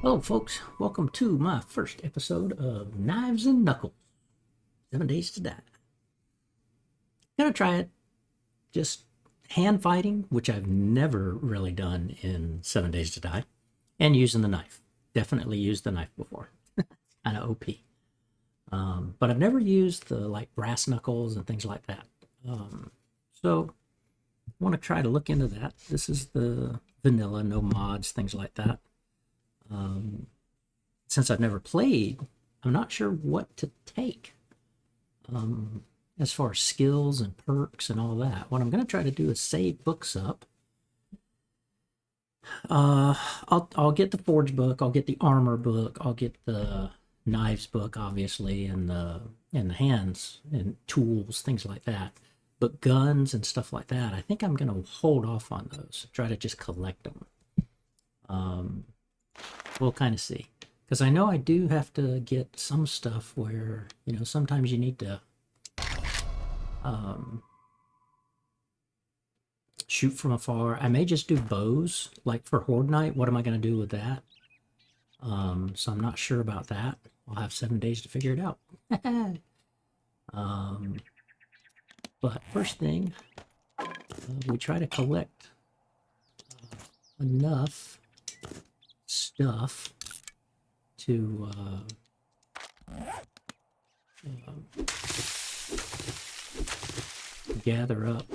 Hello, folks. Welcome to my first episode of Knives and Knuckles 7 Days to Die. Gonna try it just hand fighting, which I've never really done in 7 Days to Die, and using the knife. Definitely used the knife before. Kind of OP. But I've never used the brass knuckles and things like that. So I want to try to look into that. This is the vanilla, no mods, things like that. Since I've never played, I'm not sure what to take as far as skills and perks and all that. What I'm going to try to do is save books up. I'll get the Forge book, I'll get the Armor book, I'll get the Knives book, obviously, and the hands and tools, things like that. But guns and stuff like that, I think I'm going to hold off on those. Try to just collect them. We'll kind of see. Because I know I do have to get some stuff where, sometimes you need to shoot from afar. I may just do bows, like for Horde Night. What am I going to do with that? So I'm not sure about that. I'll have 7 days to figure it out. But first thing, we try to collect enough stuff to gather up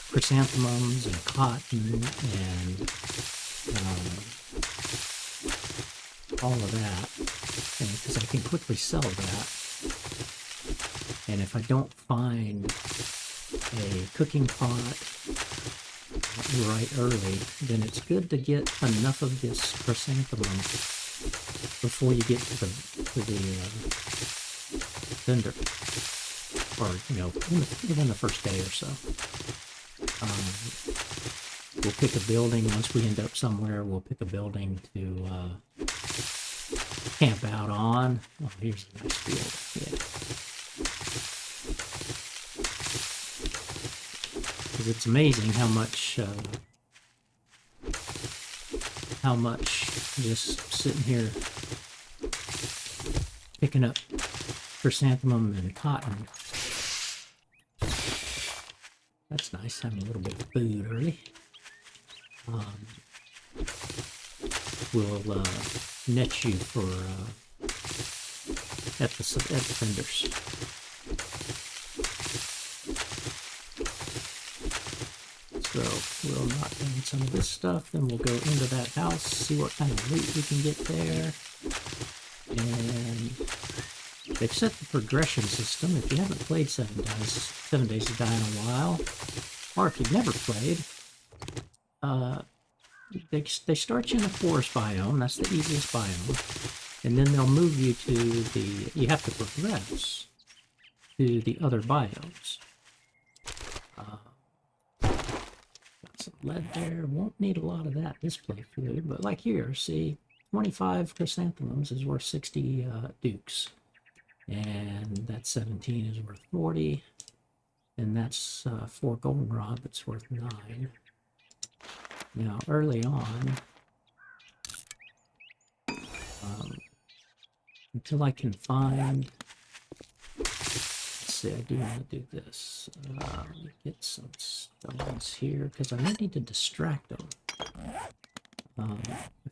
chrysanthemums and cotton and all of that, because I can quickly sell that. And if I don't find a cooking pot right early, then it's good to get enough of this chrysanthemum before you get to the vendor, or within the first day or so. We'll pick a building. Once we end up somewhere, we'll pick a building to camp out on. Oh, here's a nice field. Yeah. Because it's amazing how much just sitting here picking up chrysanthemum and cotton. That's nice, having a little bit of food early. Will net you for at the vendors. So we'll knock down some of this stuff, then we'll go into that house, see what kind of loot we can get there. And they've set the progression system. If you haven't played 7 Days to Die in a while, or if you've never played, they start you in the forest biome. That's the easiest biome. And then they'll move you to you have to progress to the other biomes. Got some lead there. Won't need a lot of that this playthrough, but like here, see, 25 chrysanthemums is worth 60 dukes. And that 17 is worth 40. And that's 4 goldenrod that's worth 9. Now, early on, until I can find, let's see, I do want to do this. Get some stones here, because I might need to distract them. I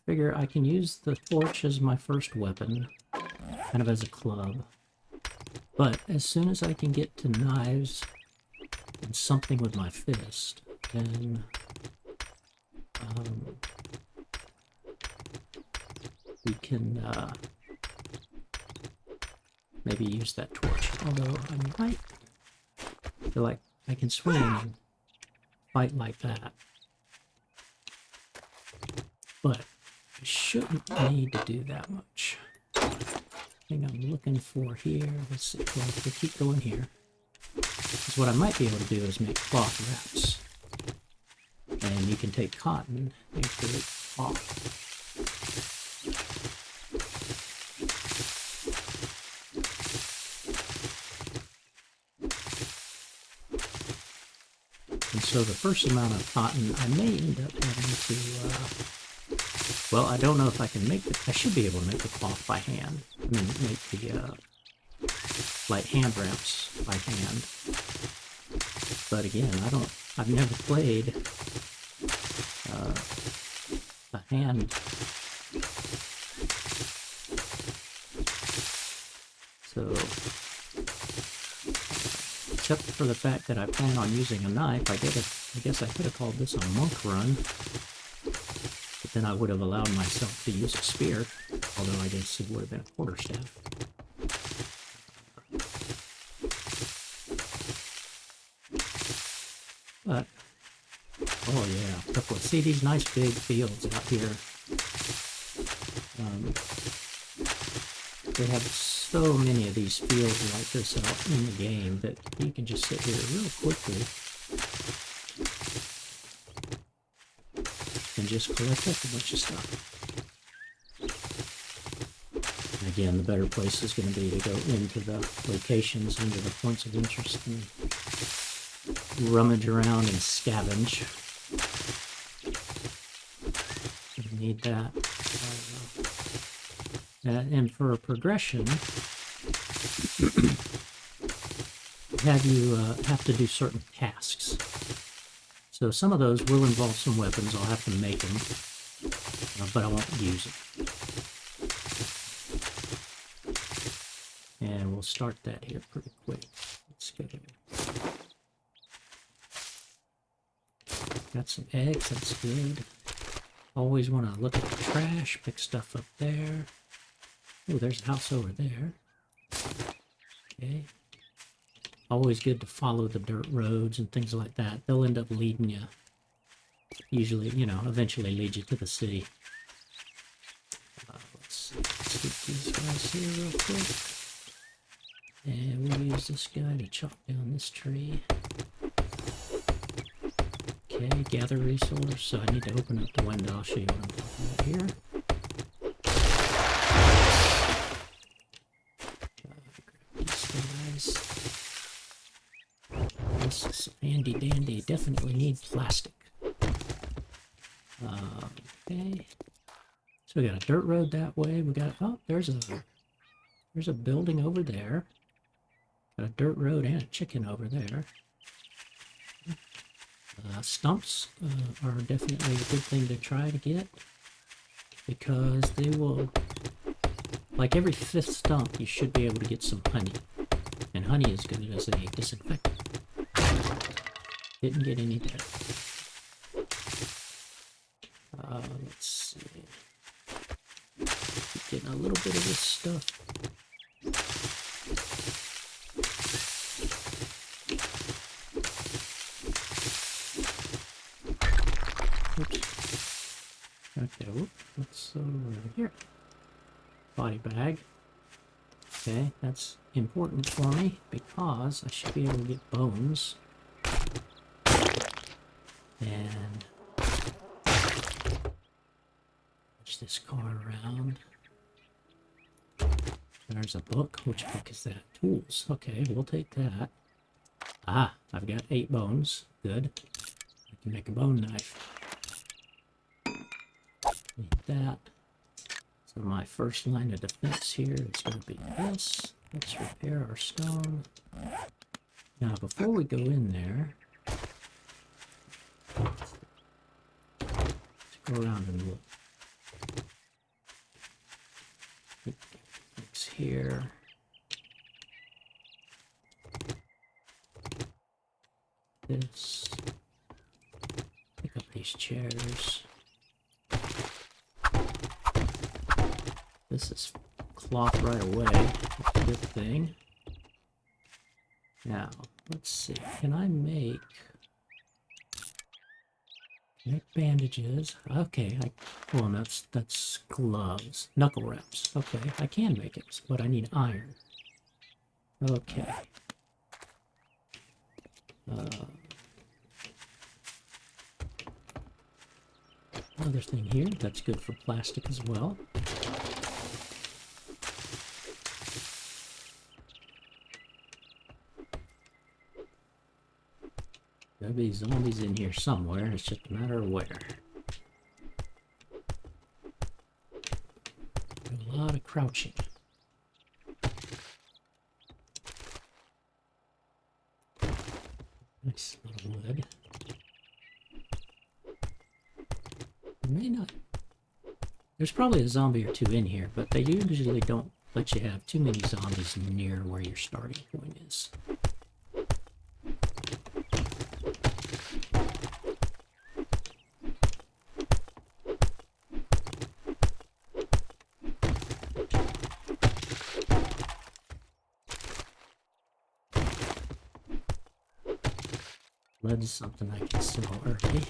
figure I can use the torch as my first weapon, kind of as a club. But as soon as I can get to knives and something with my fist, then we can maybe use that torch. Although I might feel like I can swing and fight like that. But I shouldn't need to do that much. Thing I'm looking for here, let's see, well, if we keep going here, is what I might be able to do is make cloth wraps. And you can take cotton and create cloth. And so the first amount of cotton, I may end up having to, well, I don't know if I can make I should be able to make the cloth by hand. I mean, make the, like hand wraps by hand. But again, I've never played a hand. So, except for the fact that I plan on using a knife, I guess I could have called this a monk run. But then I would have allowed myself to use a spear, although I guess it would have been a quarterstaff. But, oh yeah, see these nice big fields out here. They have so many of these fields like this out in the game that you can just sit here real quickly and just collect up a bunch of stuff. And again, the better place is going to be to go into the locations, into the points of interest, and rummage around and scavenge. You need that. And for a progression, you have to do certain tasks. So some of those will involve some weapons. I'll have to make them, but I won't use them. And we'll start that here pretty quick. Let's go. Got some eggs, that's good. Always want to look at the trash, pick stuff up there. Oh, there's a house over there. Okay. Always good to follow the dirt roads and things like that. They'll end up leading you. Usually, eventually lead you to the city. Let's get these guys here real quick. And we'll use this guy to chop down this tree. Okay, gather resource. So I need to open up the window. I'll show you what I'm talking about here. This is handy dandy. Definitely need plastic. Okay. So we got a dirt road that way. We got there's a building over there. Got a dirt road and a chicken over there. Stumps are definitely a good thing to try to get, because they will, like every 5th stump, you should be able to get some honey. And honey is good as a disinfectant. Didn't get any there. Let's see. Keep getting a little bit of this stuff. Oops. Okay, what's over here? Body bag. Okay, that's important for me because I should be able to get bones. And push this car around. There's a book. Which book is that? Tools. Okay, we'll take that. Ah, I've got 8 bones. Good. I can make a bone knife. Need that. So my first line of defense here is going to be this. Let's repair our stone. Now, before we go in there, let's go around and look. Looks here. This. Pick up these chairs. This is cloth right away. That's a good thing. Now, let's see. Can I make bandages? Okay, well, that's gloves. Knuckle wraps. Okay, I can make it, but I need iron. Okay. Another thing here, that's good for plastic as well. There'll be zombies in here somewhere, it's just a matter of where. A lot of crouching. Nice little wood. May not. There's probably a zombie or two in here, but they usually don't let you have too many zombies near where your starting point is. Lead is something I can sell early.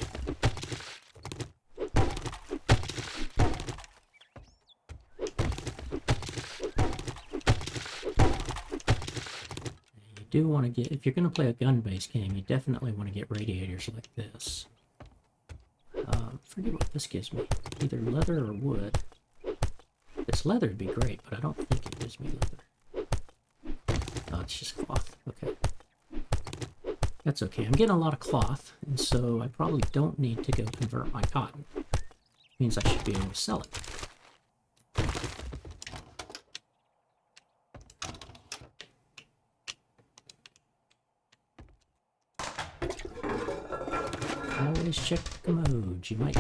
You do want to get, if you're going to play a gun-based game, you definitely want to get radiators like this. Forget what this gives me. Either leather or wood. This leather would be great, but I don't think it gives me leather. Oh, it's just cloth. Okay. That's okay. I'm getting a lot of cloth, and so I probably don't need to go convert my cotton. Means I should be able to sell it. Always check the commode. You might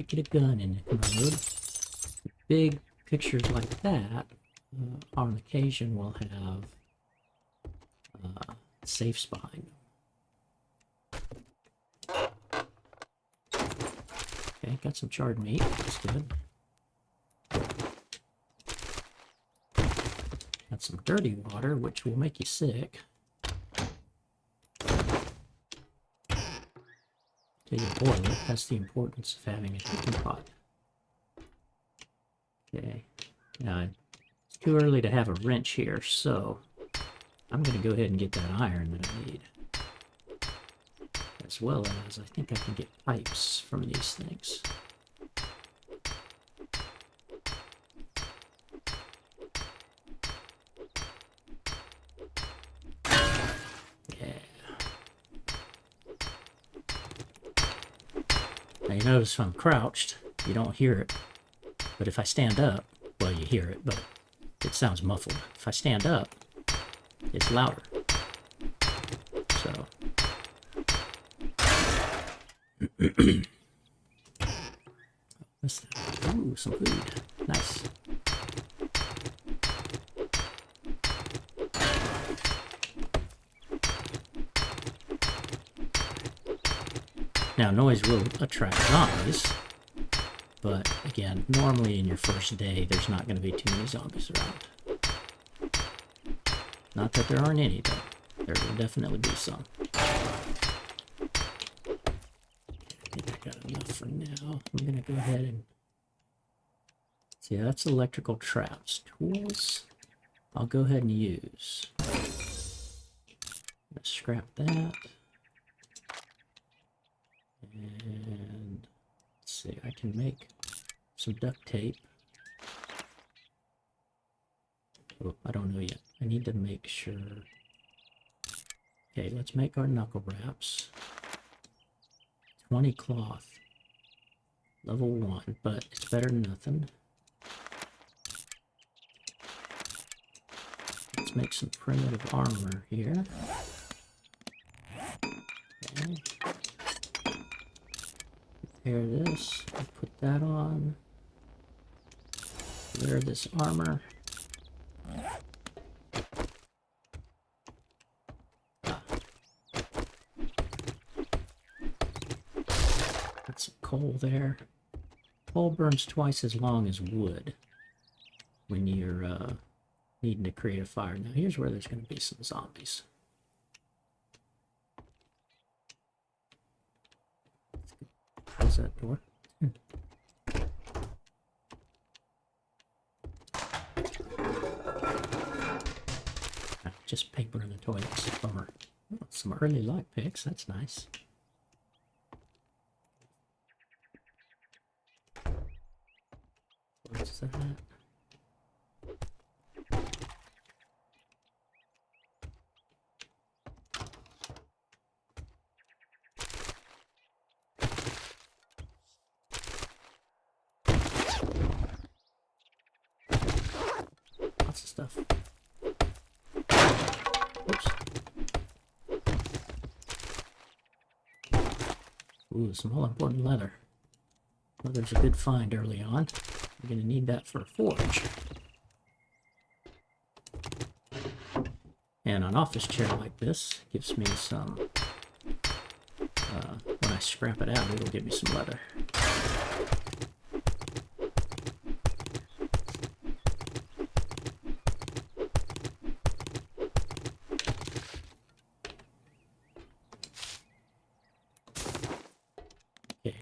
get a gun in the commode. Big pictures like that, on occasion, will have safes behind them. Okay, got some charred meat. That's good. Got some dirty water, which will make you sick. Till you boil it. That's the importance of having a cooking pot. Okay. Now, it's too early to have a wrench here, so I'm going to go ahead and get that iron that I need. As well as I think I can get pipes from these things. Now you notice if I'm crouched, you don't hear it. But if I stand up, well, you hear it, but it sounds muffled. If I stand up, it's louder. So. What's that? Ooh, some food. Nice. Now, noise will attract zombies, but again, normally in your first day, there's not going to be too many zombies around. Not that there aren't any, though. There will definitely be some. I think I got enough for now. I'm going to go ahead and... See, that's electrical traps. Tools, I'll go ahead and use. Let's scrap that. And let's see, I can make some duct tape. Oh, I don't know yet. I need to make sure. Okay, let's make our knuckle wraps. 20 cloth. Level 1, but it's better than nothing. Let's make some primitive armor here. Okay. Repair this, put that on. Wear this armor. Got some coal there. Coal burns twice as long as wood when you're needing to create a fire. Now here's where there's going to be some zombies. Close that door. Just paper in the toilets. Bummer. Oh, some early lock picks. That's nice. What's that? stuff. Oops. Ooh, some all-important leather. Leather's a good find early on. We're going to need that for a forge. And an office chair like this gives me some... when I scrap it out, it'll give me some leather. Okay,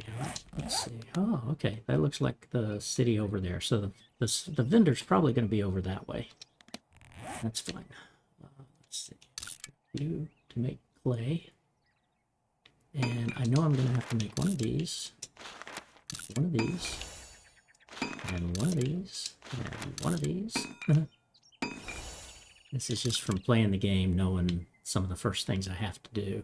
let's see. Oh, okay. That looks like the city over there. So the vendor's probably going to be over that way. That's fine. Let's see. You to make clay. And I know I'm going to have to make one of these, and one of these, and one of these. This is just from playing the game, knowing some of the first things I have to do.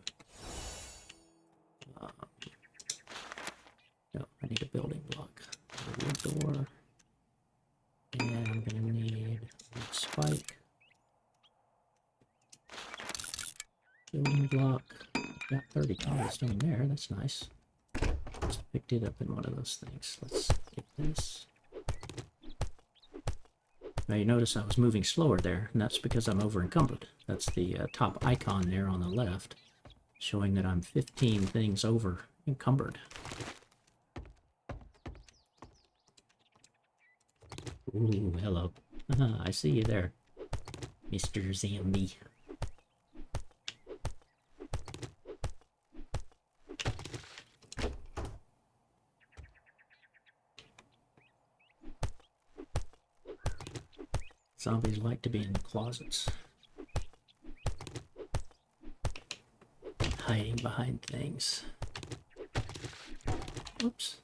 No, I need a building block. A wood door. And I'm going to need a wood spike. Building block. Got 30 cobblestone there, that's nice. Just picked it up in one of those things. Let's get this. Now you notice I was moving slower there, and that's because I'm over encumbered. That's the top icon there on the left, showing that I'm 15 things over encumbered. Ooh, hello. I see you there, Mr. Zambi. Zombies like to be in the closets, hiding behind things. Oops.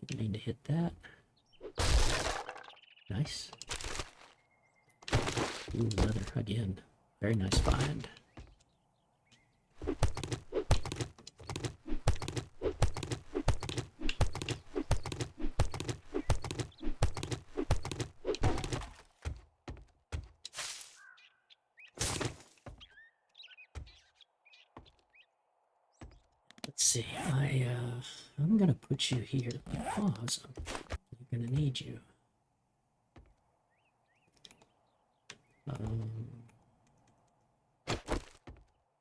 Didn't mean to hit that. Nice. Ooh, leather again. Very nice find. Let's see, I'm gonna put you here because I'm gonna need you.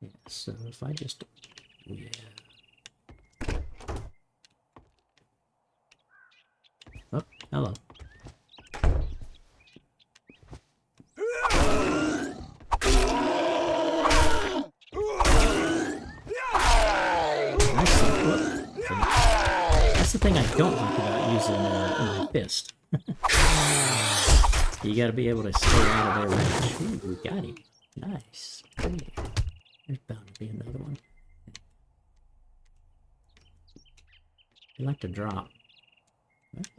Yeah, so if I just, yeah. Oh, hello. That's the thing I don't like about using my fist. You gotta be able to stay out of their range. Ooh, we got him. Nice. Ooh. There's bound to be another one. I like to drop.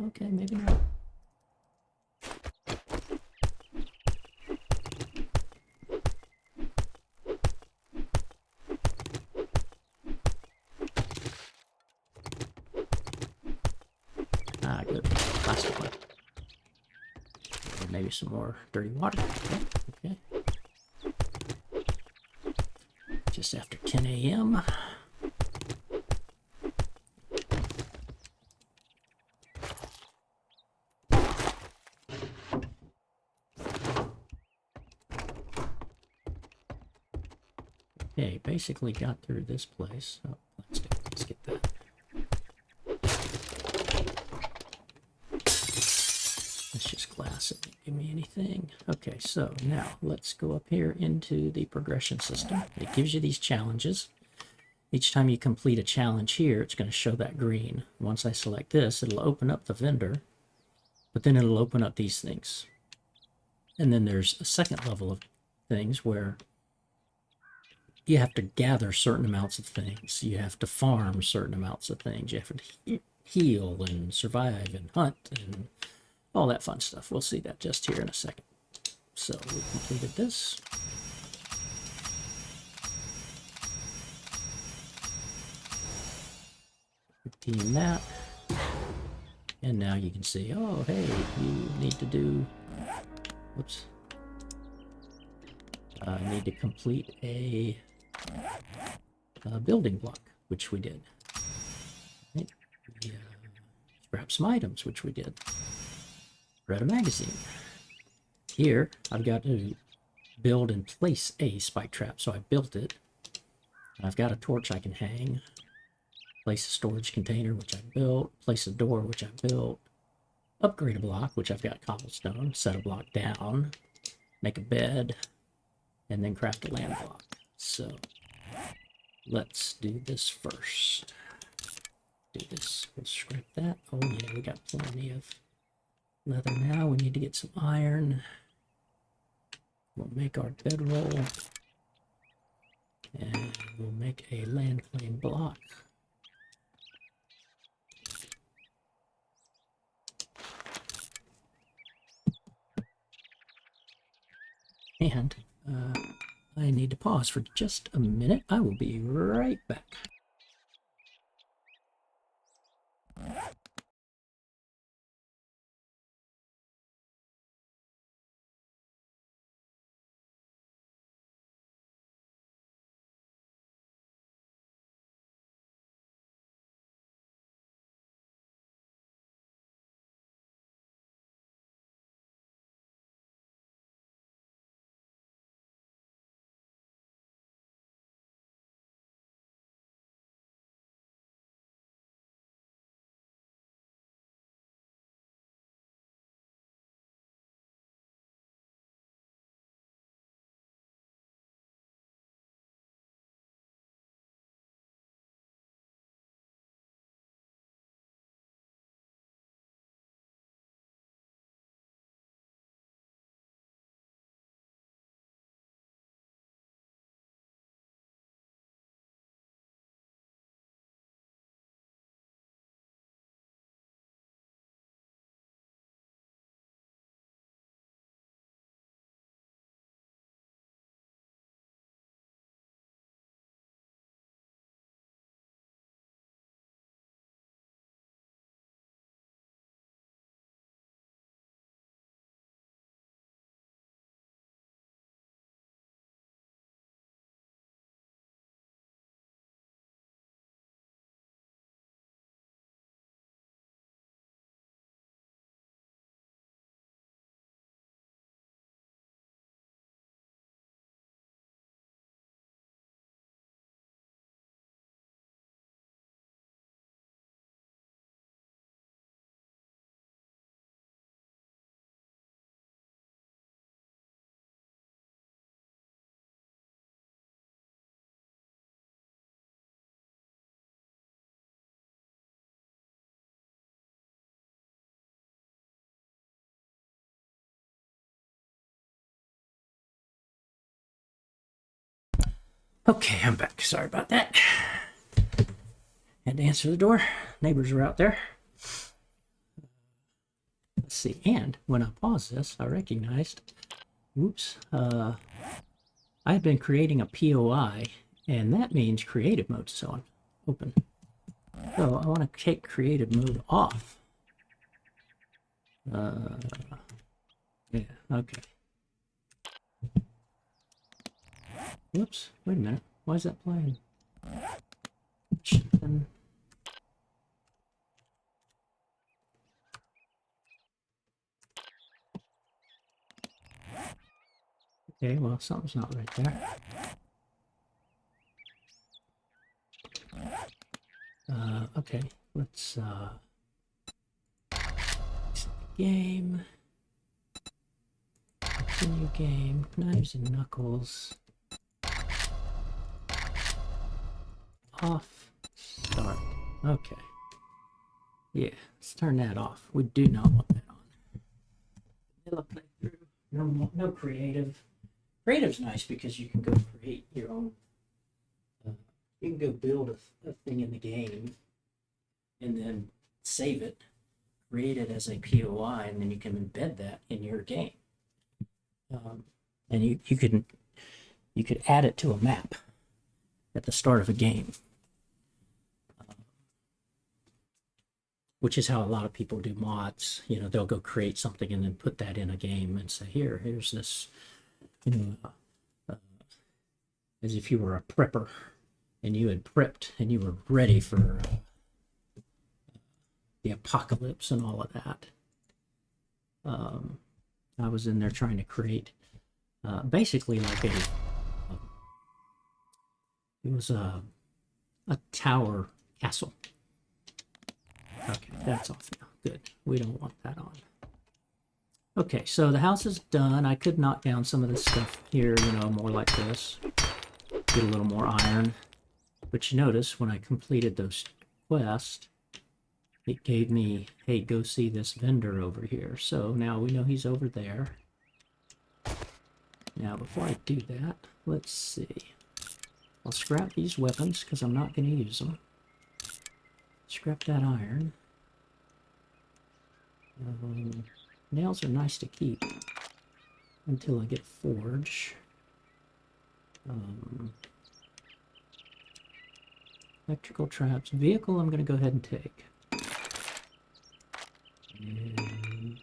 Okay, maybe not. Ah, good. Plastic one. And maybe some more dirty water. Okay. Just after 10 a.m. Okay, basically got through this place. Oh, let's get that. That's just glass. It didn't give me anything. Okay, so now let's go up here into the progression system. It gives you these challenges. Each time you complete a challenge here, it's going to show that green. Once I select this, it'll open up the vendor, but then it'll open up these things. And then there's a second level of things where you have to gather certain amounts of things. You have to farm certain amounts of things. You have to heal and survive and hunt and all that fun stuff. We'll see that just here in a second. So we completed this. Redeem that. And now you can see, oh, hey, you need to do, whoops, I need to complete a building block, which we did. Right. We, scrap some items, which we did. Read a magazine. Here, I've got to build and place a spike trap, so I built it. I've got a torch I can hang. Place a storage container, which I built. Place a door, which I built. Upgrade a block, which I've got cobblestone. Set a block down. Make a bed. And then craft a land block. So, let's do this first. Do this. We'll scrap that. Oh yeah, we got plenty of leather now. We need to get some iron. We'll make our bedroll. And we'll make a land claim block. And I need to pause for just a minute. I will be right back. Okay, I'm back. Sorry about that. Had to answer the door. Neighbors are out there. Let's see. And when I paused this, I recognized, oops, I had been creating a POI, and that means creative mode is on. Open. So I want to take creative mode off. Yeah, okay. Whoops, wait a minute. Why is that playing? Okay, well, something's not right there. Okay, let's game. Continue game. Knives and Knuckles. Off. Start. Okay. Yeah, let's turn that off. We do not want that on. Vanilla playthrough. No creative. Creative's nice because you can go create your own. You can go build a thing in the game and then save it, create it as a POI, and then you can embed that in your game. And you could add it to a map at the start of a game, which is how a lot of people do mods. You know, they'll go create something and then put that in a game and say, here's this, as if you were a prepper and you had prepped and you were ready for the apocalypse and all of that. I was in there trying to create basically like it was a tower castle. Okay, that's off now. Good. We don't want that on. Okay, so the house is done. I could knock down some of this stuff here, you know, more like this. Get a little more iron. But you notice when I completed those quests, it gave me, hey, go see this vendor over here. So now we know he's over there. Now, before I do that, let's see. I'll scrap these weapons because I'm not going to use them. Scrap that iron. Nails are nice to keep until I get a forge. Electrical traps. Vehicle I'm going to go ahead and take. And,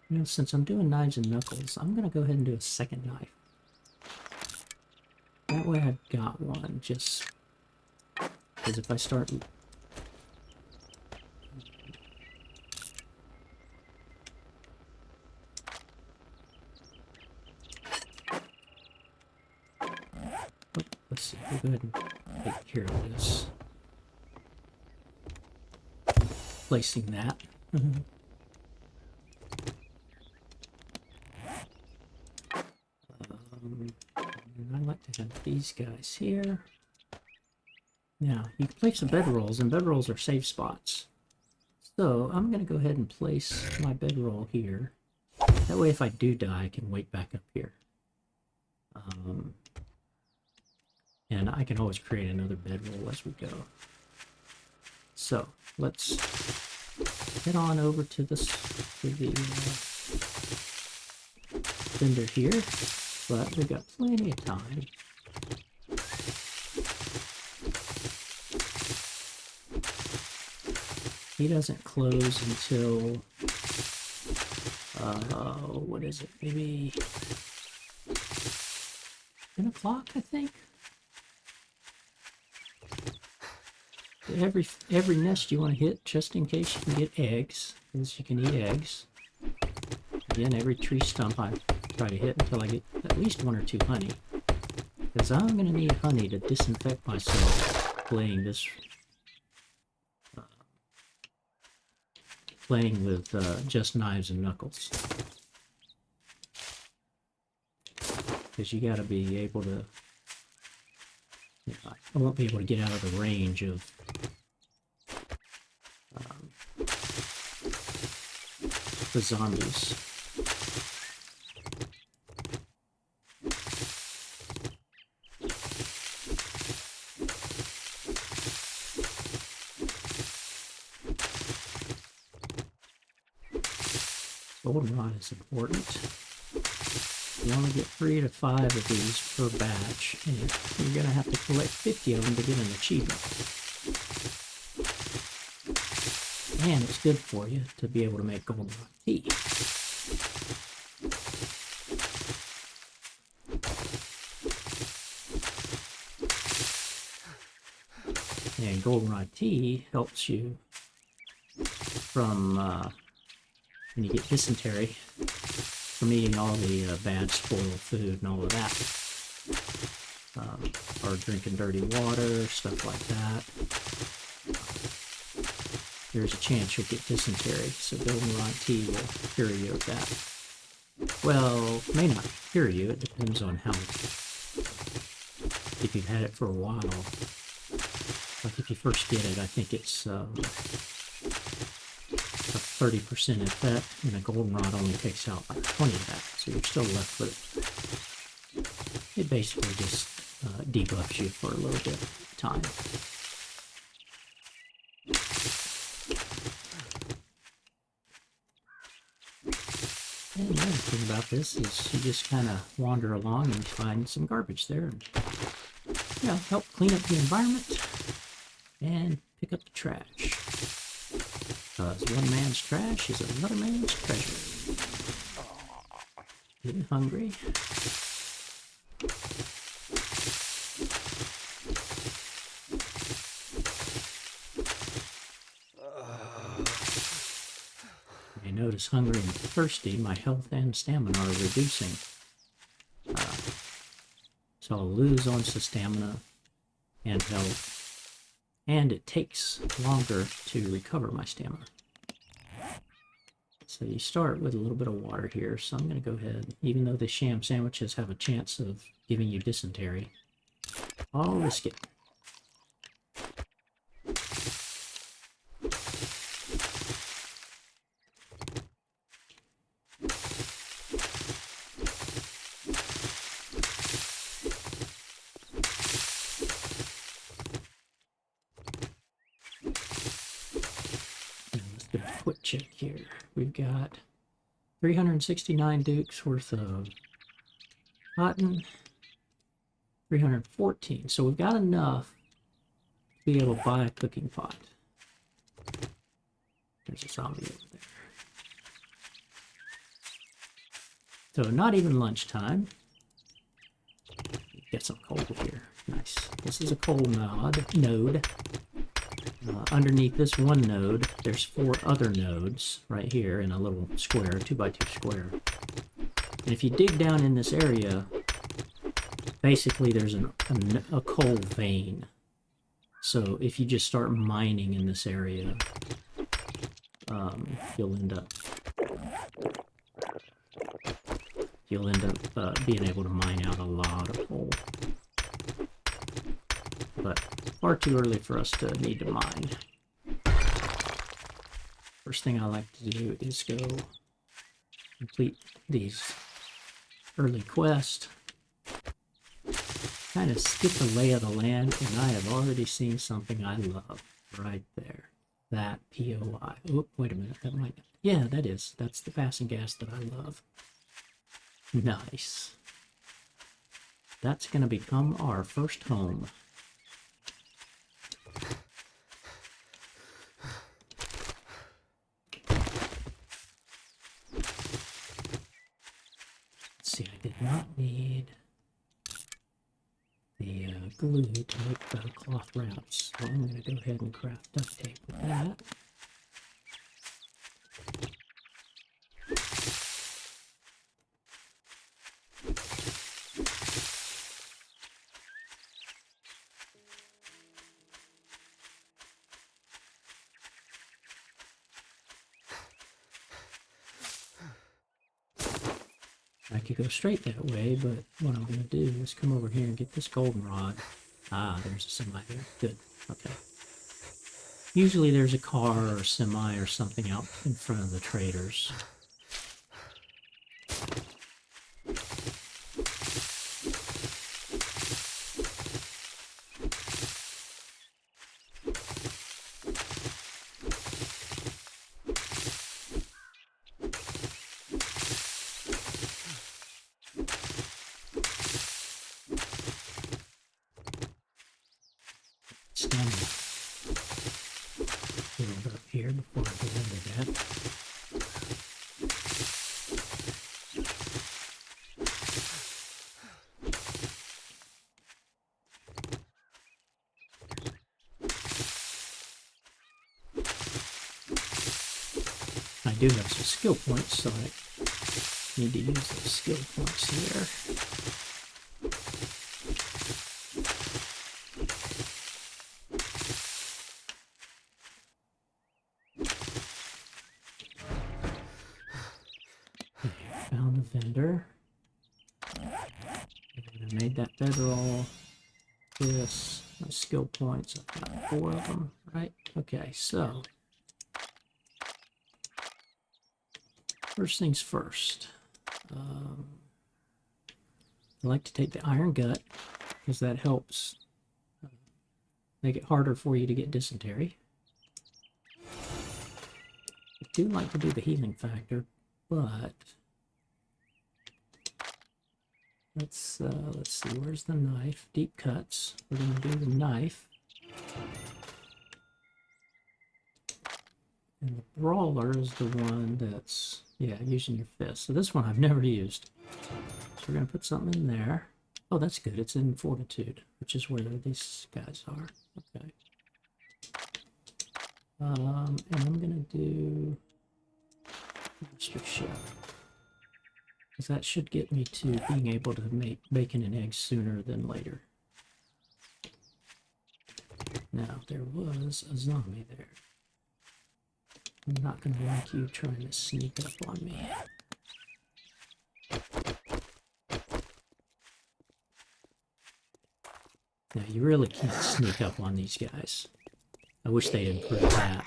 you know, since I'm doing knives and knuckles, I'm going to go ahead and do a second knife. That way I've got one, just because if I start... Let's see, we'll go ahead and take care of this. Placing that. And I like to have these guys here. Now, you can place some bedrolls, and bedrolls are safe spots. So, I'm going to go ahead and place my bedroll here. That way, if I do die, I can wait back up here. And I can always create another bedroll as we go. So, let's head on over to the vendor here. But we've got plenty of time. He doesn't close until, what is it, maybe 10 o'clock, I think? Every nest you want to hit, just in case you can get eggs, because you can eat eggs. Again, every tree stump I try to hit until I get at least 1 or 2 honey. Because I'm going to need honey to disinfect myself playing this... playing with just knives and knuckles. Because you got to be able to... You know, I won't be able to get out of the range of the zombies. Goldenrod is important. You only get 3 to 5 of these per batch, and you're going to have to collect 50 of them to get an achievement. And it's good for you to be able to make goldenrod tea. And goldenrod tea helps you from when you get dysentery from eating all the bad spoiled food and all of that. Or drinking dirty water, stuff like that. There's a chance you'll get dysentery, so goldenrod tea will cure you of that. Well, may not cure you, it depends on how, if you've had it for a while. Like if you first get it, I think it's a 30% effect, and a goldenrod only takes out like 20 of that, so you're still left with it. It basically just debuffs you for a little bit of time. And the other thing about this is you just kind of wander along and find some garbage there, and you know, help clean up the environment and pick up the trash. Because one man's trash is another man's treasure. Getting hungry. notice hungry and thirsty, my health and stamina are reducing. So I'll lose on stamina and health, and it takes longer to recover my stamina. So you start with a little bit of water here, so I'm going to go ahead, even though the sham sandwiches have a chance of giving you dysentery, I'll risk it. Let's do a quick check here. We've got 369 dukes worth of cotton, 314. So we've got enough to be able to buy a cooking pot. There's a zombie over there. So not even lunchtime. Get some coal here. Nice. This is a coal node. Underneath this one node, there's 4 other nodes right here in a little square, 2x2 square. And if you dig down in this area, basically there's a coal vein. So if you just start mining in this area, you'll end up being able to mine out a lot of coal. But far too early for us to need to mine. First thing I like to do is go complete these early quests. Kind of skip the lay of the land, and I have already seen something I love right there. That POI. Oh, wait a minute. That might. Yeah, that is. That's the passing gas that I love. Nice. That's going to become our first home. Let's see, I did not need the glue to make the cloth wraps, so I'm going to go ahead and craft duct tape with that. I could go straight that way, but what I'm going to do is come over here and get this goldenrod. Ah, there's a semi there. Good. Okay. Usually there's a car or a semi or something out in front of the traders. Stand build up here before I go into that. I do have some skill points, so I need to use those skill points here. Found the vendor. And I made that bedroll. This, my skill points, I've got 4 of them, right? Okay, so first things first. I like to take the iron gut because that helps make it harder for you to get dysentery. I do like to do the healing factor, but let's see, where's the knife? Deep cuts. We're going to do the knife. And the brawler is the one that's, yeah, using your fist. So this one I've never used. So we're going to put something in there. Oh, that's good. It's in fortitude, which is where these guys are. Okay. And I'm going to do Master Chef. Because that should get me to being able to make bacon and eggs sooner than later. Now, there was a zombie there. I'm not going to like you trying to sneak up on me. Now, you really can't sneak up on these guys. I wish they'd improve that.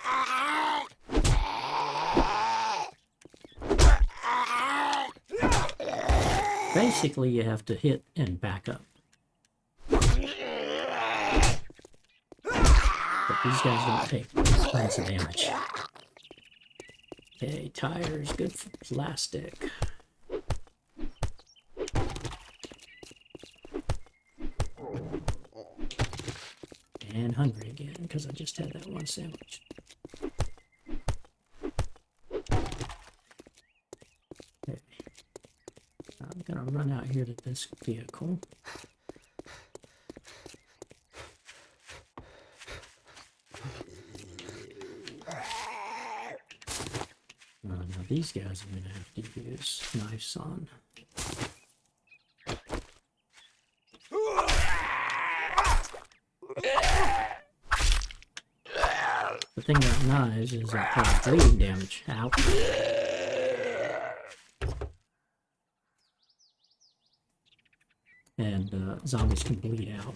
Basically, you have to hit and back up. But these guys don't take tons of damage. Okay, tires, good for plastic. And hungry again, because I just had that one sandwich. Okay. I'm gonna run out here to this vehicle. Now these guys I'm gonna have to use knives on. The thing about knives is that they have bleeding damage. Ow. And zombies can bleed out.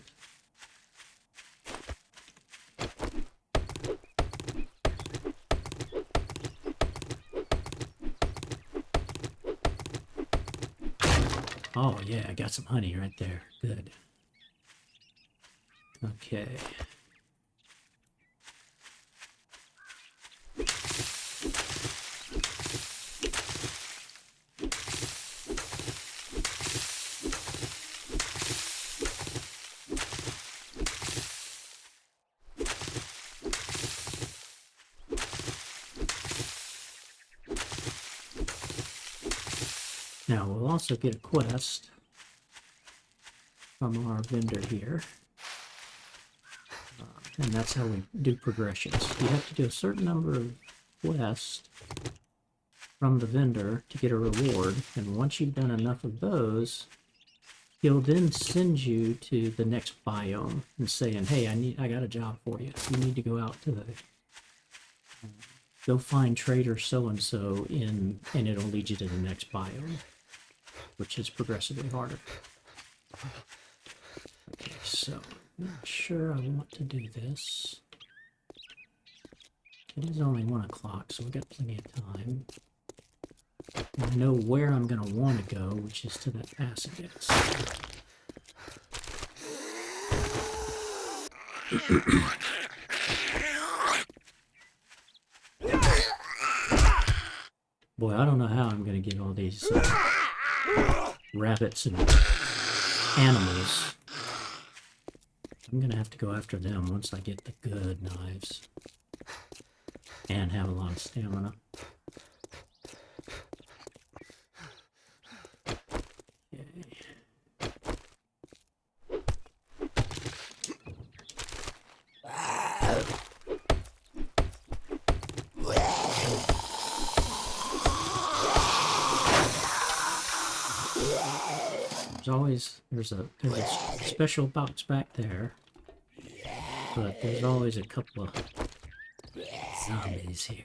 Oh yeah, I got some honey right there. Good. Okay. Now we'll also get a quest from our vendor here. And that's how we do progressions. You have to do a certain number of quests from the vendor to get a reward, and once you've done enough of those, he'll then send you to the next biome and saying, hey, I got a job for you. You need to go out to the go find trader so-and-so and it'll lead you to the next biome, which is progressively harder. Okay, so I'm not sure I want to do this. It is only 1 o'clock, so we've got plenty of time. And I know where I'm going to want to go, which is to that acid gas. Boy, I don't know how I'm going to get all these rabbits and animals. I'm going to have to go after them once I get the good knives and have a lot of stamina. There's a special box back there, but there's always a couple of zombies here.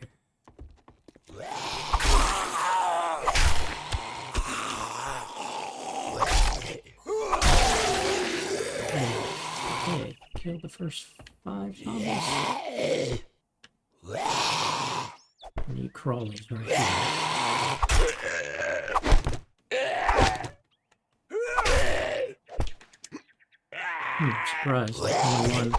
Okay, killed the first 5 zombies. And you crawlies right here. I'm surprised there's only one.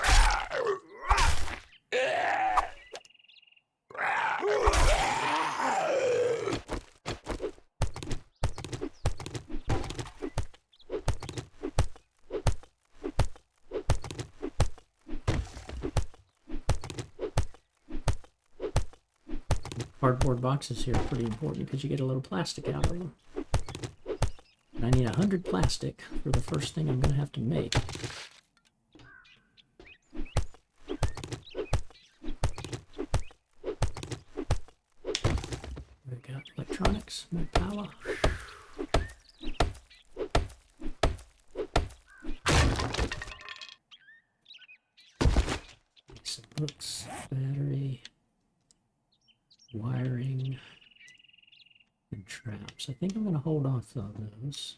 Cardboard boxes here are pretty important because you get a little plastic out of them. And I need 100 plastic for the first thing I'm going to have to make. We've got like More power. Some books, battery, wiring, and traps. I think I'm going to hold off on those.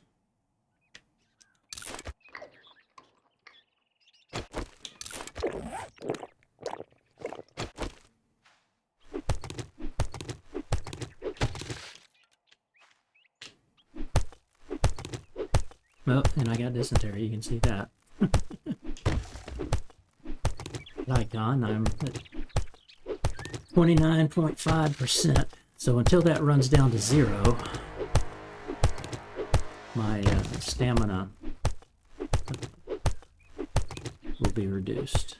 Oh, and I got dysentery, you can see that. Lycon, I'm at 29.5%. So until that runs down to 0, my stamina will be reduced.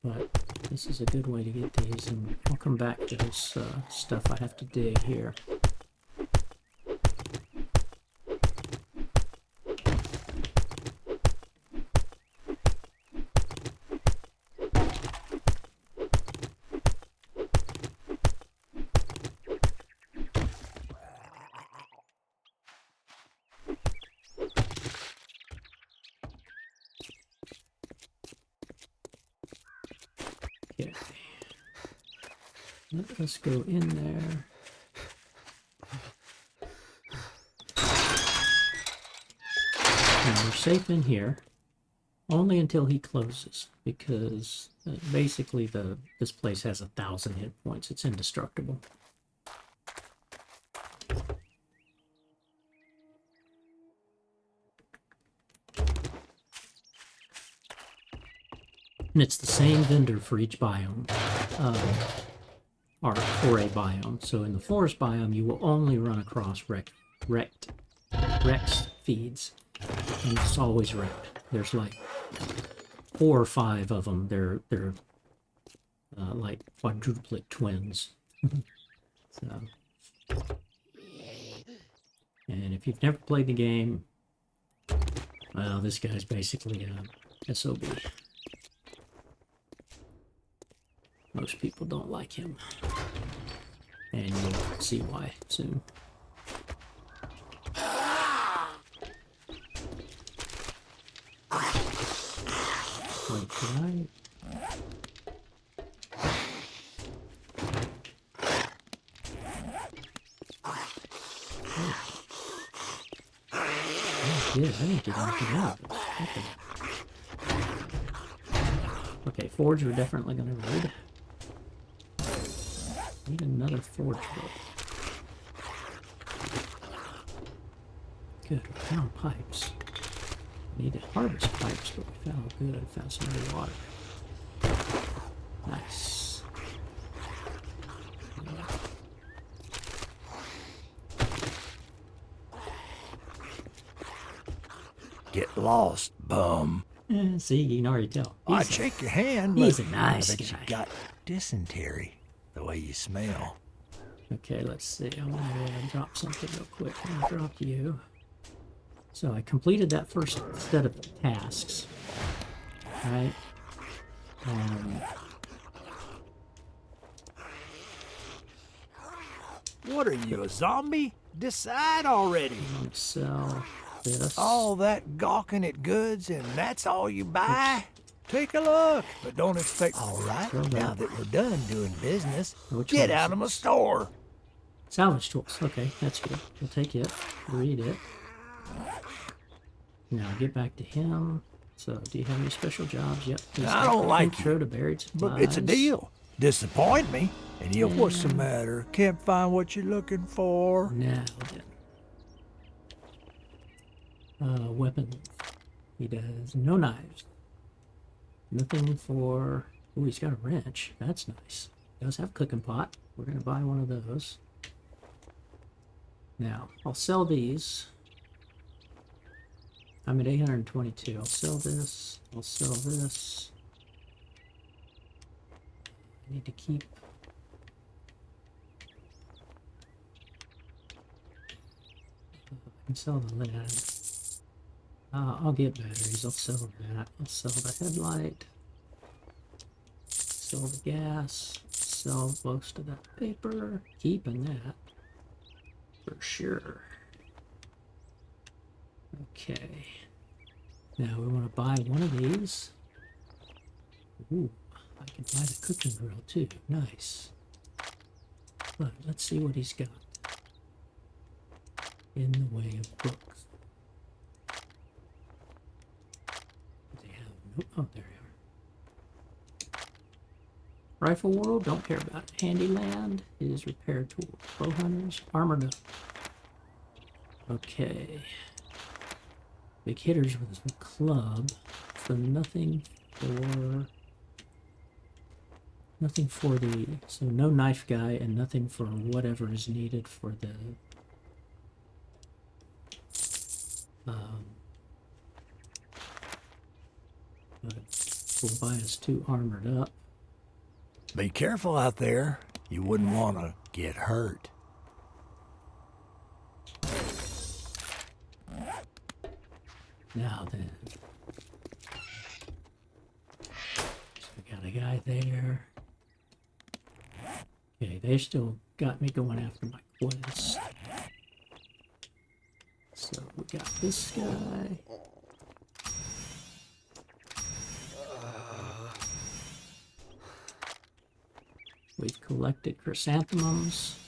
But this is a good way to get these, and I'll come back to this stuff I have to dig here. Okay. Let us go in there. Now we're safe in here, only until he closes, because basically this place has 1,000 hit points. It's indestructible. And it's the same vendor for each biome, or for a biome. So in the forest biome, you will only run across Rex feeds, and it's always wrecked. There's like 4 or 5 of them. They're like quadruplet twins. So, and if you've never played the game, well, this guy's basically a SOB. Most people don't like him, and you'll see why soon. Wait, can I? Oh, yeah, I didn't get anything out of it. Okay, forge we're definitely gonna read. Need another forge book. Good, we found pipes. Needed harvest pipes, but we found good. I found some more water. Nice. Get lost, bum. See, you can already tell. I'd shake your hand, He's but a nice I bet guy. you got dysentery, the way you smell. Okay, let's see. I want to drop something real quick. I'm gonna drop you. So I completed that first set of tasks, right? What are you, a zombie? Decide already. I'm gonna sell this. All that gawking at goods and that's all you buy? Take a look, but don't expect... All right, Sell that. now that we're done doing business, Which get one is out of my this? store. Salvage tools. Okay, that's good. We'll take it. Read it. Now get back to him. So, do you have any special jobs? Yep. I don't like intro to buried supplies. But it's a deal. Disappoint me, and you'll... What's the matter? Can't find what you're looking for? Now then. Weapon. He does no knives. Nothing for... Oh, he's got a wrench. That's nice. He does have a cooking pot. We're going to buy one of those. Now, I'll sell these. I'm at 822. I'll sell this. I'll sell this. I need to keep... I can sell the lead. I'll get batteries. I'll sell that. I'll sell the headlight. Sell the gas. Sell most of that paper. Keeping that. For sure. Okay. Now we want to buy one of these. Ooh, I can buy the cooking grill too. Nice. But let's see what he's got in the way of books. They have no. Oh, there they are. Rifle World, don't care about it. Handyland is repair tool. Bow hunters, armored up. Okay. Big hitters with a club. So nothing for the, so no knife guy and nothing for whatever is needed for the but we'll buy us 2 armored up. Be careful out there. You wouldn't want to get hurt. Now then, so we got a guy there. Okay, they still got me going after my quest. So we got this guy. We've collected chrysanthemums.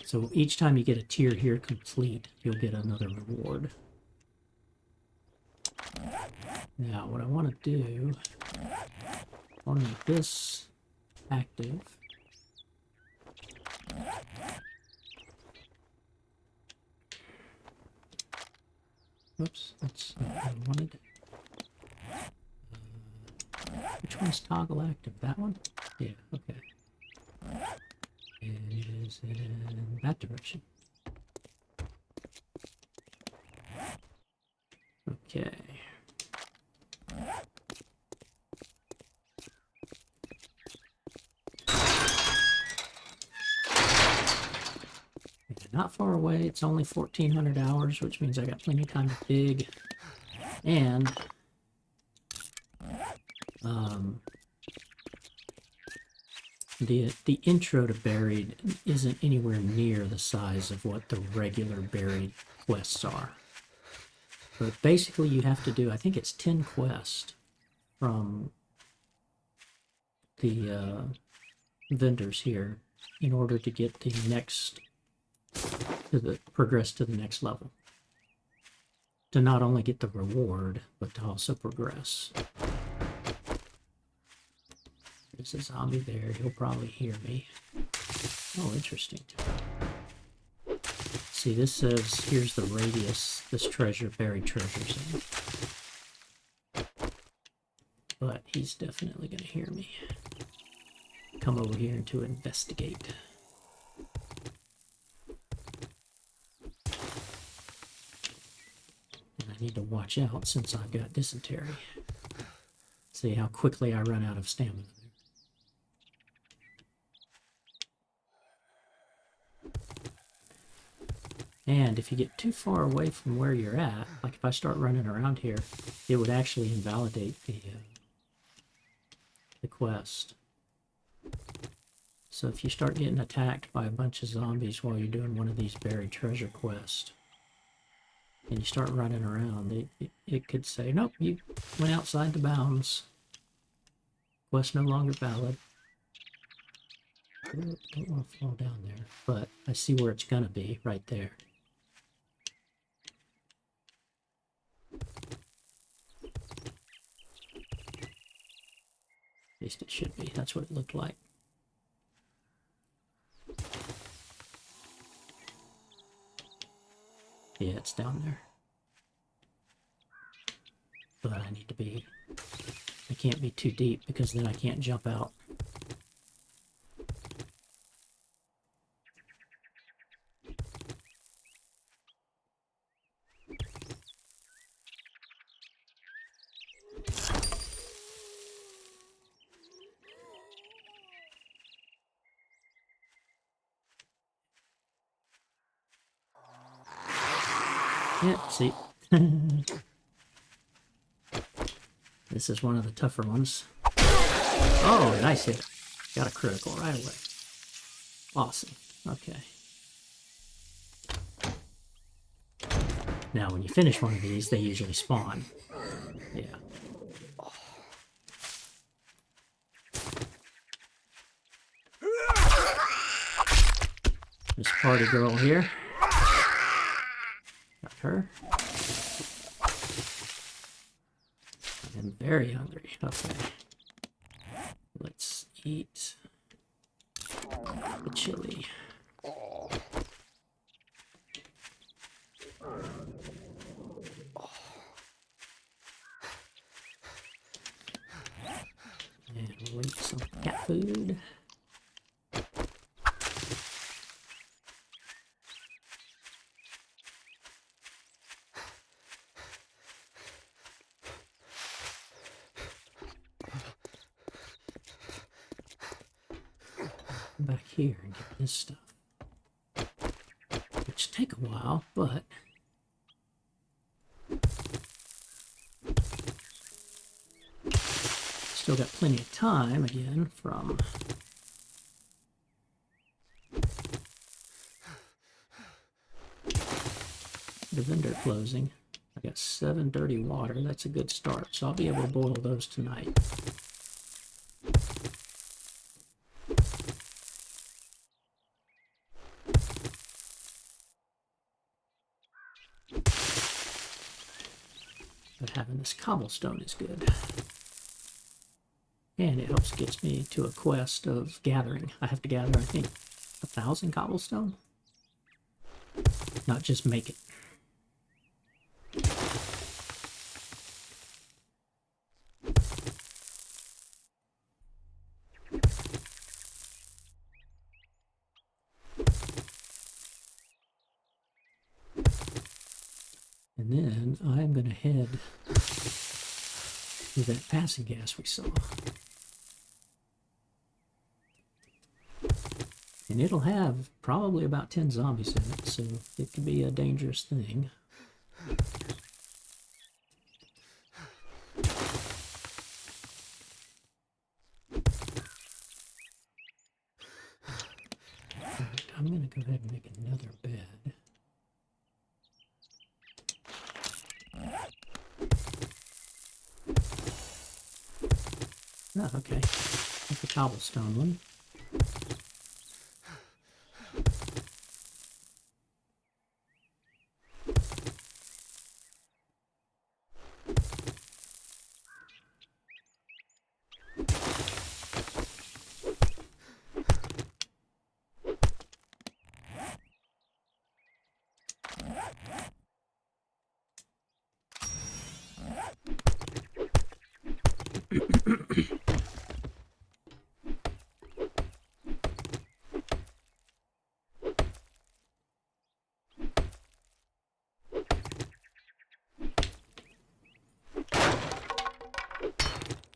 So each time you get a tier here complete, you'll get another reward. Now, what I want to do, I want to make this active. Whoops, that's not what I wanted. Which one's toggle active? That one? Yeah, okay. And it is in that direction. Okay. Not far away. It's only 1,400 hours, which means I got plenty of time to dig. And the intro to Buried isn't anywhere near the size of what the regular Buried quests are. But basically, you have to do, I think it's 10 quests from the vendors here in order to get the next, progress to the next level. To not only get the reward, but to also progress. There's a zombie there. He'll probably hear me. Oh, interesting. See, this says, here's the radius this treasure, buried treasure's in. But he's definitely going to hear me. Come over here to investigate. And I need to watch out since I've got dysentery. See how quickly I run out of stamina. And if you get too far away from where you're at, like if I start running around here, it would actually invalidate the quest. So if you start getting attacked by a bunch of zombies while you're doing one of these buried treasure quests, and you start running around, it could say, nope, you went outside the bounds. Quest no longer valid. Don't want to fall down there, but I see where it's gonna be, right there. At least it should be. That's what it looked like. Yeah, it's down there. But I need to be... I can't be too deep because then I can't jump out. Yeah, see. This is one of the tougher ones. Oh, nice hit. Got a critical right away. Awesome. Okay. Now, when you finish one of these, they usually spawn. Yeah. This party girl here. Got her. I'm very hungry. Okay. Let's eat the chili. And we'll eat some cat food. Come back here and get this stuff. Which take a while, but still got plenty of time again from the vendor closing. I got 7 dirty water. That's a good start. So I'll be able to boil those tonight. But having this cobblestone is good. And it helps gets me to a quest of gathering. I have to gather, I think, 1,000 cobblestone. Not just make it. And then I'm going to head to that passing gas we saw. And it'll have probably about 10 zombies in it, so it could be a dangerous thing. I'm going to go ahead and make another bed. Oh, okay. That's the cobblestone one.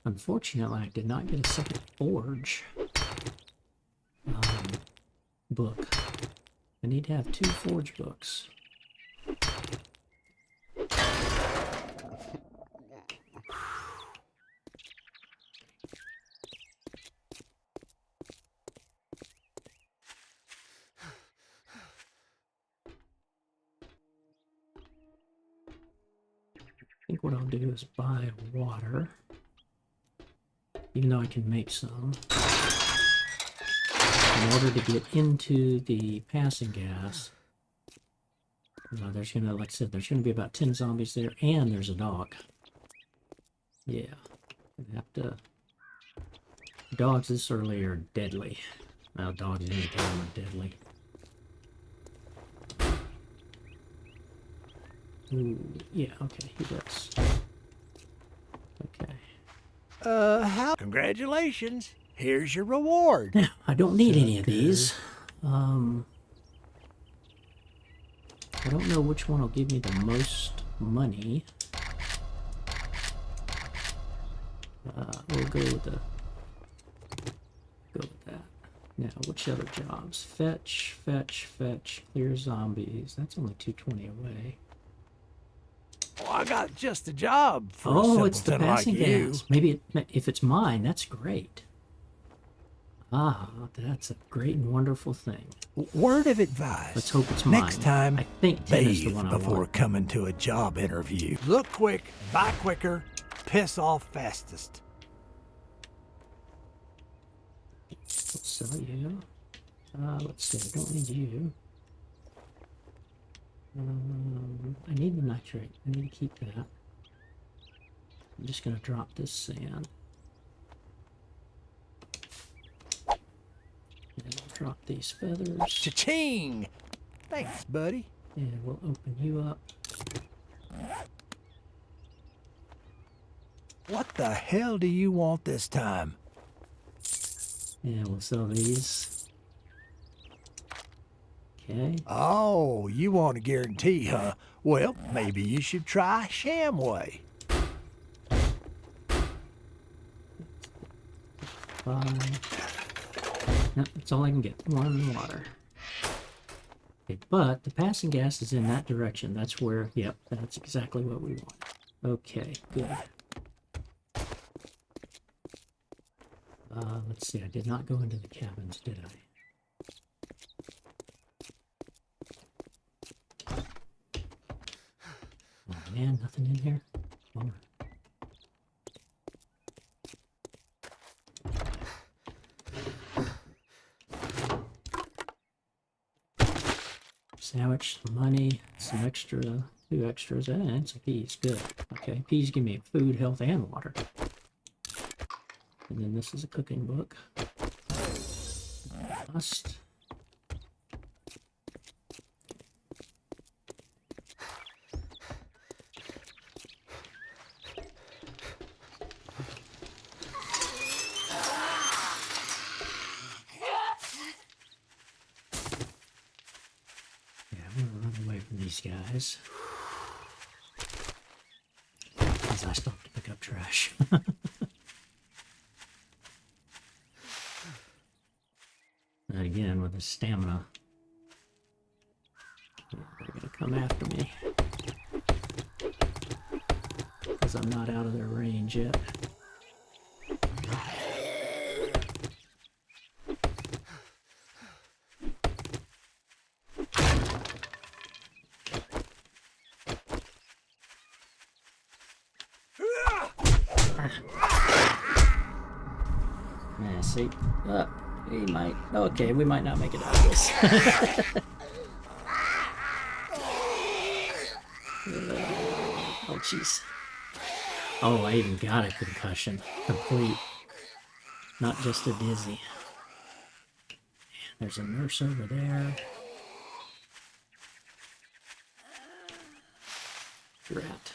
Unfortunately, I did not get a second forge book. I need to have 2 forge books. I think what I'll do is buy water, even though I can make some, in order to get into the passing gas. There's gonna, like I said, there's gonna be about 10 zombies there, and there's a dog. Yeah, I have to. Dogs this early are deadly. Well, dogs any time are deadly. Ooh, yeah, okay, he does. Okay. How? Congratulations. Here's your reward. Now, I don't need any of these. I don't know which one will give me the most money. We'll go with that. Now, which other jobs? Fetch, clear zombies. That's only 220 away. I got just the job for a Oh, it's the simpleton like passing you. gas. Maybe if it's mine, that's great. Ah, that's a great and wonderful thing. Word of advice. Let's hope it's mine. Next time, I think 10 is the bathe one I before want. coming to a job interview. Look quick, buy quicker, piss off fastest. Let's sell you. Let's see, I don't need you. I need the nitrate. I need to keep that. I'm just going to drop this sand. And I'll drop these feathers. Cha-ching! Thanks, buddy. And we'll open you up. What the hell do you want this time? And we'll sell these. Okay. Oh, you want a guarantee, huh? Well, maybe you should try Shamway. 5. No, that's all I can get. One water. Okay, but the passing gas is in that direction. That's where, yep, that's exactly what we want. Okay, good. Let's see, I did not go into the cabins, did I? Oh man, nothing in here? Oh. Sandwich, some money, some extra, 2 extras, and some peas. Good. Okay, peas give me food, health, and water. And then this is a cooking book. Must. I'm gonna run away from these guys. As I stop to pick up trash. And again, with the stamina, they're gonna come after me. Because I'm not out of their range yet. Yeah, see? We might. Okay, we might not make it out of this. Oh, jeez. Oh, I even got a concussion. Complete. Not just a dizzy. There's a nurse over there. Rat.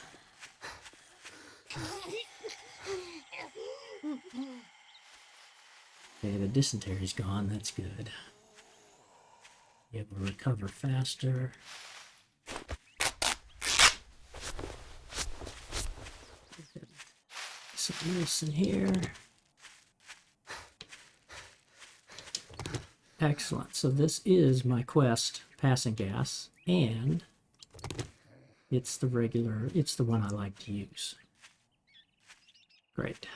Okay, the dysentery's gone. That's good. Be able to recover faster. Some loose in here. Excellent. So this is my quest, passing gas, and it's the regular, it's the one I like to use. Great.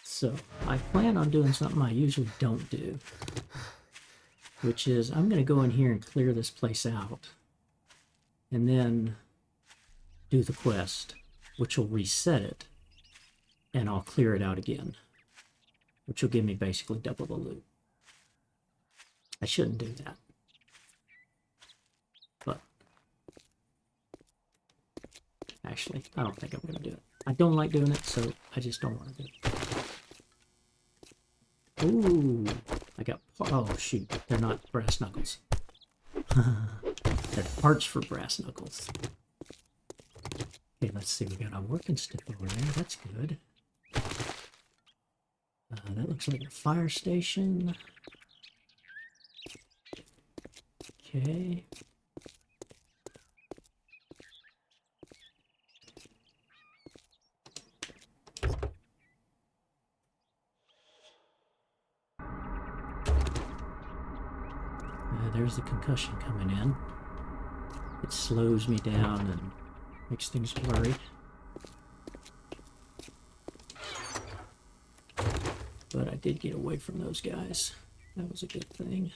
So I plan on doing something I usually don't do, which is I'm going to go in here and clear this place out and then do the quest, which will reset it, and I'll clear it out again, which will give me basically double the loot. I shouldn't do that, but actually, I don't think I'm going to do it. I don't like doing it, so I just don't want to do it. Ooh, I got, oh shoot, they're not brass knuckles. They're parts for brass knuckles. Okay, let's see, we got a working stick over there, that's good. That looks like a fire station. Okay. There's the concussion coming in. It slows me down and makes things blurry. But I did get away from those guys. That was a good thing.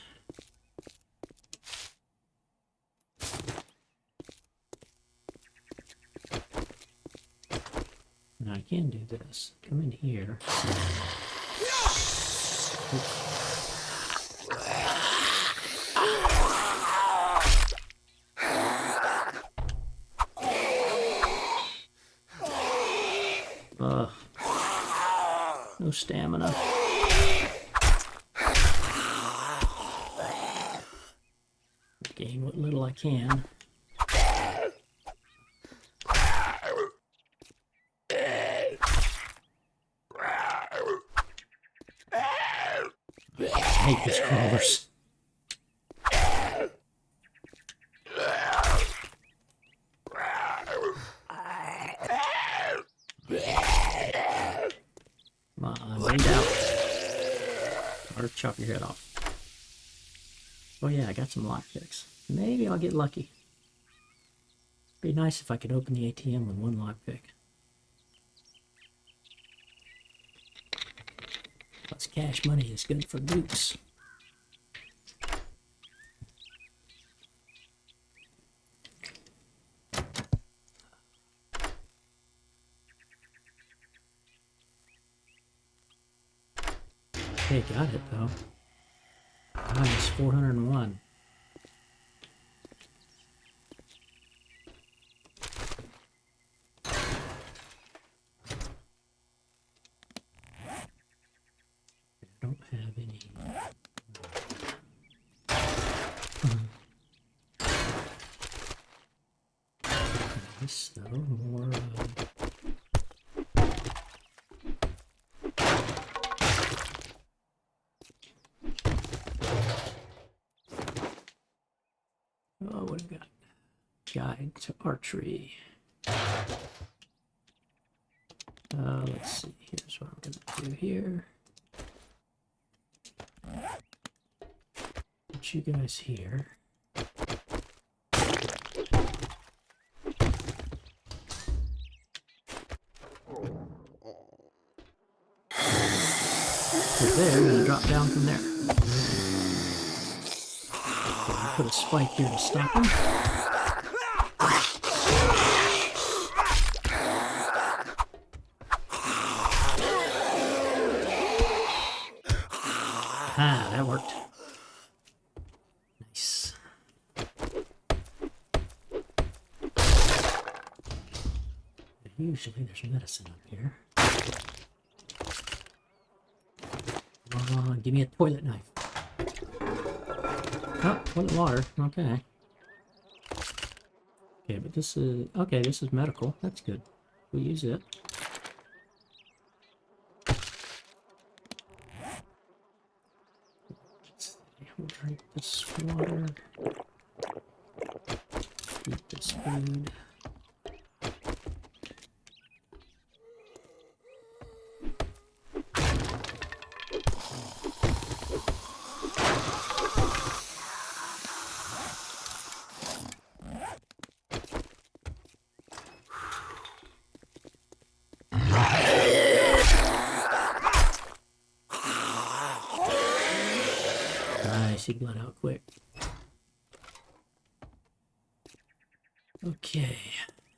Now I can do this. Come in here. Oops. No stamina. Gain what little I can. I hate these crawlers. Come on, wind out. Or chop your head off. Oh yeah, I got some lockpicks. Maybe I'll get lucky. Be nice if I could open the ATM with one lockpick. Plus cash money is good for dukes. Okay, got it though. Nice, 401. I don't have any. This though, more. Oh, what have we got? Guide to archery. Let's see. Here's what I'm gonna do here. Put you guys here. So there, I'm gonna drop down from there. Okay, put a spike here to stop him. Ah, that worked. Nice. Usually there's medicine up here. Come on, give me a toilet knife. Oh, toilet water. Okay. Okay, but this is... Okay, this is medical. That's good. We'll use it. We'll drink this water. Eat this food. Nice, he bled out quick. Okay,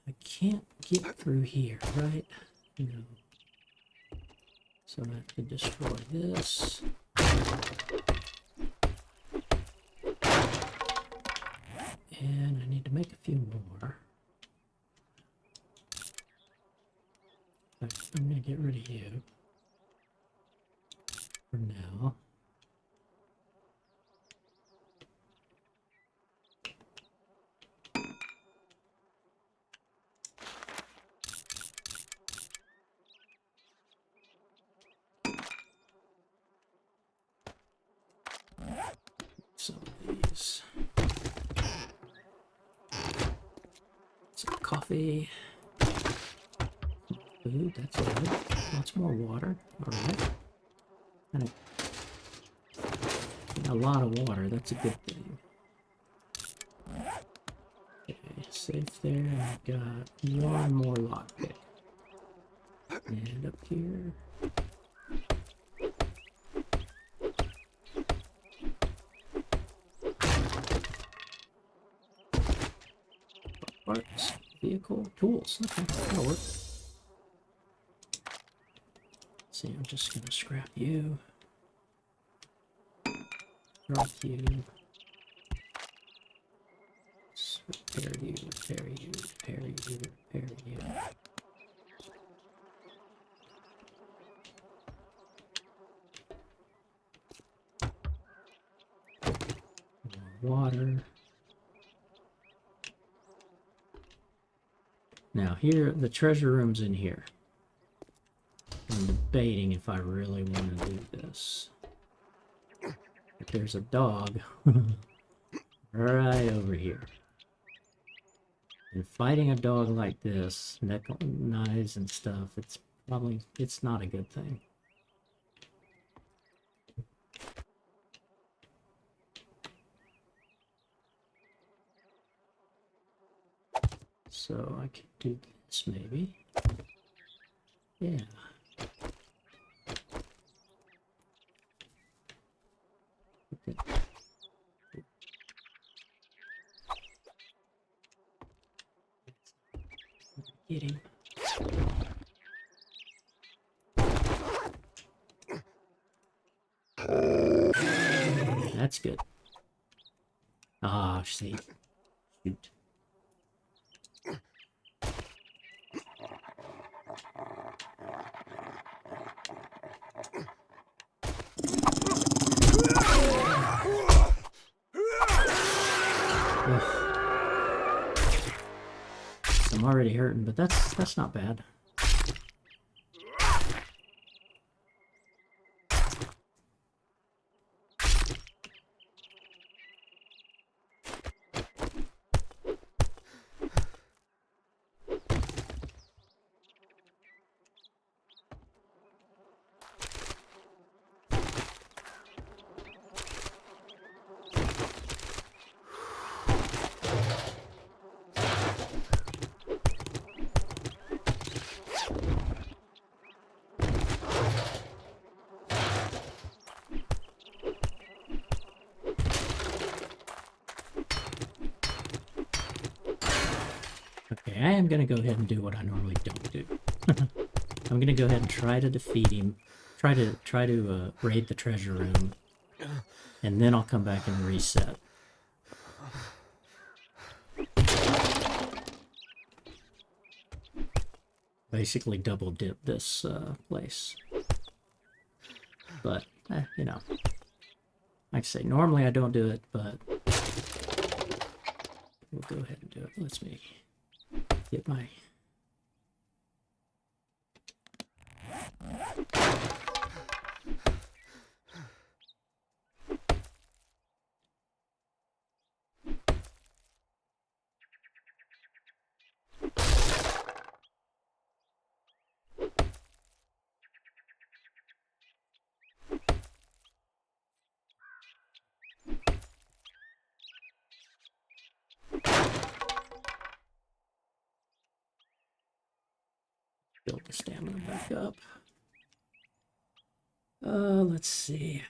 I can't get through here, right? No. So I have to destroy this. And I need to make a few more. I'm gonna get rid of you for now. Some of these. Some coffee. Food, that's good. Lots more water. Alright. And getting a lot of water. That's a good thing. Okay, safe there. I've got one more lockpick. And up here. Parts, vehicle, tools. Okay, that'll work. See, I'm just gonna scrap you. Drop you. Repair you, repair you, repair you, repair you. More water. Now here, the treasure room's in here. I'm debating if I really want to do this. If there's a dog right over here. And fighting a dog like this, neck knives and stuff, it's not a good thing. So I could do this maybe. Yeah. Okay. Get him. That's good. Ah, see. Shoot. I'm already hurting, but that's not bad. Okay, I am going to go ahead and do what I normally don't do. I'm going to go ahead and try to defeat him. Try to raid the treasure room. And then I'll come back and reset. Basically double dip this place. But, you know. Like I say, normally I don't do it, but we'll go ahead and do it. Let's me get my... Build the stamina back up. Let's see.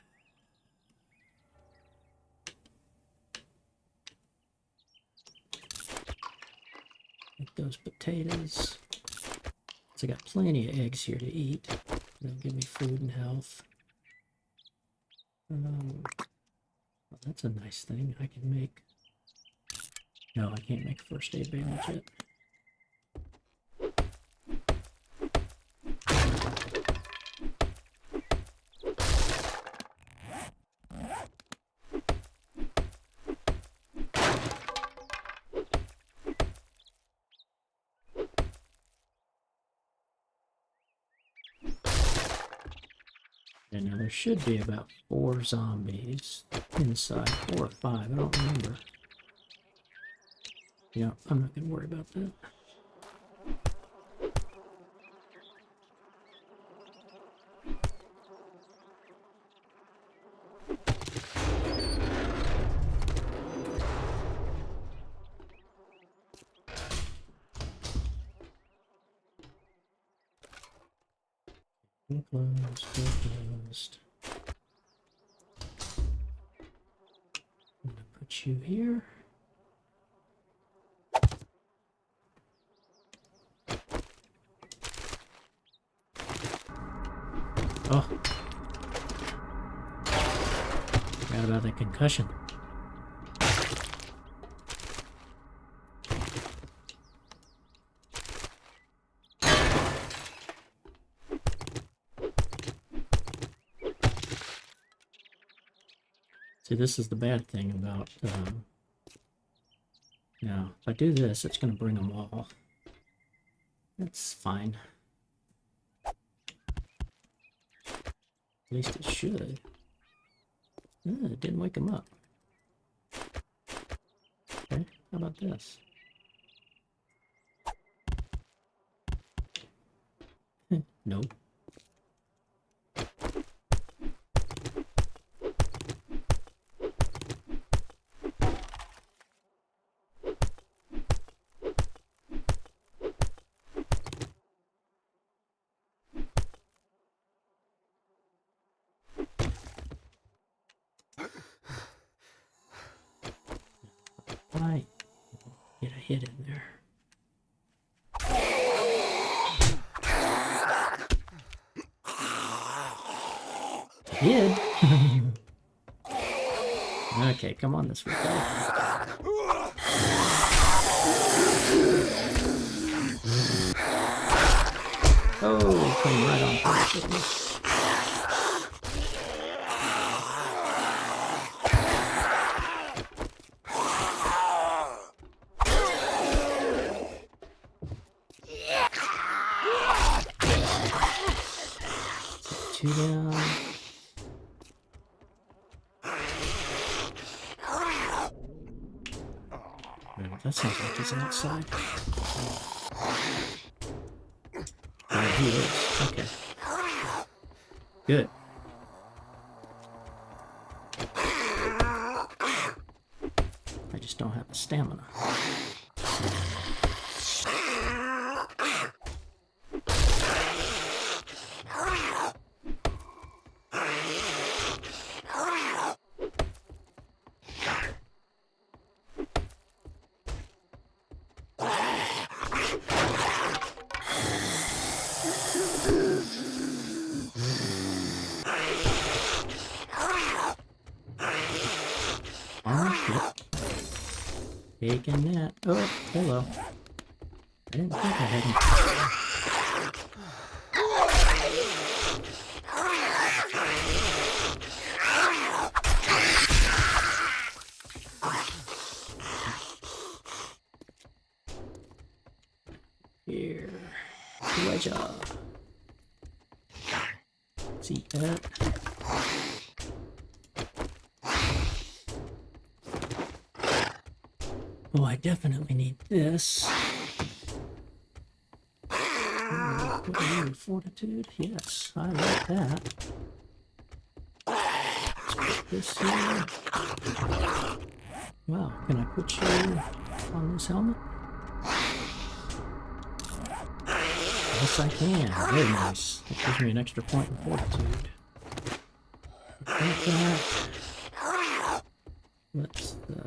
Make those potatoes. So I got plenty of eggs here to eat. They'll give me food and health. Well, that's a nice thing. I can make... No, I can't make first aid bandage yet. And now there should be about 4 zombies inside, 4 or 5, I don't remember. Yeah, I'm not going to worry about that. Door closed, door closed. I'm gonna put you here. Oh. Forgot about that concussion. See, this is the bad thing about, now, if I do this, it's going to bring them all. That's fine. At least it should. It didn't wake him up. Okay, how about this? Nope. Right. Get a hit in there. Did. Okay, come on this way. Oh, came right on purpose. Two down. Well, that sounds like he's outside. Oh, he is. Okay. Good. I just don't have the stamina. Taking that. Oh, hello. I didn't think I had him. Here. Pleasure. See that? Oh, I definitely need this. Fortitude? Yes, I like that. Let's put this here. Wow, can I put you on this helmet? Yes, I can. Very nice. That gives me an extra point in fortitude. Like that. Let's, that.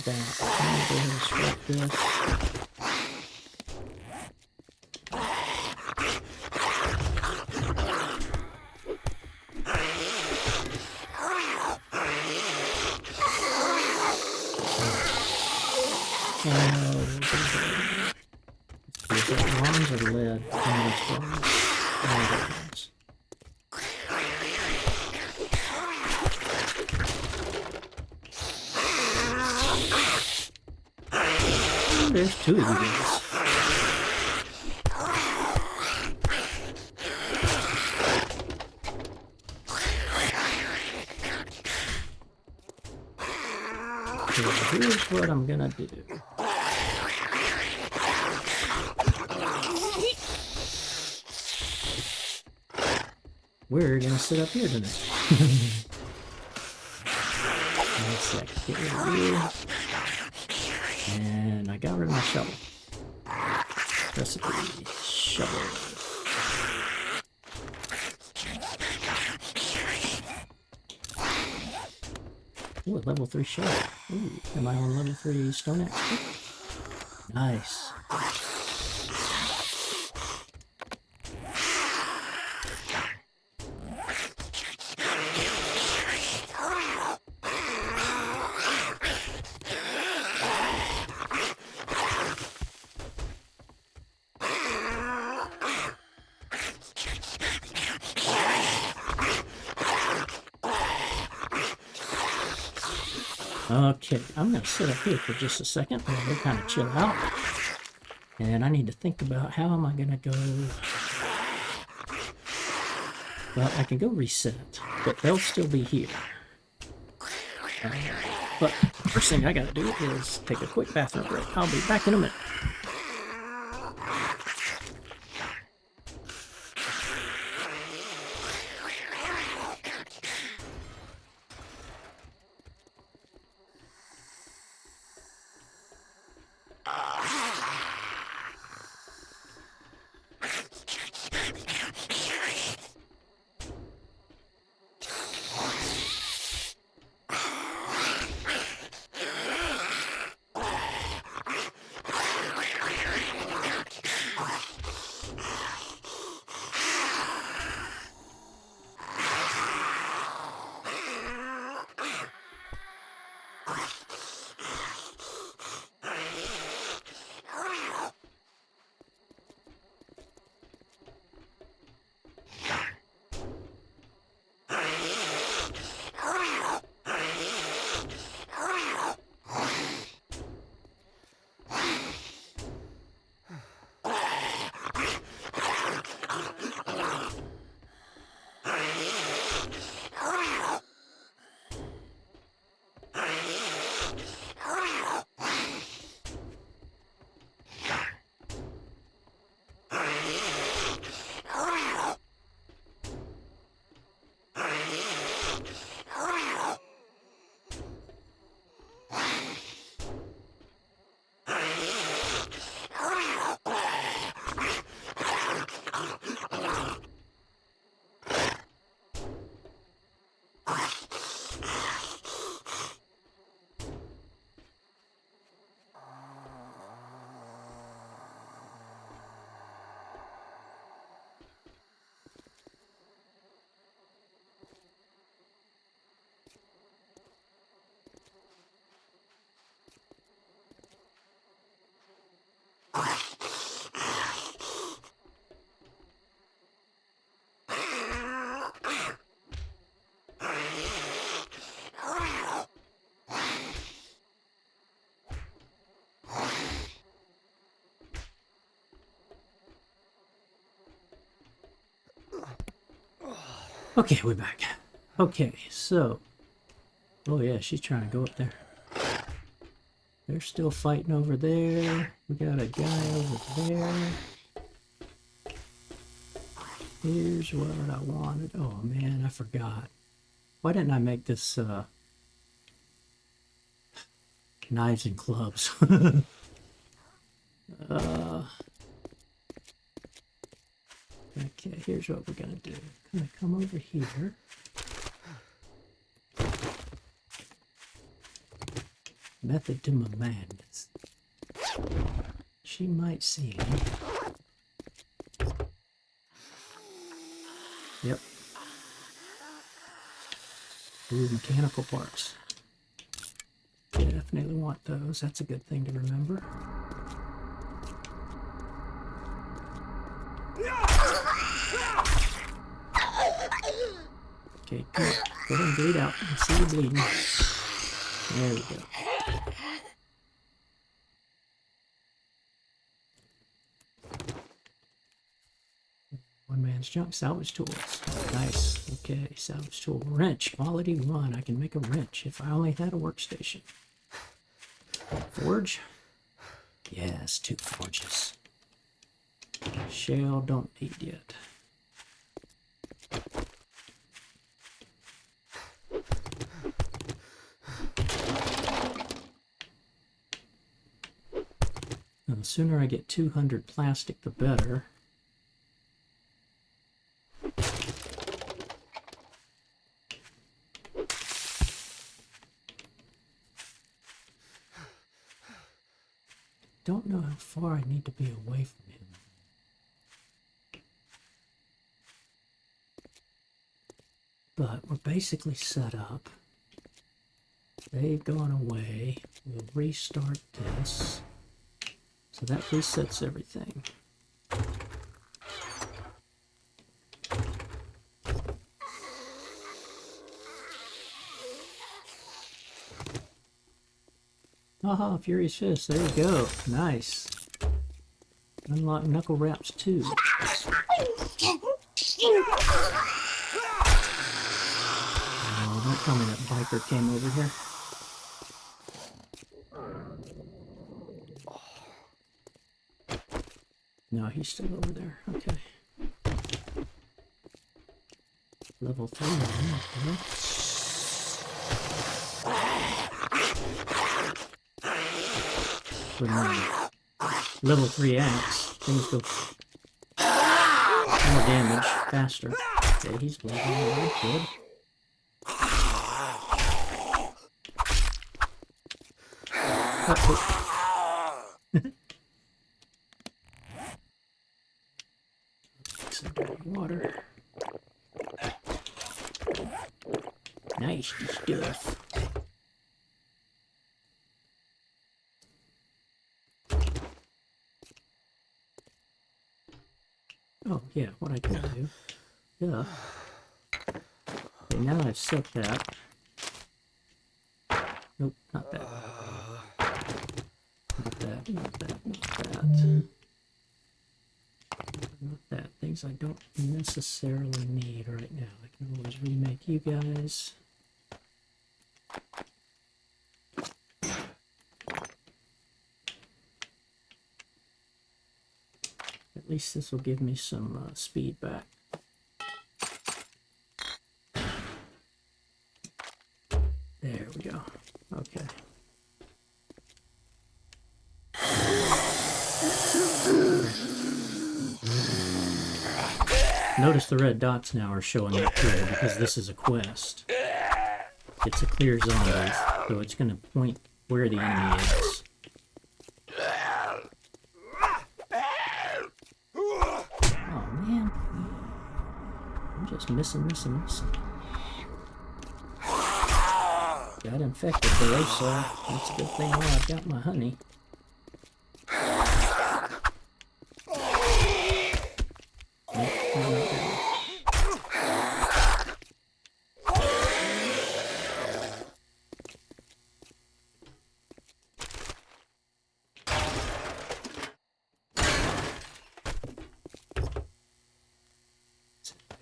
I'm gonna go ahead and scrap this. Is that bronze or lead? Oh, it's bronze. Oh, bronze. There's two of you guys. So here's what I'm gonna do. we're gonna sit up here tonight. Let's see, get rid of you. And I got rid of my shovel. Recipe, shovel. Ooh, a level 3 shovel. Ooh, am I on level 3 stone axe? Nice. Okay, I'm going to sit up here for just a second while they kind of chill out. And I need to think about how am I going to go... Well, I can go reset, but they'll still be here. But first thing I got to do is take a quick bathroom break. I'll be back in a minute. Okay, we're back. Okay, so... Oh yeah, she's trying to go up there. They're still fighting over there. We got a guy over there. Here's what I wanted. Oh man, I forgot. Why didn't I make this, knives and clubs? Okay, here's what we're gonna do. I'm gonna come over here. Method to my madness. She might see me. Yep. Ooh, mechanical parts. Definitely want those. That's a good thing to remember. Okay, come on. Go ahead and bleed out. Let's see you bleeding. There we go. One man's junk, salvage tools. Nice. Okay, salvage tool. Wrench, quality 1. I can make a wrench if I only had a workstation. Forge? Yes, 2 forges. Shell, don't need yet. the sooner I get 200 plastic, the better. Don't know how far I need to be away from him. But we're basically set up. They've gone away. We'll restart this. So that resets everything. Aha, Furious Fist. There you go. Nice. Unlock Knuckle Wraps 2. Oh, don't tell me that biker came over here. No, he's still over there. Okay. Level 3. Okay. With my level 3 axe, things go more damage faster. Okay, he's leveling really good. Some dirty water. Nice stuff. Oh, yeah, what I can do. Yeah. Okay, now I've set that. Nope, not that. Not that, not that, not that. Not that. Things I don't necessarily need right now. I can always remake you guys. At least this will give me some speed back. There we go. Okay. Notice the red dots now are showing up here because this is a quest. It's a clear zombies, so it's going to point where the enemy is. Oh man, I'm just missing. Got infected though, so that's a good thing. Oh, I've got my honey.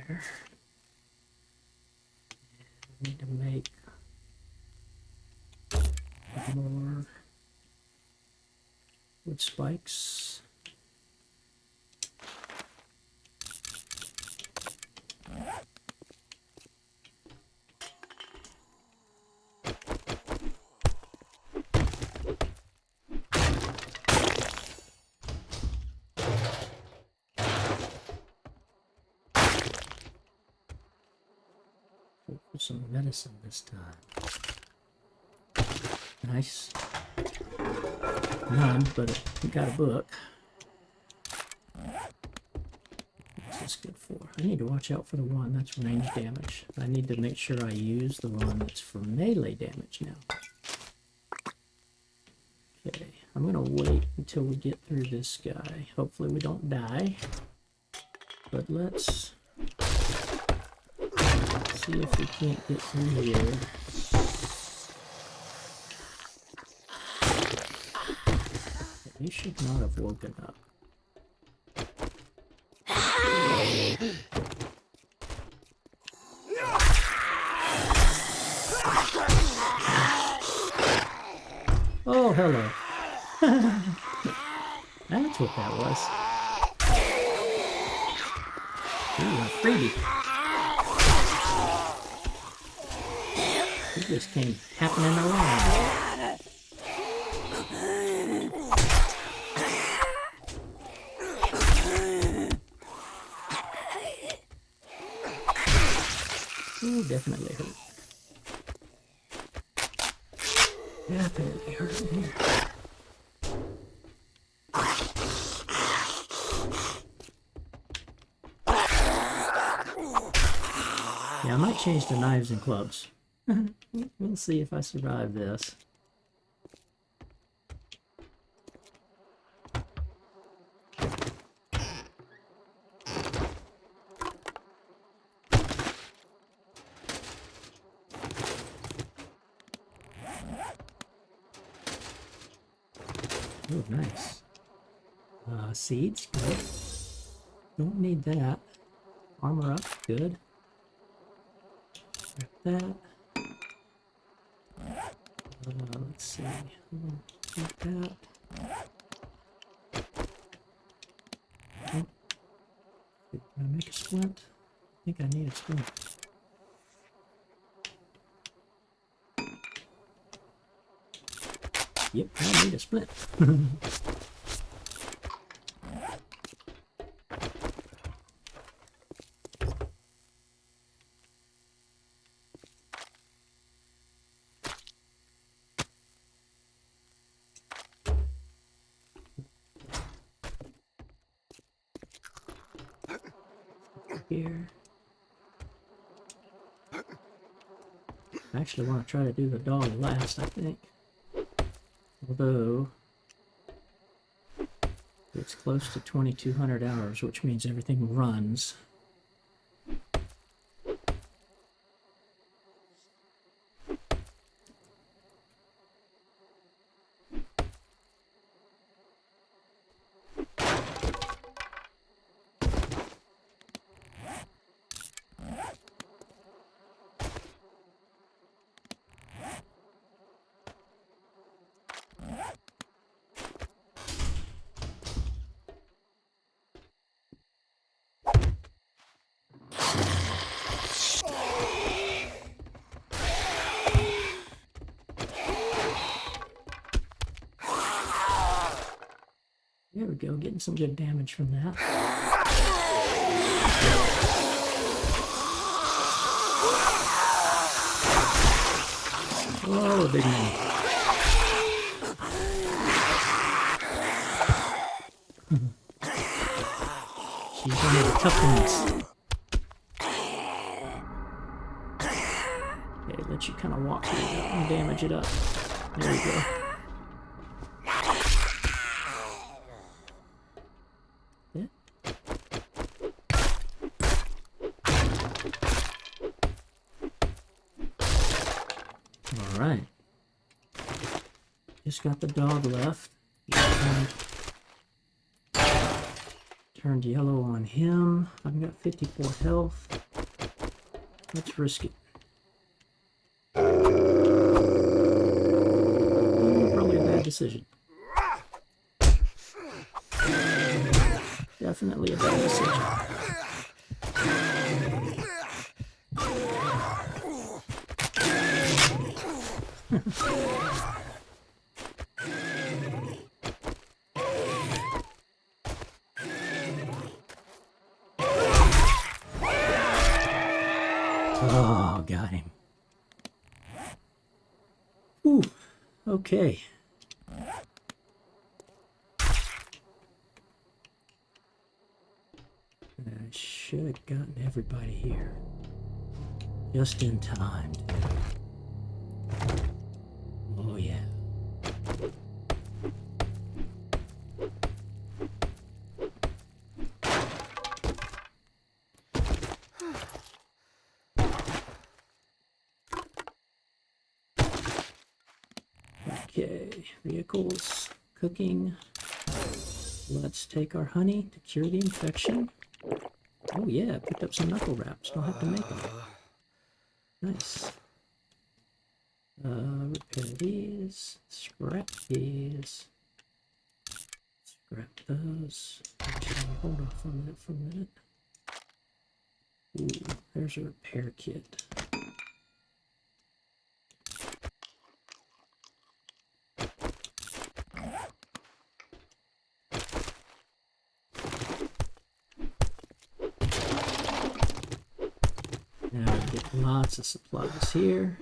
There. Need to make more wood spikes. Put some medicine this time. Nice. None, but I got a book. What's this good for? I need to watch out for the one that's range damage. I need to make sure I use the one that's for melee damage now. Okay, I'm gonna wait until we get through this guy. Hopefully we don't die. But let's see if we can't get through here. You should not have woken up. Oh, hello. That's what that was. Ooh, a freebie. He just came happening around. Ooh, definitely hurt. Definitely hurt in here. Yeah, I might change to knives and clubs. We'll see if I survive this. Oh, nice. Seeds, good. Don't need that. Armor up, good. Grab that. Let's see. Keep that. Oh. Can I make a splint? I think I need a splint. Yep, I need a splint. Here. I actually want to try to do the dog last, I think. Although it's close to 2,200 hours, which means everything runs. There we go, getting some good damage from that. Oh, a big man. She's one of the tough ones. Okay, let you kind of walk through that and damage it up. There you go. Alright. Just got the dog left. Turned yellow on him. I've got 54 health. Let's risk it. Probably a bad decision. Definitely a bad decision. Oh, got him. Ooh, okay. I should have gotten everybody here. Just in time, dude. Oh, yeah. Okay, vehicles, cooking. Let's take our honey to cure the infection. Oh yeah, picked up some knuckle wraps. Don't have to make them. Nice. Repair these. Scrap these. Scrap those. Actually, hold off on that for a minute. Ooh, there's a repair kit. Now we get Lots of supplies here.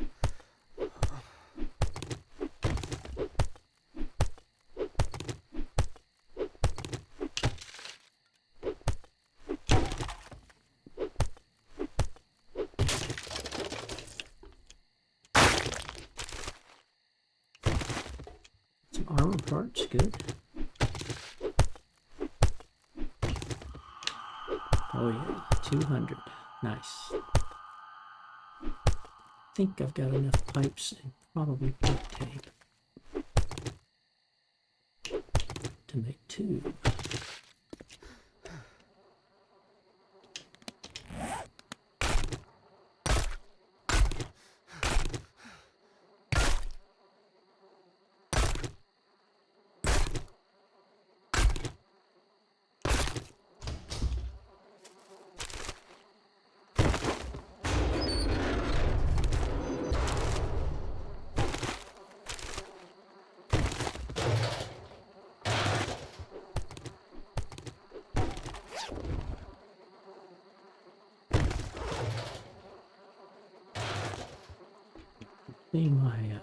Some armor parts, good. Oh yeah, 200. Nice. I think I've got enough pipes and probably duct tape to make 2. See my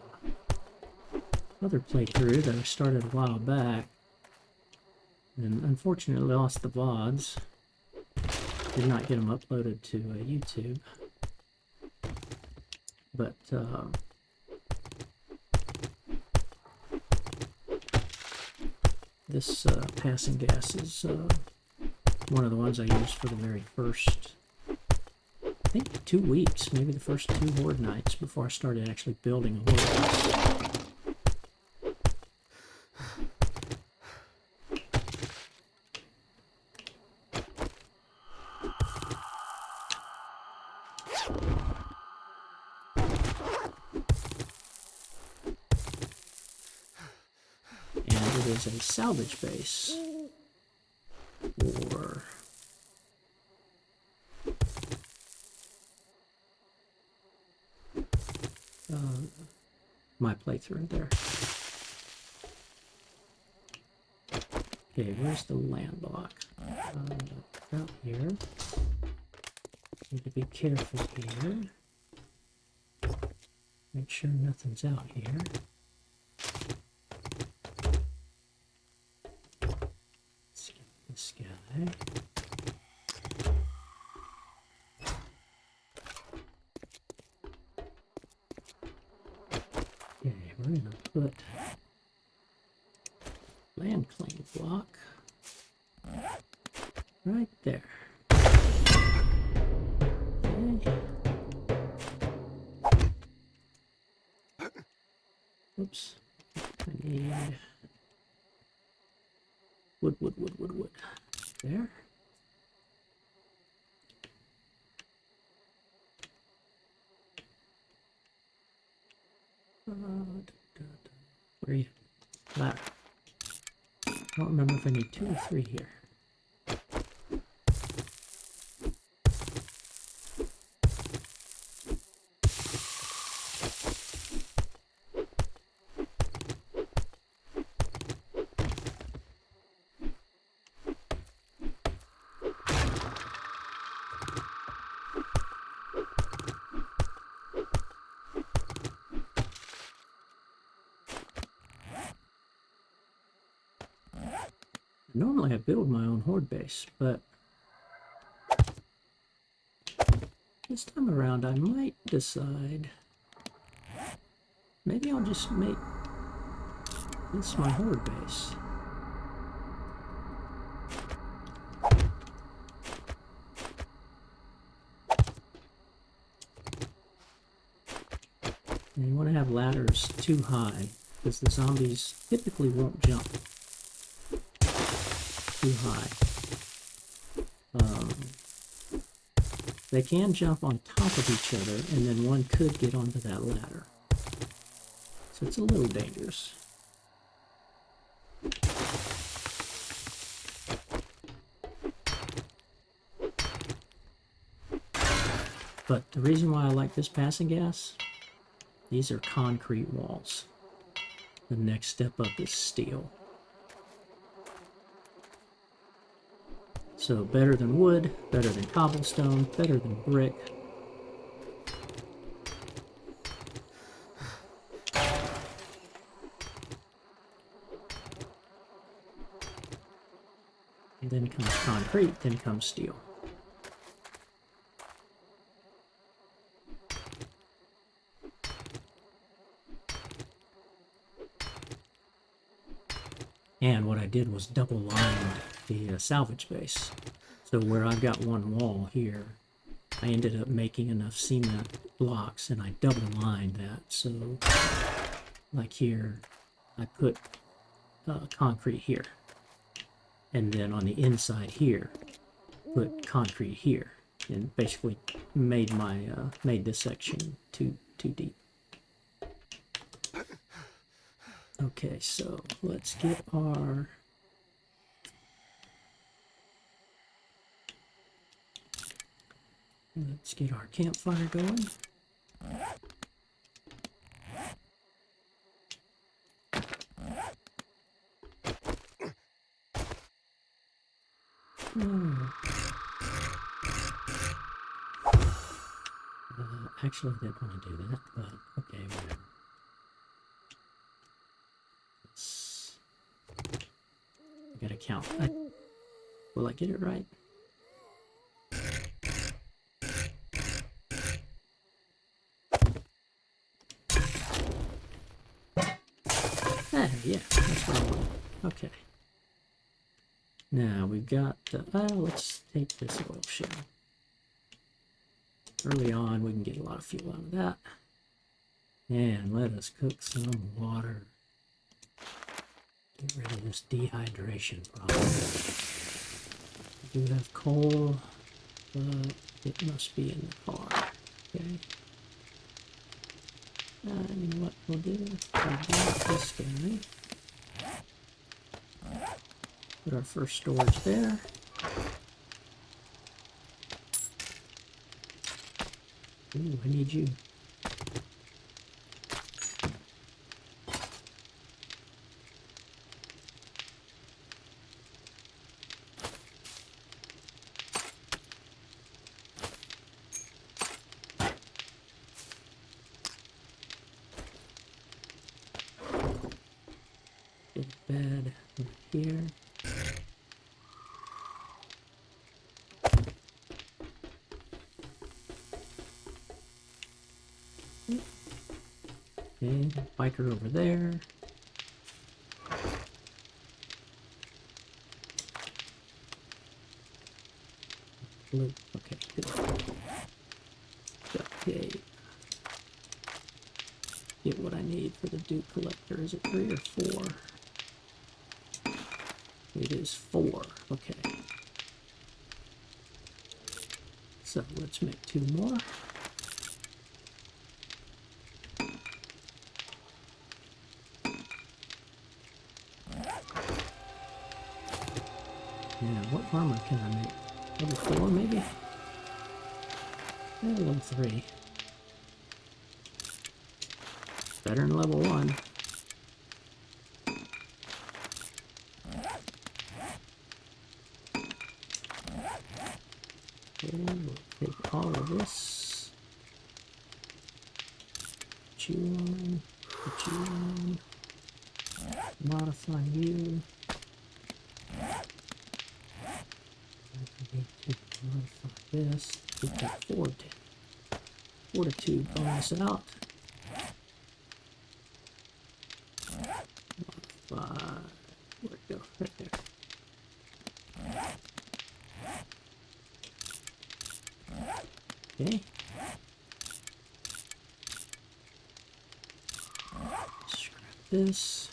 other playthrough that I started a while back, and unfortunately lost the VODs. Did not get them uploaded to YouTube, but this passing gas is one of the ones I used for the very first, I think 2 weeks, maybe the first 2 horde nights before I started actually building a horde house. And it is a salvage base for my playthrough there. Okay, where's the land block? Out here. Need to be careful here. Make sure nothing's out here. Let's get this guy. Okay, we're gonna put land claim block right there. Okay. Oops. I need wood. There. Where are you? Ladder. I don't remember if I need 2 or 3 here. Normally I build my own horde base, but this time around I might decide maybe I'll just make this my horde base. And you want to have ladders too high because the zombies typically won't jump too high. They can jump on top of each other, and then one could get onto that ladder. So it's a little dangerous. But the reason why I like this passing gas, these are concrete walls. The next step up is steel. So better than wood, better than cobblestone, better than brick. And then comes concrete, then comes steel. And what I did was double lined the salvage base. So where I've got one wall here, I ended up making enough cement blocks and I double lined that. So like here, I put concrete here. And then on the inside here, put concrete here. And basically made my made this section too deep. Okay, so let's get our campfire going. Actually, I didn't want to do that, but okay, whatever. I gotta count. Will I get it right? Yeah, that's what I want. Okay. Now we've got, let's take this oil shell. Early on, we can get a lot of fuel out of that. And let us cook some water. Get rid of this dehydration problem. We do have coal, but it must be in the car. Okay. You know what we'll do? We'll do this guy. Put our first storage there. Ooh, I need you. Get a bed over here. Okay, biker over there. Blue. Okay, good. Okay. Get what I need for the dew collector. Is it 3 or 4? It is 4. Okay. So let's make 2 more. Yeah, what armor can I make? Level 4 maybe? Yeah, level 3. Better than level 1. Okay, we'll take all of this. Put you on. Put you on. Modify you. I need to modify this. Get that fortitude bonus out. Modify. Where'd it go? Right there. Okay. Scrap this.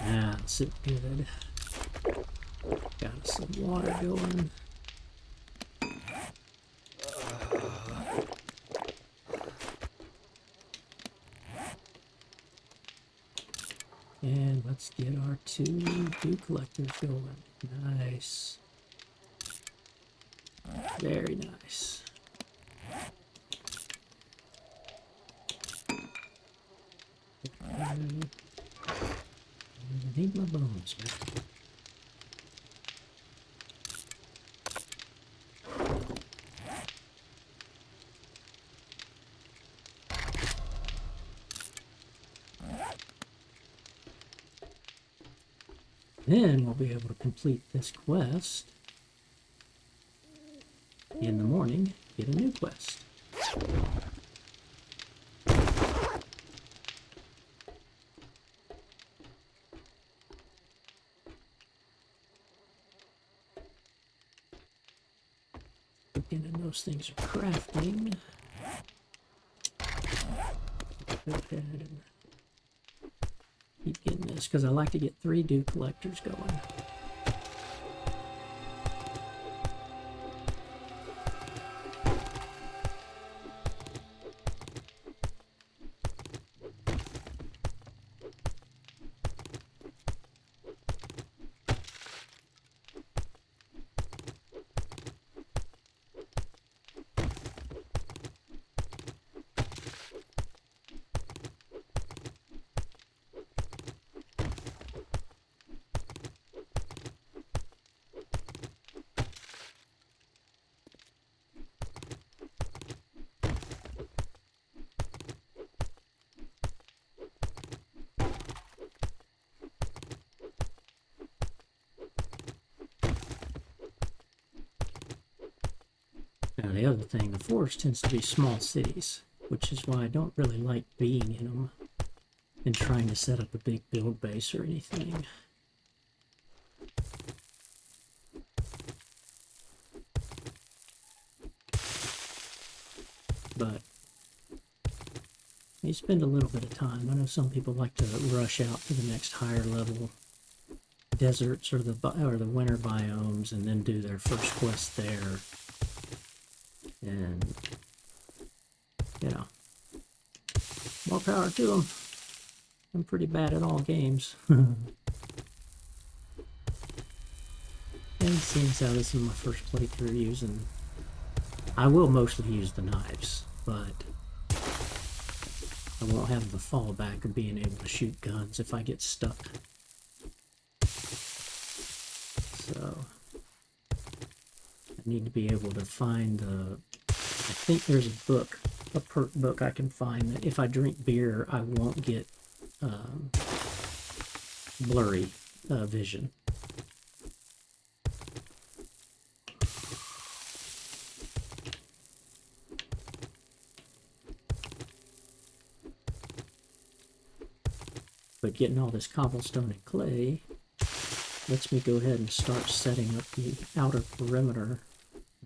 That's it good. Got us some water going. And let's get our 2 dew collectors going. Nice. Very nice. I need my bones back. Then we'll be able to complete this quest. In the morning, get a new quest. Again, and those things are crafting. Go ahead and keep getting this, because I like to get 3 dew collectors going. Now the other thing, the forest tends to be small cities, which is why I don't really like being in them and trying to set up a big build base or anything. But you spend a little bit of time. I know some people like to rush out to the next higher level deserts or the winter biomes and then do their first quest there. And, you know, more power to them. I'm pretty bad at all games. And seeing as how this is my first playthrough using... I will mostly use the knives, but I won't have the fallback of being able to shoot guns if I get stuck. So, I need to be able to find the... I think there's a book, a perk book I can find that if I drink beer, I won't get blurry vision. But getting all this cobblestone and clay lets me go ahead and start setting up the outer perimeter,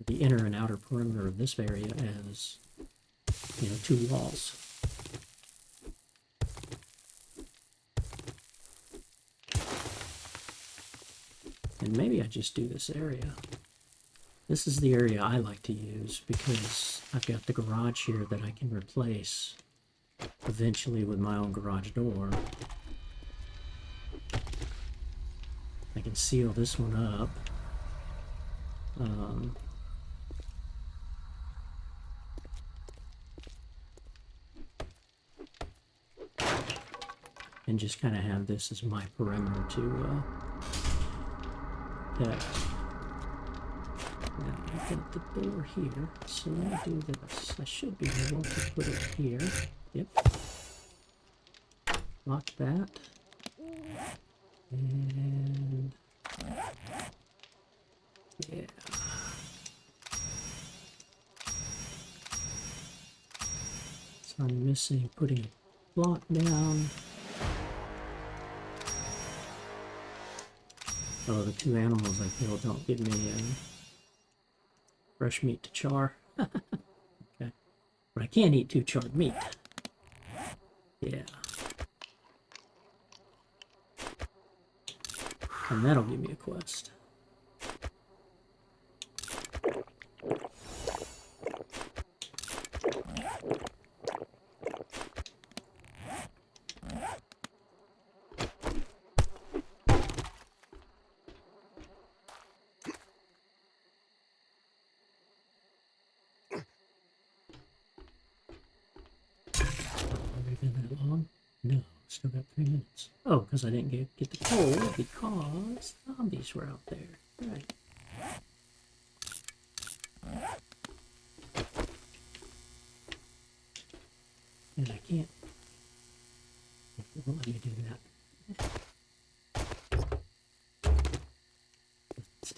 the inner and outer perimeter of this area as, you know, 2 walls. And maybe I just do this area. This is the area I like to use because I've got the garage here that I can replace eventually with my own garage door. I can seal this one up. And just kind of have this as my perimeter to protect. Now I've got the door here, so let me do this. I should be able to put it here. Yep. Lock that. And yeah. So I'm missing putting a block down. Oh, the 2 animals I killed don't give me fresh meat to char. Okay. But I can't eat 2 charred meat. Yeah. And that'll give me a quest. No, still got 3 minutes. Oh, because I didn't get the coal because zombies were out there. Right. And I can't. It won't let me do that.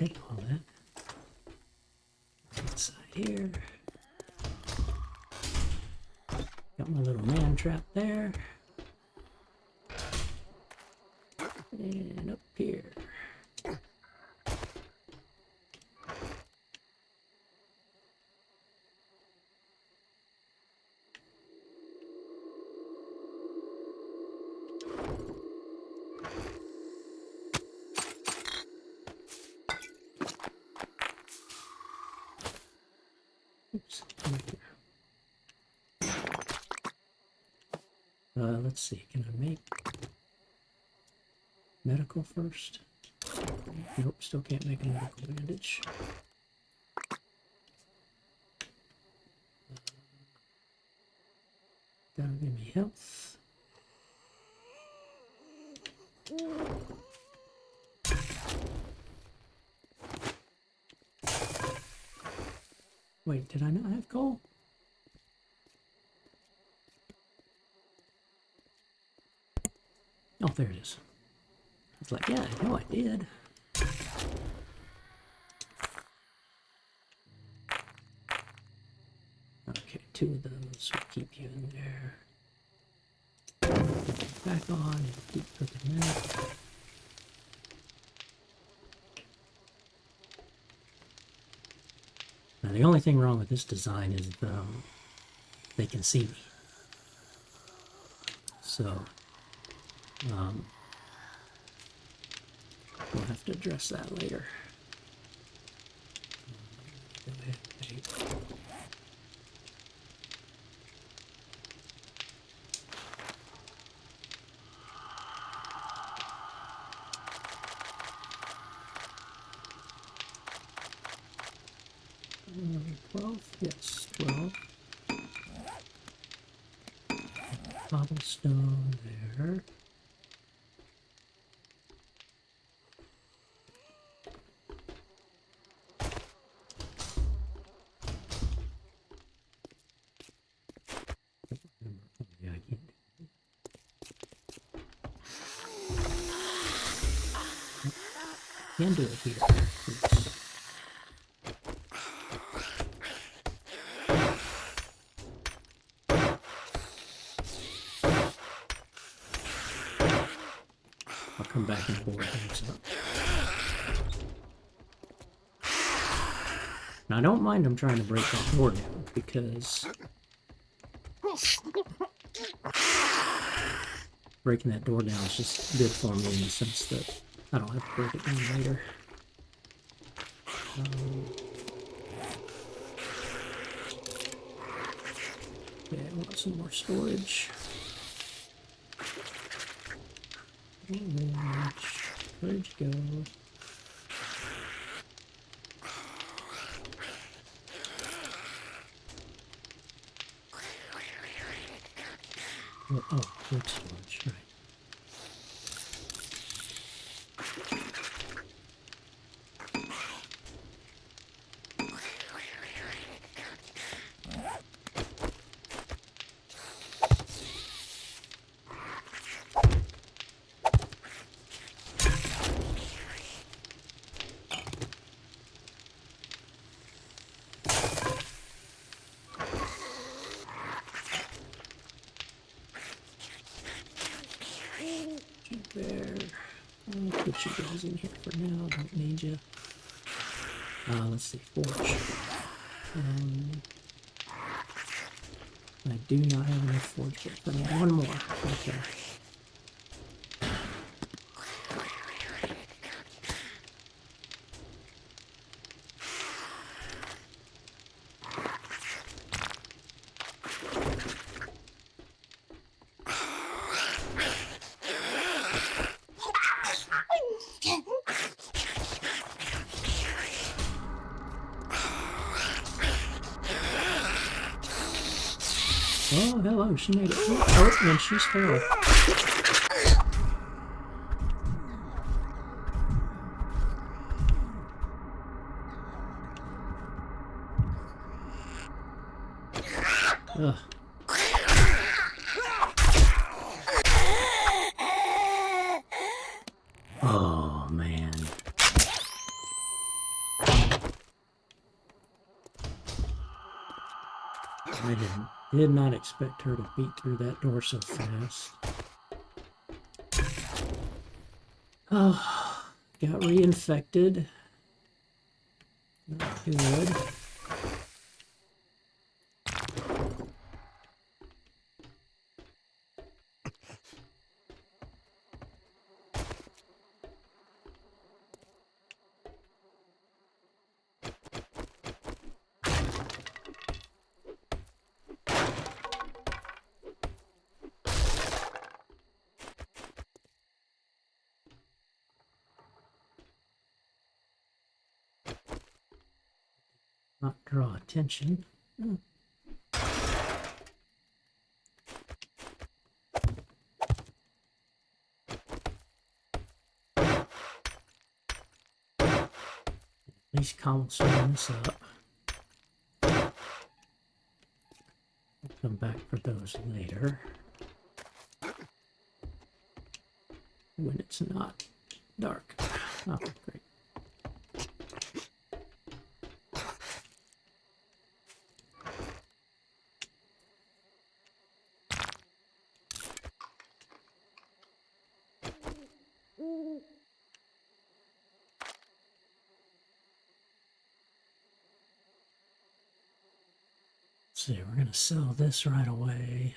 take all that. Inside here. Got my little man trap there. And up here. Oops, right here. Let's see, can I make medical first? Nope, still can't make a medical bandage. That'll give me health. Wait, did I not have coal? Oh, there it is. It's like, yeah, I know I did. Okay, 2 of those will keep you in there. Back on and keep cooking that. Now, the only thing wrong with this design is they can see me. So, we'll have to address that later. Go ahead, wait. Uh, 12? Yes, 12. Cobblestone there. Yeah, I can't do it. Can do it here. Oops. I'll come back and board things up. Now, I don't mind them trying to break that door down because breaking that door down is just good for me in the sense that I don't have to break it down later. Okay, I want some more storage. Where'd you go? Oh, wood storage, right. There. I'll put you guys in here for now. Don't need you. Let's see. Forge. I do not have enough forge, but I need one more. Okay. Oh, hello, she made it. Oh, and she's feral. Ugh. Oh, man. Did not expect her to beat through that door so fast. Oh, got reinfected. Not good. Not draw attention. At least cobblestone this up. I'll come back for those later. When it's not dark. Oh, great. See, we're going to sell this right away.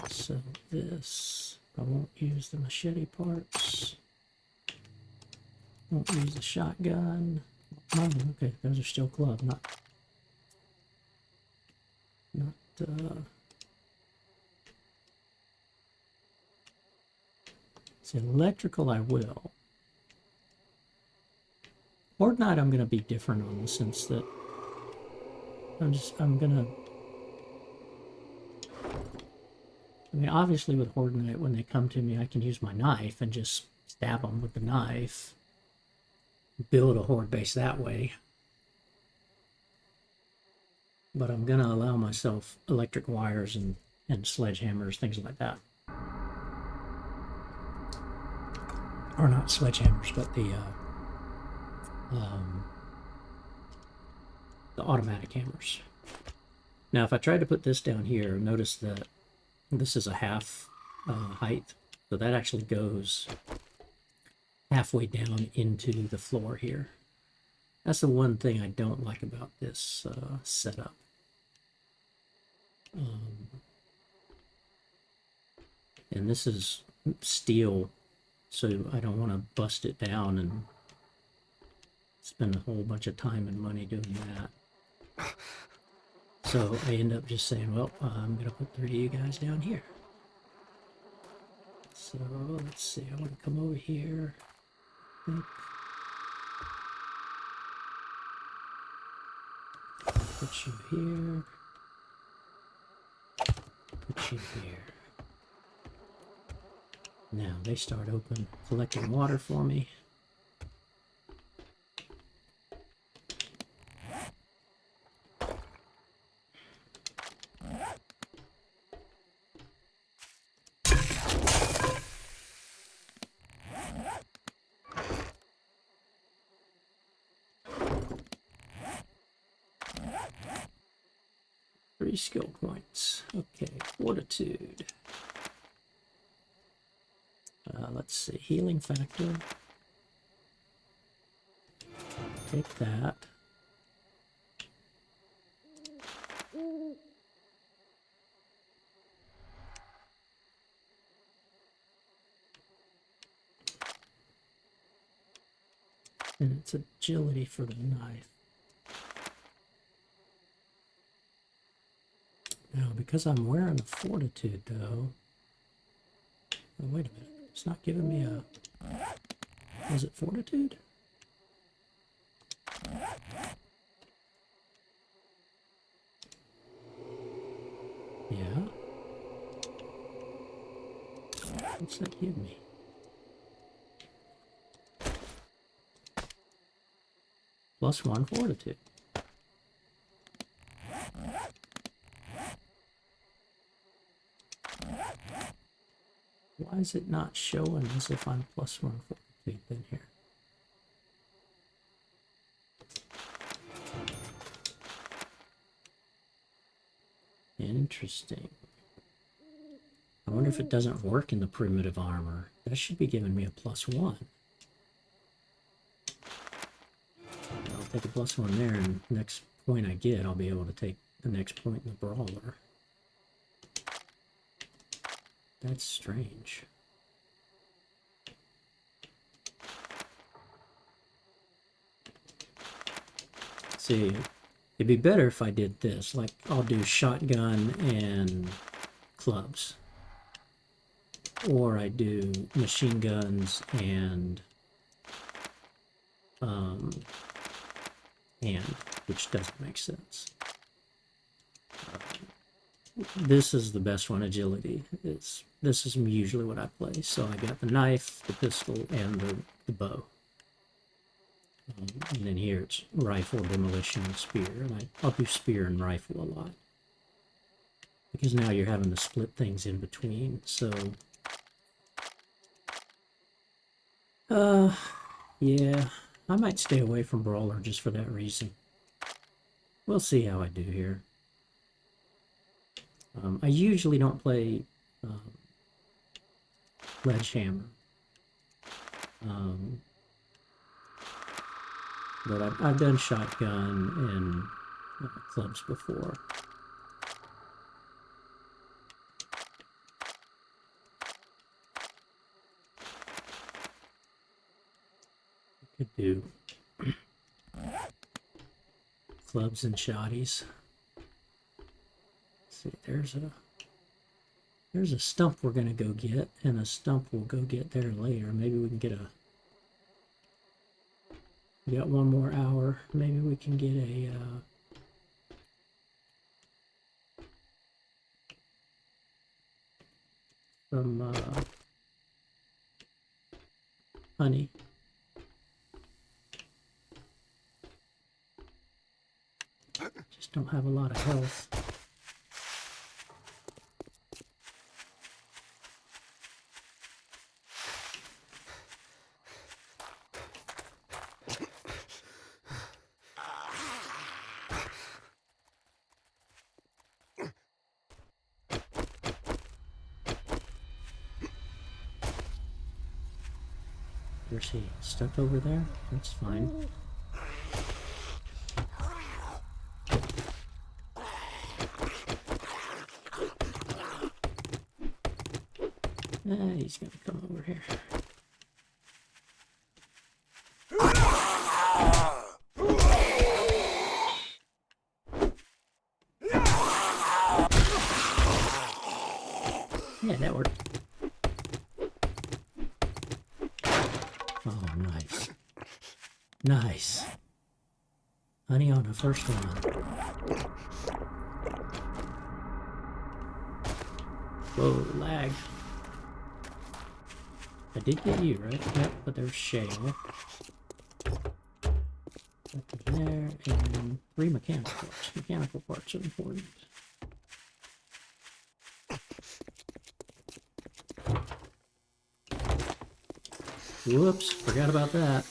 Sell this. I won't use the machete parts. Won't use the shotgun. Oh, okay, those are still club, not see, electrical I will. Horde Night I'm gonna be different on the sense that I'm gonna, I mean, obviously with Horde Night, when they come to me, I can use my knife and just stab them with the knife. Build a horde base that way. But I'm gonna allow myself electric wires and sledgehammers, things like that. Or not sledgehammers, but the automatic hammers. Now, if I tried to put this down here, notice that this is a half height, so that actually goes halfway down into the floor here. That's the one thing I don't like about this setup. And this is steel, so I don't want to bust it down and spend a whole bunch of time and money doing that. So I end up just saying, well, I'm going to put 3 of you guys down here. So let's see, I want to come over here. Put you here. Put you here. Now they start collecting water for me. Three skill points. Okay, fortitude. Let's see, healing factor. Take that. And it's agility for the knife. Now, because I'm wearing the fortitude, though. Oh, wait a minute. It's not giving me a. Was it fortitude? Yeah. What's that give me? +1 fortitude. Why is it not showing as if I'm +1 fortitude in here? Interesting. I wonder if it doesn't work in the primitive armor. That should be giving me a +1. I'll take a +1 there, and next point I get, I'll be able to take the next point in the brawler. That's strange. See, it'd be better if I did this. Like, I'll do shotgun and clubs. Or I do machine guns and hand, which doesn't make sense. This is the best one, agility. This is usually what I play. So I got the knife, the pistol, and the bow. And then here it's rifle, demolition, and spear. And I'll do spear and rifle a lot. Because now you're having to split things in between. So, yeah, I might stay away from brawler just for that reason. We'll see how I do here. I usually don't play Sledgehammer. But I've done shotgun and clubs before. Could do clubs and shotties. See, there's a stump we're gonna go get, and a stump we'll go get there later. Maybe we can get we got one more hour. Maybe we can get some honey. Just don't have a lot of health. Where's he? Stuck over there? That's fine. He's gonna come over here. Yeah, that worked. Oh, nice. Nice. Honey on the first one. Whoa, lag. I did get you, right? Yep, but there's shale. There, and 3 mechanical parts. Mechanical parts are important. Whoops, forgot about that.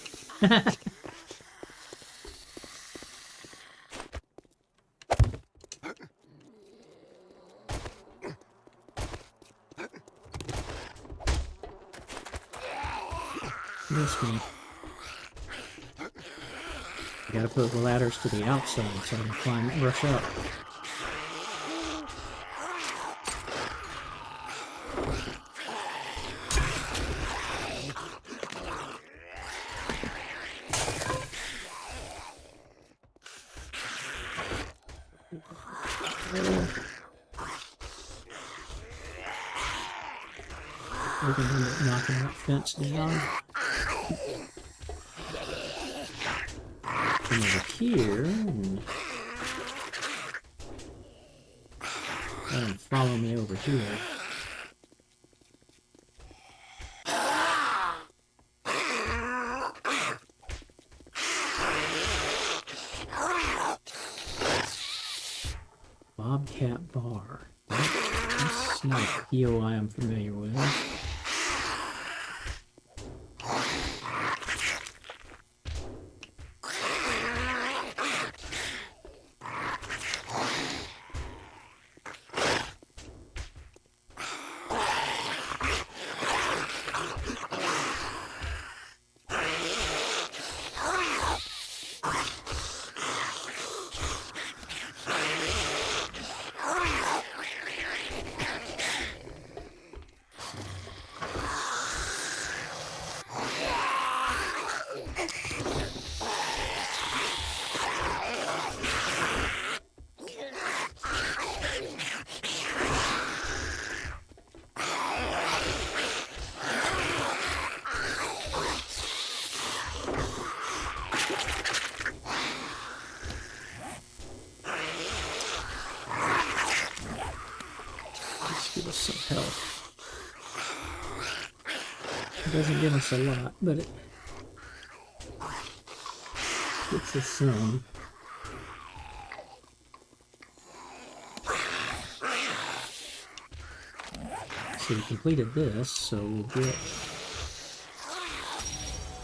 Miss me. I gotta put the ladders to the outside so I can climb, rush up. We're gonna end up knocking that fence down. Come over here and follow me over here. Bobcat Bar. That's not a POI I'm familiar with. It doesn't give us a lot, but it gets us some. So we completed this, so we'll get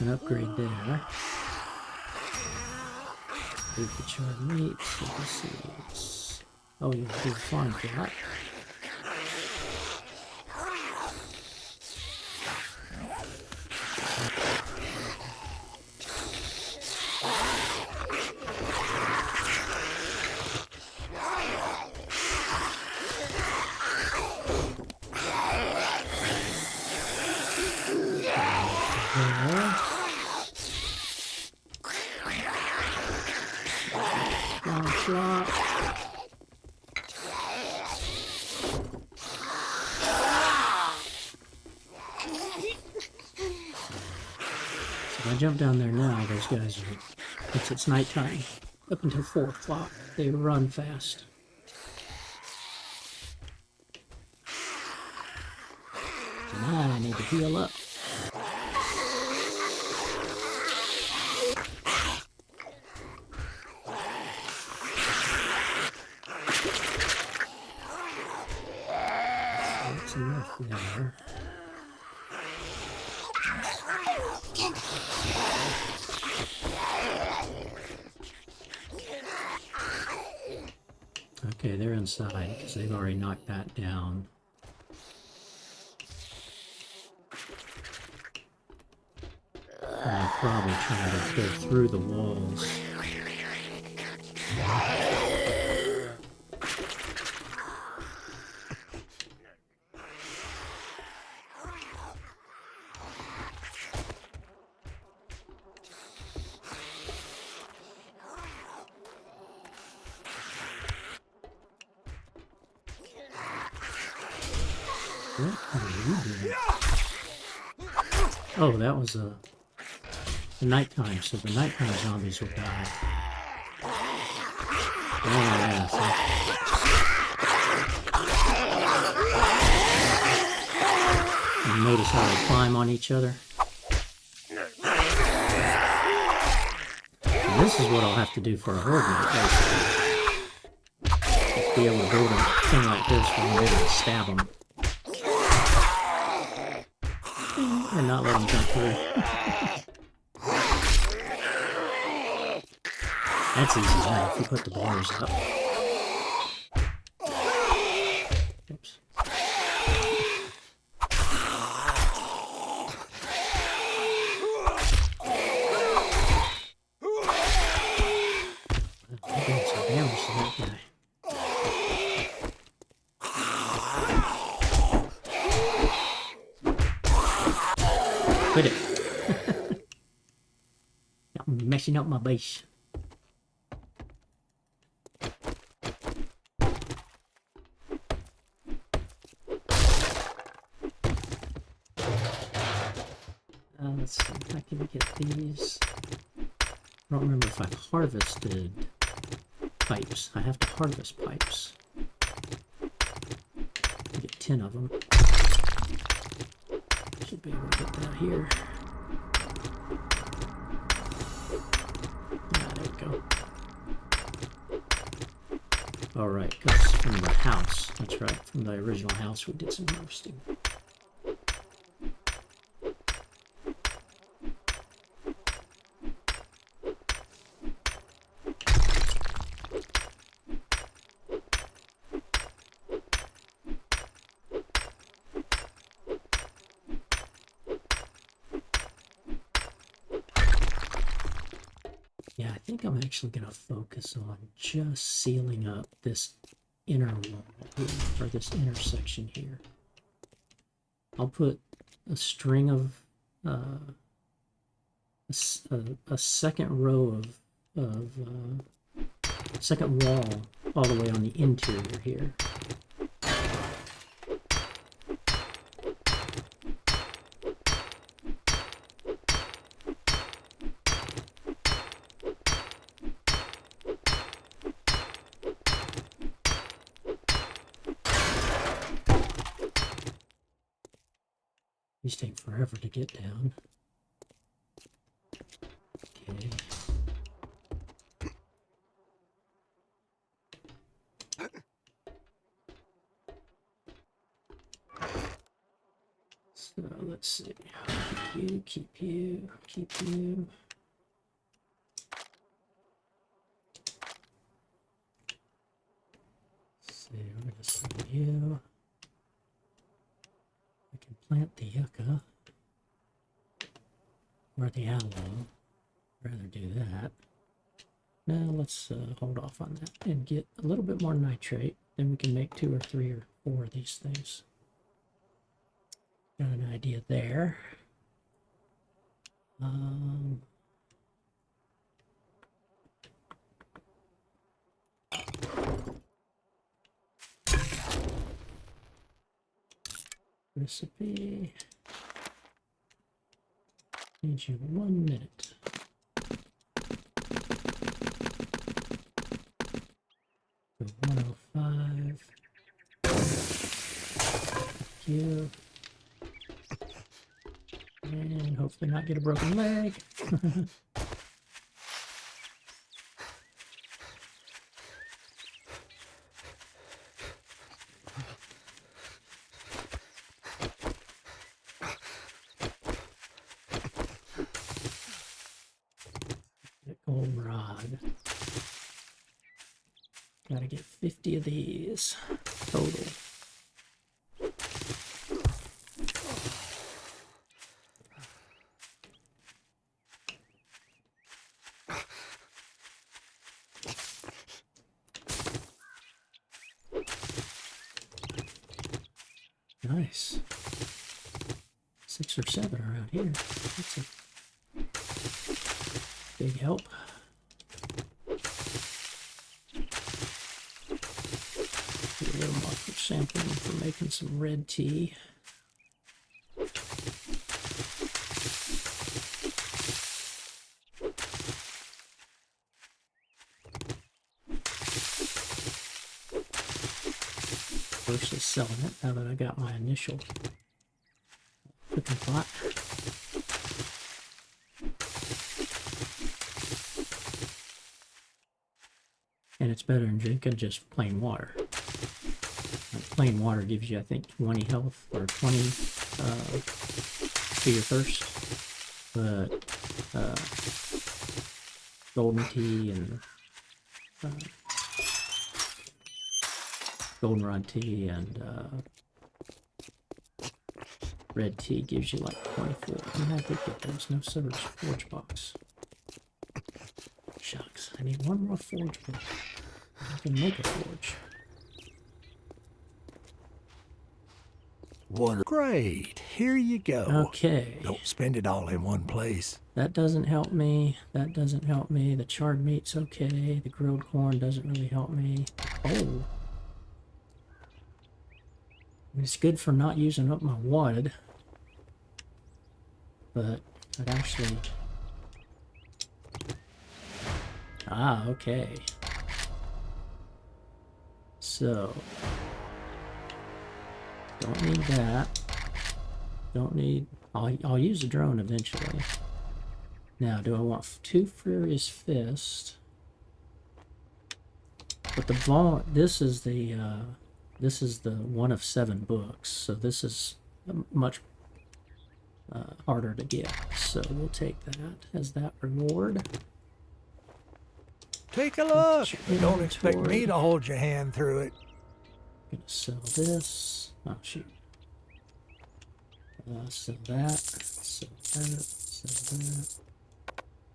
an upgrade there. Leave the charred meat. So this is... Oh, you do the farm for that. If I jump down there now, those guys are, once it's nighttime, up until 4 o'clock, they run fast. So now I need to heal up. That's enough there. Okay, they're inside because they've already knocked that down. I'll probably try to go through the walls. What are you doing? Oh, that was the nighttime, so the nighttime zombies will die. Oh, yeah, so. You notice how they climb on each other? And this is what I'll have to do for a horde mate, basically. Just be able to build a thing like this where I'm able to stab them. And not let them jump through. That's easy enough if you put the bars up. Oops. I'm doing some damage to that guy. Quit it. I'm messing up my base. Let's see if I can get these. I don't remember if I harvested pipes. I have to harvest pipes. Get 10 of them. Should be able to get that here. Yeah, there we go. Alright, because from the house. That's right, from the original house we did some harvesting. Yeah, I think I'm actually going to focus on just sealing up this inner wall here, or this intersection here. I'll put a string of, a second row of second wall all the way on the interior here. These take forever to get down. Okay. So let's see. Keep you. Let's see, we're gonna send you. I can plant the yucca or the aloe. Rather do that. Now let's hold off on that and get a little bit more nitrate. Then we can make 2 or 3 or 4 of these things. Got an idea there. Recipe. Need you 1 minute. So 105. Thank you. And hopefully not get a broken leg. Goldenrod. Gotta get 50 of these total. Nice. 6 or 7 around here. That's a big help. Get a little more sampling for making some red tea. Versus selling it now that I got my initial cooking pot. And it's better than drinking just plain water. Plain water gives you, I think, 20 health or 20 to your thirst. But golden tea and goldenrod tea and red tea gives you like 24. And I did get those. No forge box. Shucks, I need one more forge book. I can make a forge. Great, here you go. Okay. Don't spend it all in one place. That doesn't help me. That doesn't help me. The charred meat's okay. The grilled corn doesn't really help me. Oh. It's good for not using up my wood. But I'd actually... Ah, okay. So... Don't need that. Don't need... I'll use a drone eventually. Now, do I want 2 Furious Fist? But the ball... This is the 1 of 7 books. So this is much harder to get. So we'll take that as that reward. Take a look, but don't expect me to hold your hand through it. Gonna sell this. Oh shoot. Sell that. Sell that. Sell that.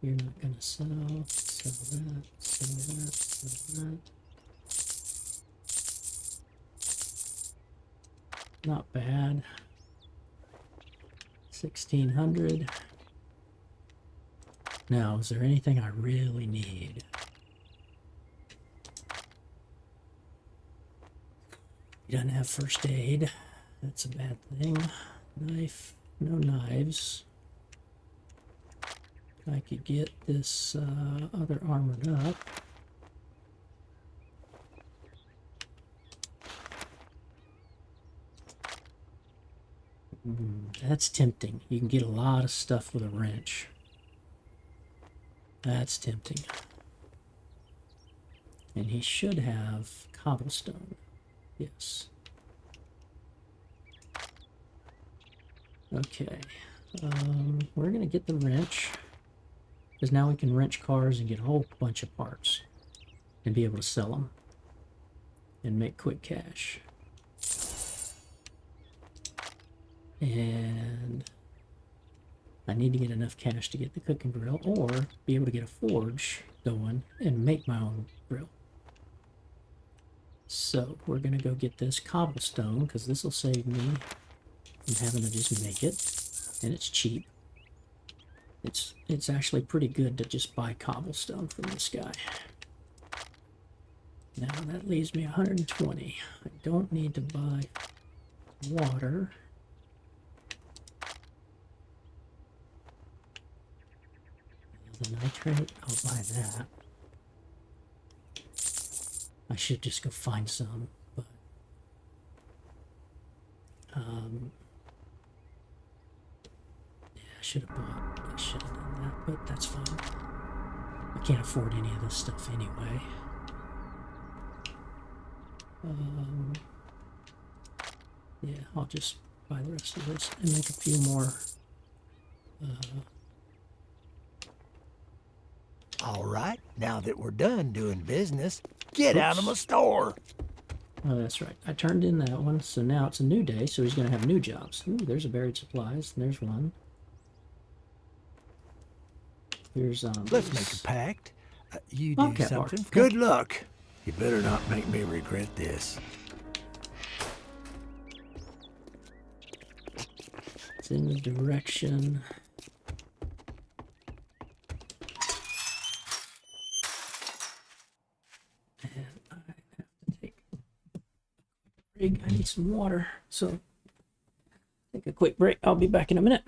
You're not gonna sell. Sell that. Sell that. Sell that. Not bad. 1600. Now, is there anything I really need? He doesn't have first aid. That's a bad thing. Knife. No knives. I could get this other armored up. That's tempting. You can get a lot of stuff with a wrench. That's tempting. And he should have cobblestone. Yes. Okay. We're going to get the wrench. Because now we can wrench cars and get a whole bunch of parts. And be able to sell them. And make quick cash. And I need to get enough cash to get the cooking grill, or be able to get a forge going and make my own grill. So we're going to go get this cobblestone, because this will save me from having to just make it. And it's cheap. It's actually pretty good to just buy cobblestone from this guy. Now that leaves me 120. I don't need to buy water. The nitrate, I'll buy that. I should just go find some, but yeah, I should have done that, but that's fine. I can't afford any of this stuff anyway. Yeah, I'll just buy the rest of this and make a few more. All right, now that we're done doing business, get out of my store. Oh, that's right. I turned in that one, so now it's a new day, so he's going to have new jobs. Ooh, there's a buried supplies. There's one. Here's Let's make a pact. You do Okay, something. Bart. Good luck. You better not make me regret this. It's in the direction. And I have to take a break. I need some water, so take a quick break. I'll be back in a minute.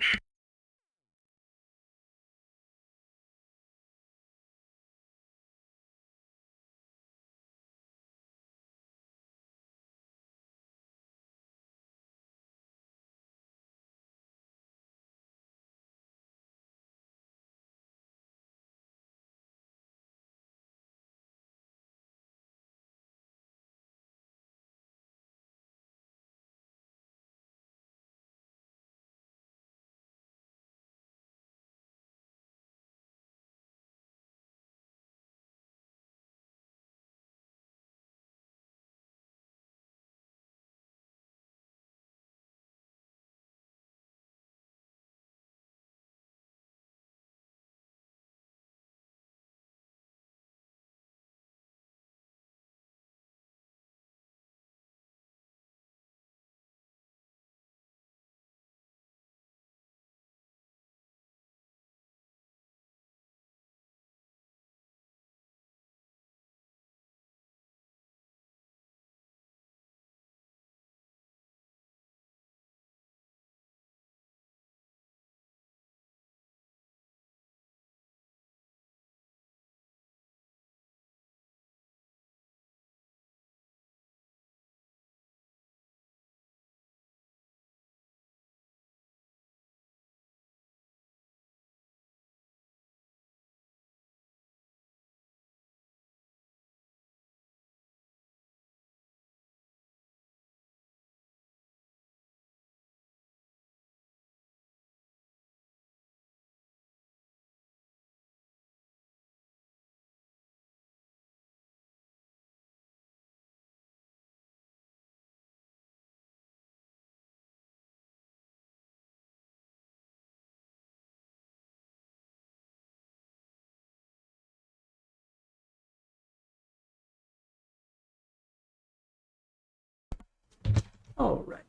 All right.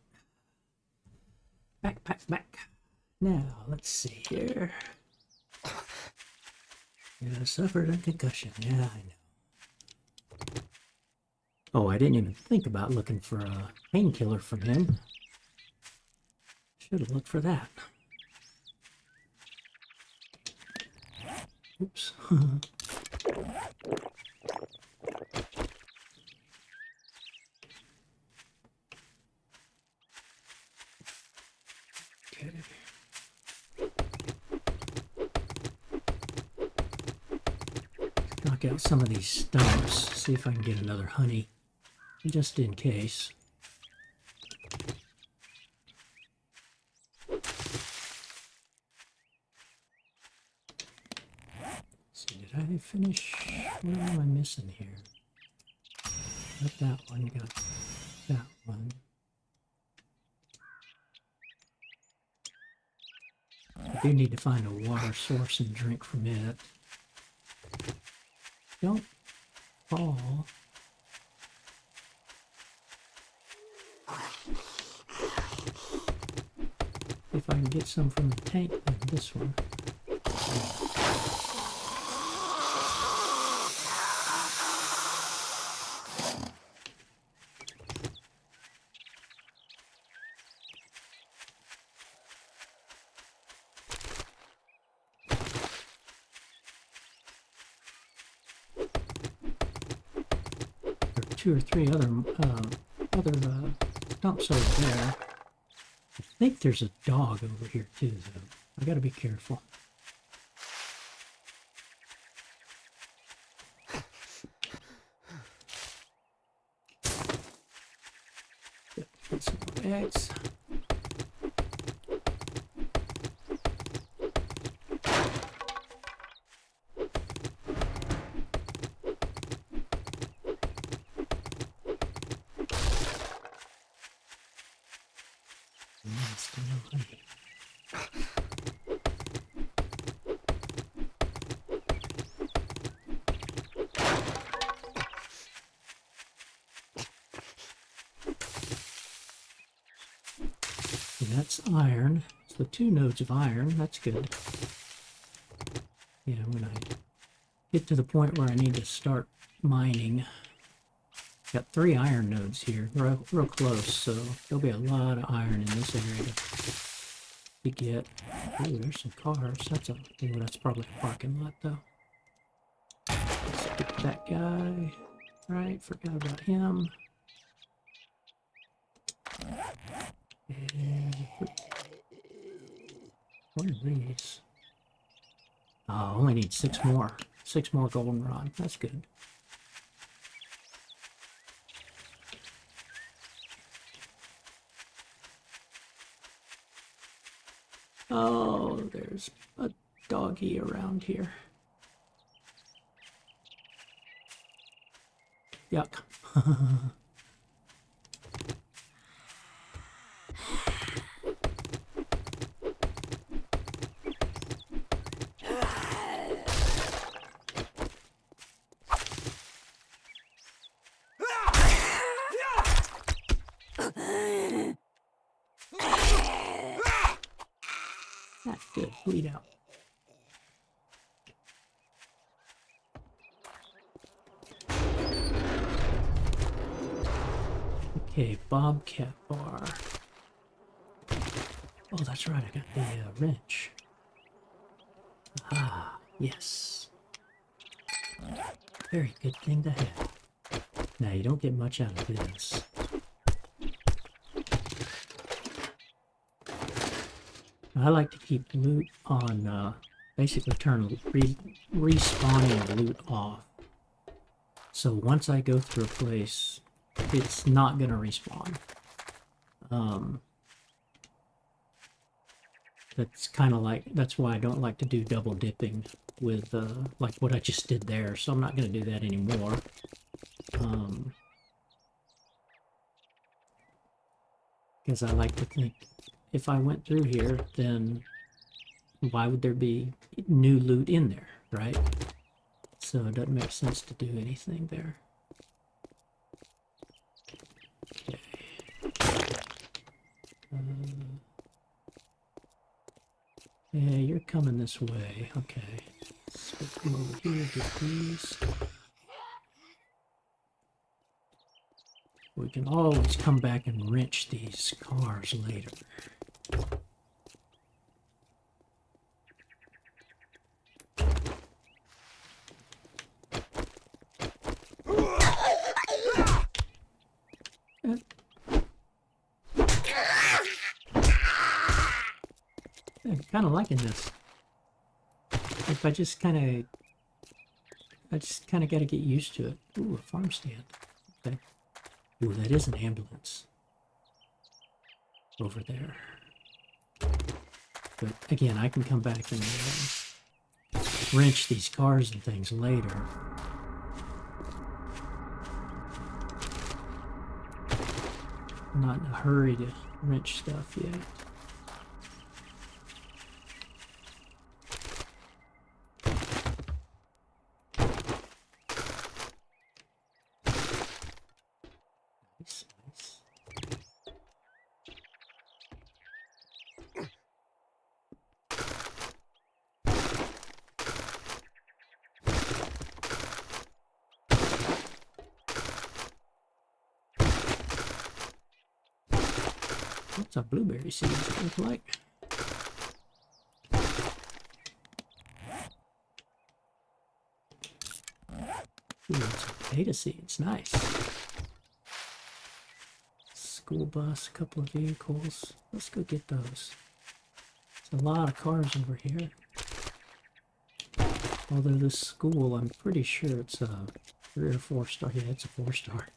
Back. Now, let's see here. Yeah, suffered a concussion. Yeah, I know. Oh, I didn't even think about looking for a painkiller from him. Should have looked for that. Oops. Okay. Knock out some of these stumps. See if I can get another honey, just in case. See, did I finish? What am I missing here? Got that one, got that one. I do need to find a water source and drink from it. Don't fall. If I can get some from the tank, then this one. There are 2 or 3 other stumps over there. I think there's a dog over here too, though. I gotta be careful. Get some more eggs. Still no honey. And that's iron. So 2 nodes of iron. That's good. Yeah, when I get to the point where I need to start mining. Got 3 iron nodes here, real close, so there'll be a lot of iron in this area to get. Ooh, there's some cars. That's probably a parking lot, though. Let's get that guy. Right, forgot about him. And what are these? Oh, I only need 6 more. 6 more goldenrod. That's good. Oh, there's a doggy around here. Yuck. That's good. Bleed out. Okay, Bobcat bar. Oh, that's right. I got the wrench. Ah, yes. Very good thing to have. Now, you don't get much out of this. I like to keep loot on, basically turn respawning loot off. So once I go through a place, it's not going to respawn. That's kind of like, that's why I don't like to do double dipping with, like what I just did there. So I'm not going to do that anymore. Because I like to think, if I went through here, then why would there be new loot in there, right? So it doesn't make sense to do anything there. Okay. Yeah, you're coming this way. Okay. Let's come over here, get these. We can always come back and wrench these cars later. I'm kind of liking this. If I just kind of got to get used to it. Ooh, a farm stand. Okay. Ooh, that is an ambulance. Over there. But again, I can come back and wrench these cars and things later. I'm not in a hurry to wrench stuff yet. Nice, nice. What's our blueberry seeds look like? Ooh, some potato seeds, nice. School bus, a couple of vehicles. Let's go get those. There's a lot of cars over here. Although this school, I'm pretty sure it's a 3 or 4 star. Yeah, it's a 4-star.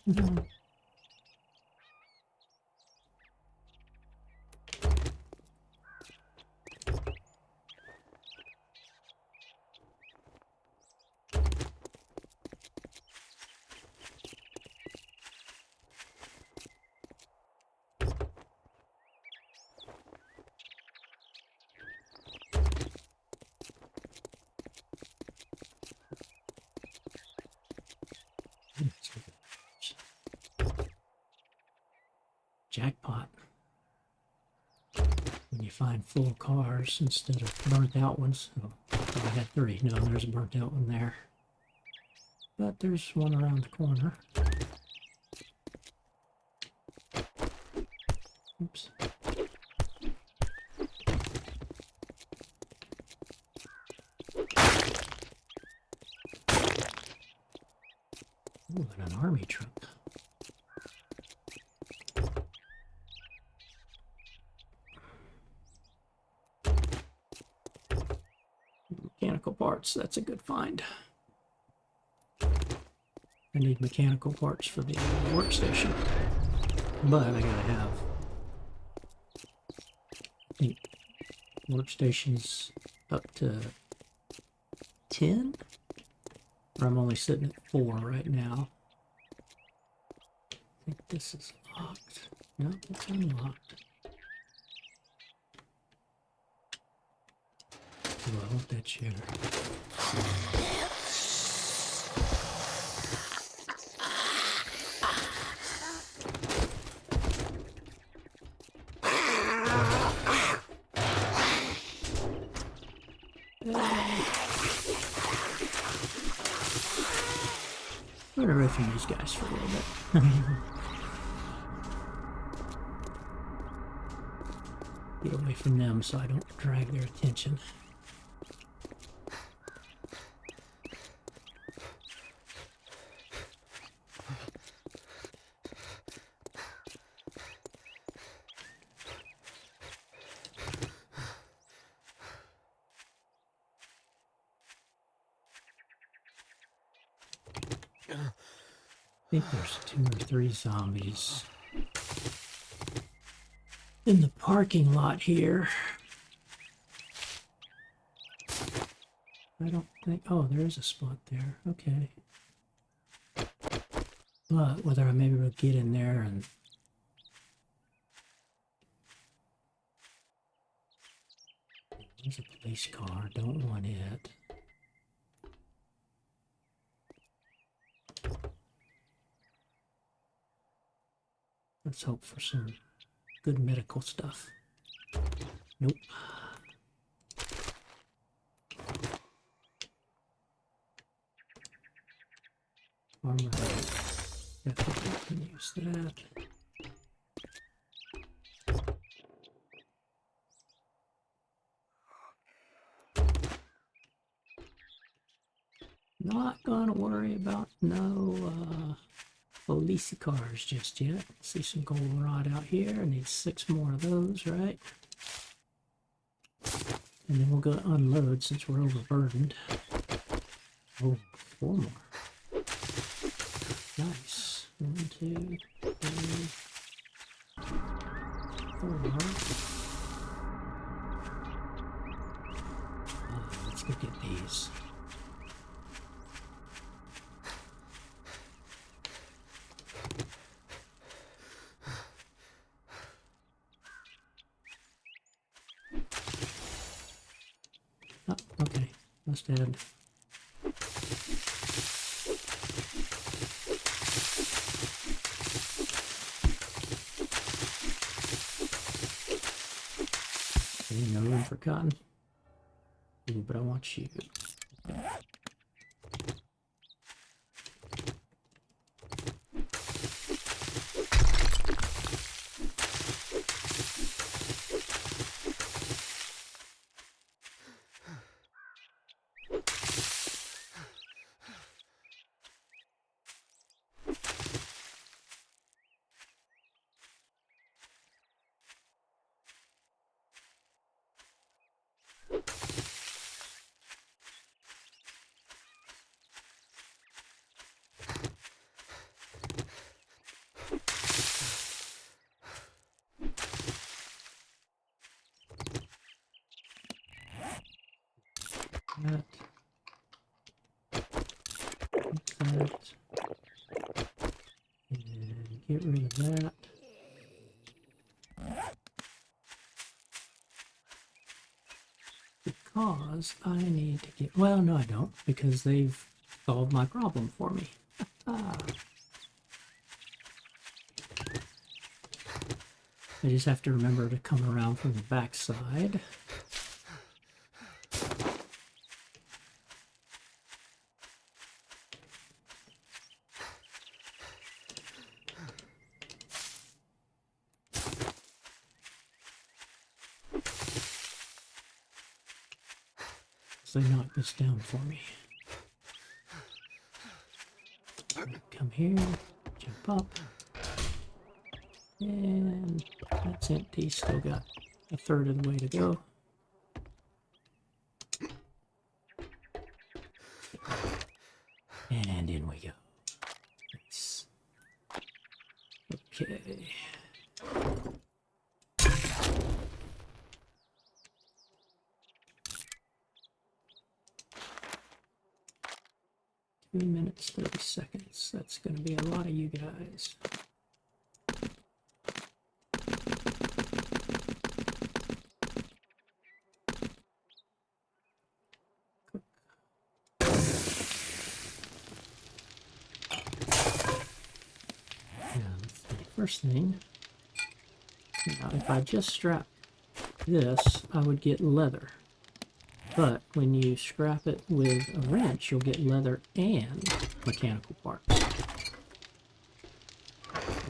Jackpot. When you find full cars instead of burnt out ones. Oh, I had 3. No, there's a burnt out one there. But there's one around the corner. Oops. Ooh, and an army truck. Mechanical parts, that's a good find. I need mechanical parts for the workstation, but I gotta have, I think, workstations up to 10, or I'm only sitting at 4 right now. I think this is locked. No, it's unlocked. Ooh, I want that chair. I'm gonna run from these guys for a little bit. Get away from them so I don't drag their attention. I think there's 2 or 3 zombies in the parking lot here. I don't think... Oh, there is a spot there. Okay. But whether I maybe will get in there and... There's a police car. Don't want it. Let's hope for some good medical stuff. Nope. Armor. Definitely can use that. Not gonna worry about no police cars just yet. See some goldenrod out here. I need 6 more of those, right? And then we'll go unload since we're overburdened. Oh, 4 more. Nice. 1, 2, 3, 4. Let's go get these. Oh, okay. Must add. Okay, no room for cotton. Ooh, but I want you. That. That. And get rid of that. Because I need to get... Well, no I don't, because they've solved my problem for me. I just have to remember to come around from the back side. So they knock this down for me. Come here, jump up. And that's empty, still got a third of the way to go. And in we go. Nice. Okay. Two minutes, 30 seconds. That's going to be a lot of you guys. First thing, now if I just strap this, I would get leather. But when you scrap it with a wrench, you'll get leather and mechanical parts.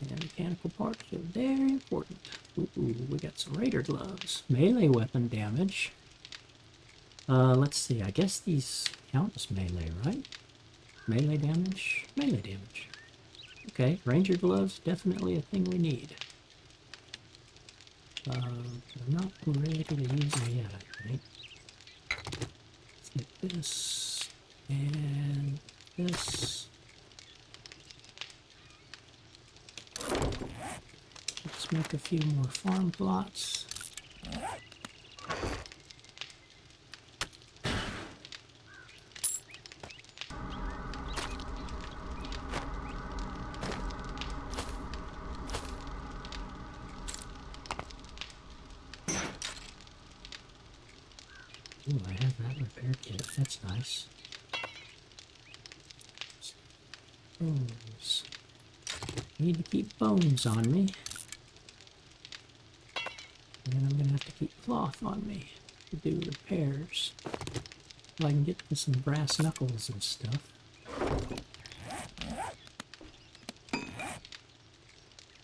And mechanical parts are very important. Ooh, we got some raider gloves. Melee weapon damage. Let's see, I guess these count as melee, right? Melee damage? Melee damage. Okay, ranger gloves, definitely a thing we need. I'm not ready to use them yet, I think. Let's get this and this. Let's make a few more farm plots. Ooh, I have that repair kit. That's nice. Bones. Need to keep bones on me. And then I'm gonna have to keep cloth on me to do repairs. So I can get to some brass knuckles and stuff.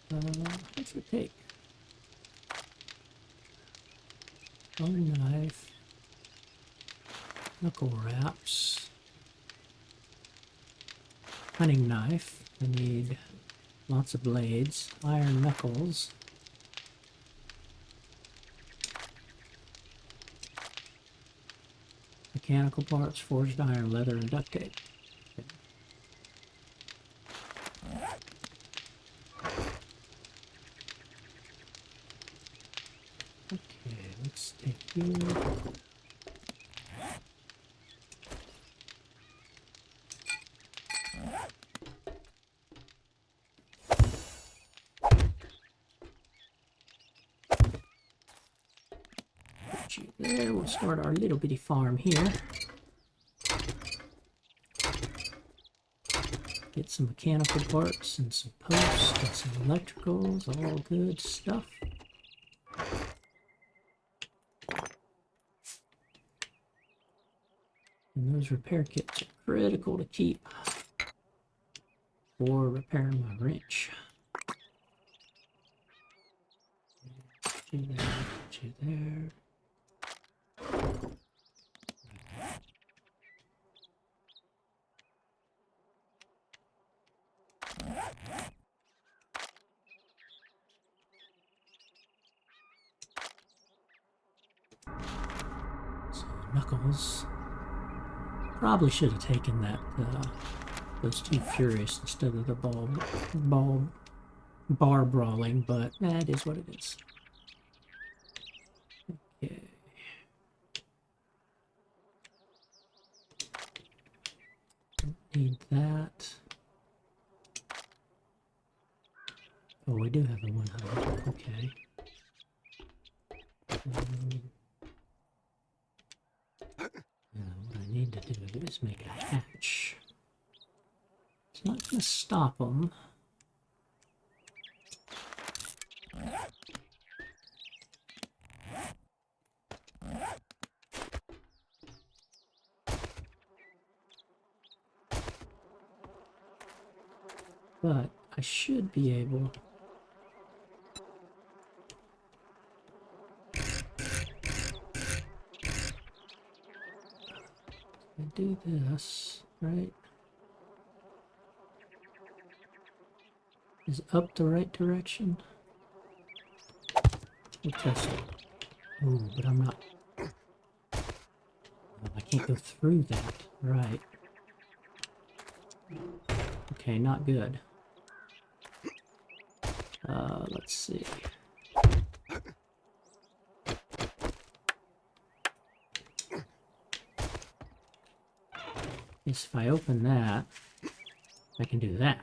What's it take? Bone knife. Knuckle wraps. Hunting knife. I need lots of blades. Iron knuckles. Mechanical parts, forged iron, leather, and duct tape. Okay, let's take you. Put you there. We'll start our little bitty farm here. Get some mechanical parts and some posts and some electricals, all good stuff. And those repair kits are critical to keep for repairing my wrench. Put you there, put you there. So Knuckles probably should have taken that those two Furious instead of the bar brawling, but that is what it is. Okay. Don't need that. Oh, we do have a 100. Okay. What I need to do is make a hatch. It's not going to stop them. But I should be able... I do this, right? Is up the right direction? We'll test it. Oh, but I'm not... Well, I can't go through that. Right. Okay, not good. Let's see. Yes, if I open that, I can do that.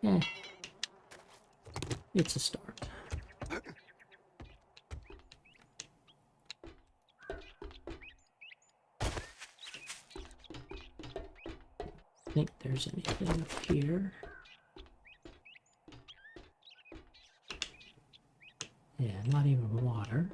Eh. It's a start. I think there's anything up here. Yeah, not even water.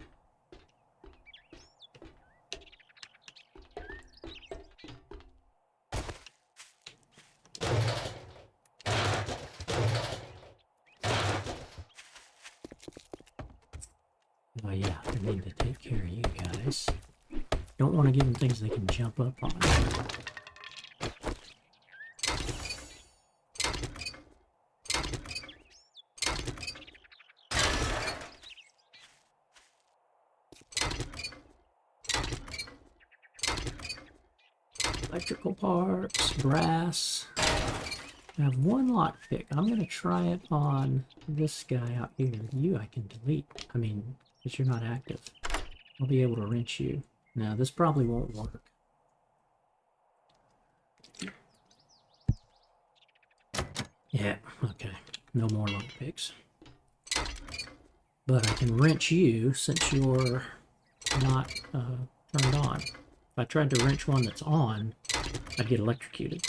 Oh yeah, I need to take care of you guys. Don't want to give them things they can jump up on. Electrical parts, brass. I have one lockpick. I'm going to try it on this guy out here. You I can delete. I mean, because you're not active. I'll be able to wrench you. Now, this probably won't work. Yeah, okay. No more lockpicks. But I can wrench you since you're not turned on. If I tried to wrench one that's on, I'd get electrocuted.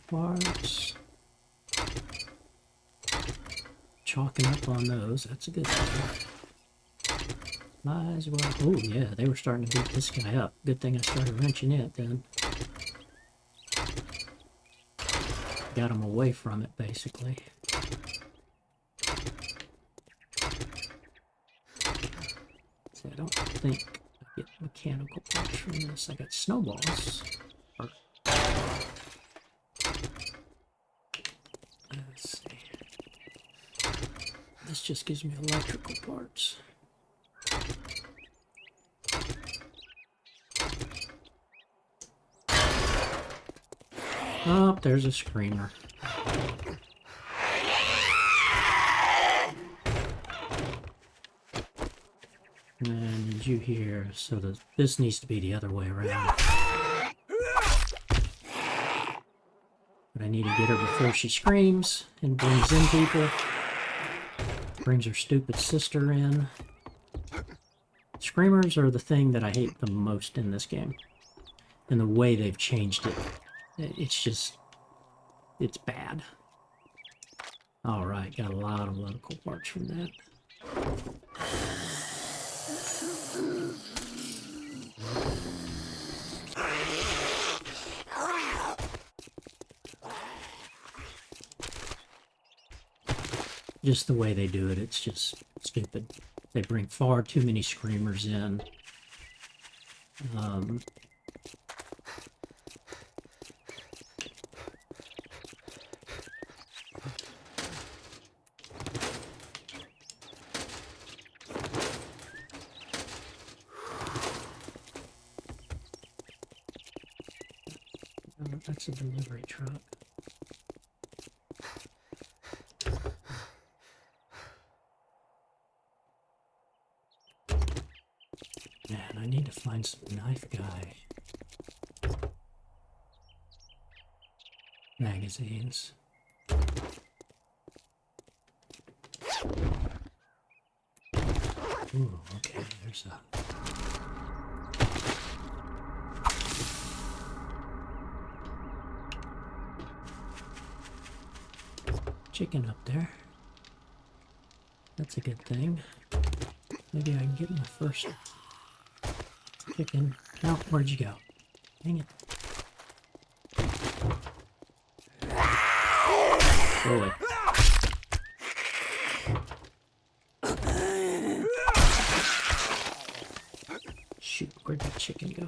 Parts. Chalking up on those, that's a good thing. Might as well. Oh, yeah, they were starting to beat this guy up. Good thing I started wrenching it then. Got him away from it, basically. See, I don't think I get mechanical parts from this. I got snowballs. Let's see. This just gives me electrical parts. Oh, there's a screamer. And did you hear? So this needs to be the other way around. But I need to get her before she screams and brings in people. Brings her stupid sister in. Screamers are the thing that I hate the most in this game. And the way they've changed it. It's just... it's bad. Alright, got a lot of local parts from that. Just the way they do it, it's just stupid. They bring far too many screamers in. That's a delivery truck. Man, I need to find some knife guy magazines. Ooh, okay, there's a... chicken up there. That's a good thing. Maybe I can get my first chicken. No, where'd you go? Dang it. Go away. Shoot, where'd that chicken go?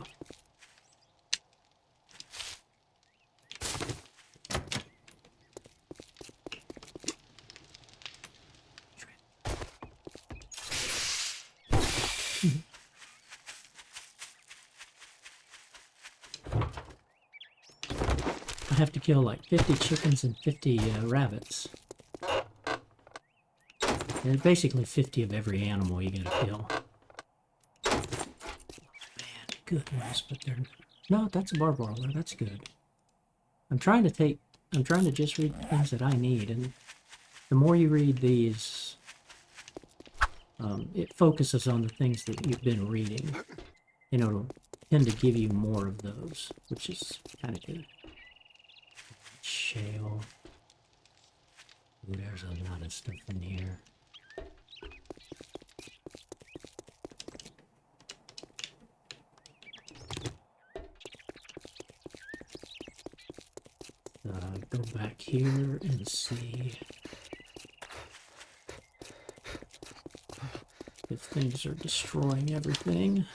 I have to kill like 50 chickens and 50 rabbits. And basically 50 of every animal you gotta kill. Man, good ones, but they're... No, that's a barbarella, that's good. I'm trying to just read the things that I need, and the more you read these, it focuses on the things that you've been reading. And it'll tend to give you more of those, which is kind of good. Shale. Ooh, there's a lot of stuff in here. Go back here and see if things are destroying everything.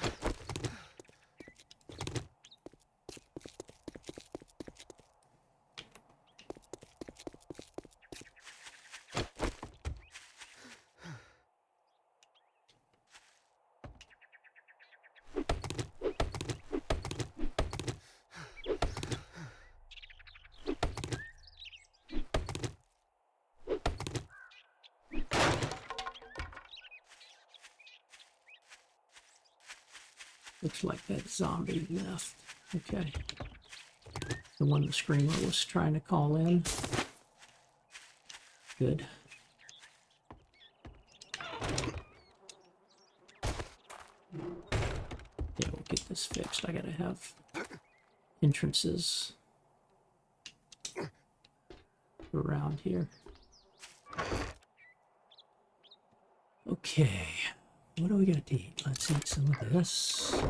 Looks like that zombie left. Okay. The one the screamer was trying to call in. Good. Yeah, we'll get this fixed. I gotta have entrances around here. Okay. What do we got to eat? Let's eat some of this.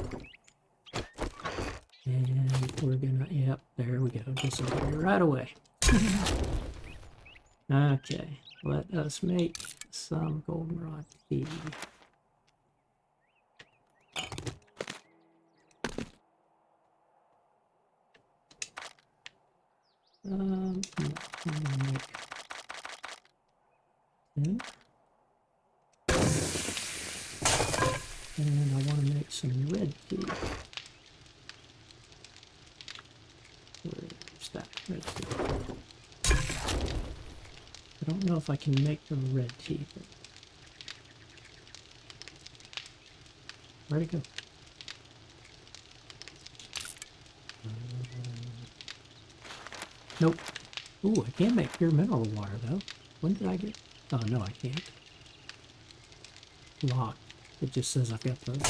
And we're gonna, yep, there we go. Dysentery right away. Okay, let us make some goldenrod tea. I'm gonna make 10. And I want to make some red tea. Where's that red tea? I don't know if I can make the red tea. But... where'd it go? Nope. Ooh, I can make pure mineral water though. When did I get? Oh no, I can't. Locked. It just says I've got those.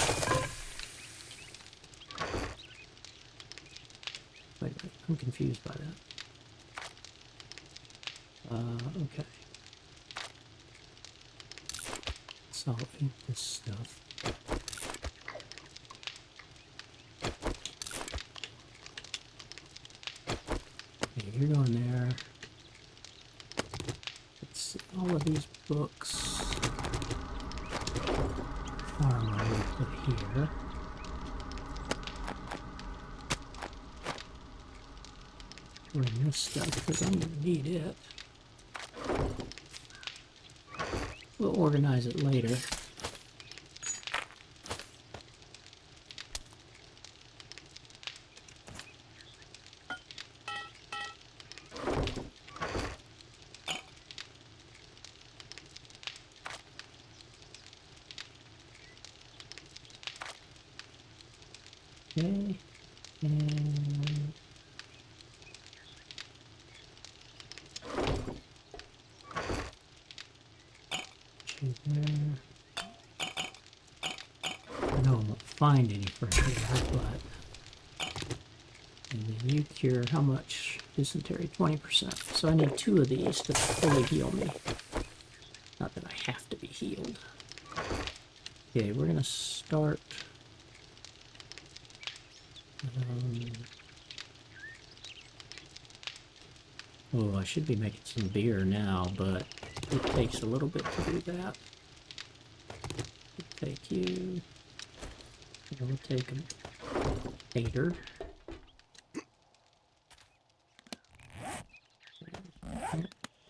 Wait, I'm confused by that. Okay. So I'll eat this stuff. Okay, you're going there. Let's see, all of these books are going to put here. Bring this stuff because I'm going to need it. We'll organize it later. Okay, and there. I know I won't find any fresh water, but and then you cure how much? Dysentery 20%. So I need 2 of these to fully heal me. Not that I have to be healed. Okay, we're gonna start. Oh, I should be making some beer now, but it takes a little bit to do that. We'll take you. We'll take a hater.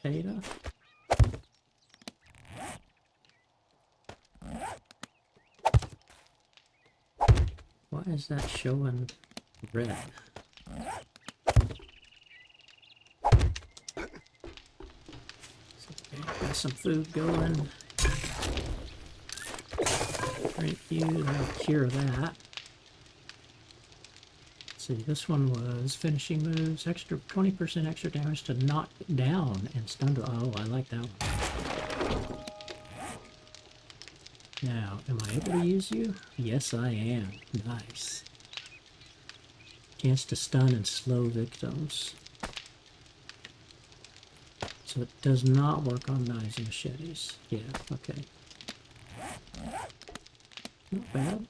Potato. Why is that showing red? Okay, got some food going. Drink you, that'll cure that. Let's see, this one was finishing moves, extra 20% extra damage to knock down and stun to. Oh, I like that one. Now, am I able to use you? Yes, I am. Nice. Chance to stun and slow victims. So it does not work on knives and machetes. Yeah, okay. Not bad.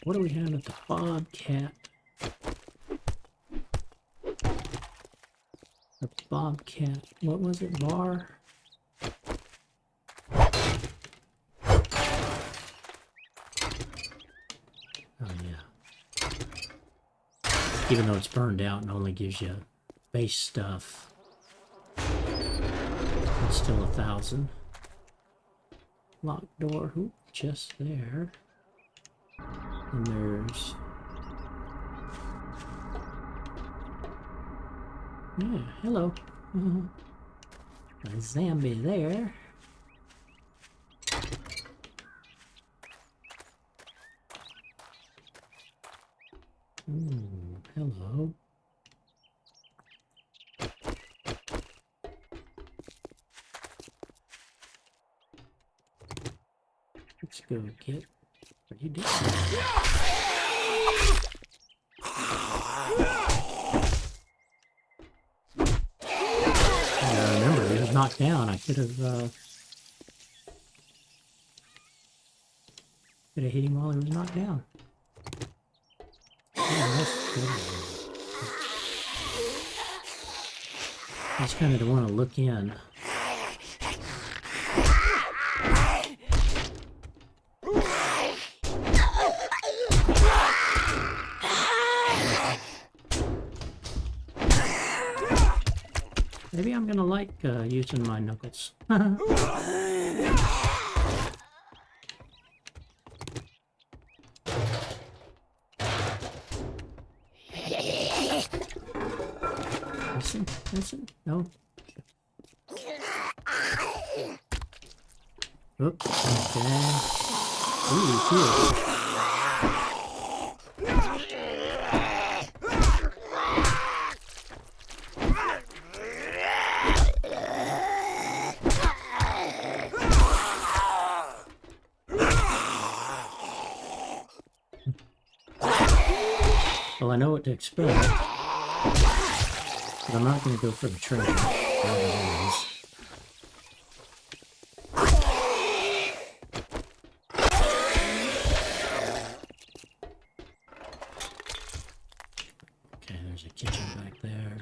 What do we have at the Bobcat? The Bobcat, what was it, bar? Oh yeah. Even though it's burned out and only gives you base stuff, it's still 1,000. Locked door, oop, just there. And there's... yeah, hello. A zombie there. Ooh, hello. Let's go get. What are you doing? Remember, he was knocked down. I could have hit him while he was knocked down. Yeah, that's good. I just kind of want to look in. Maybe I'm gonna like using my knuckles. Listen, no. Oops, okay. Ooh, cool. Well, I know what to expect, but I'm not going to go for the treasure. Whatever it is. Okay, there's a kitchen back there.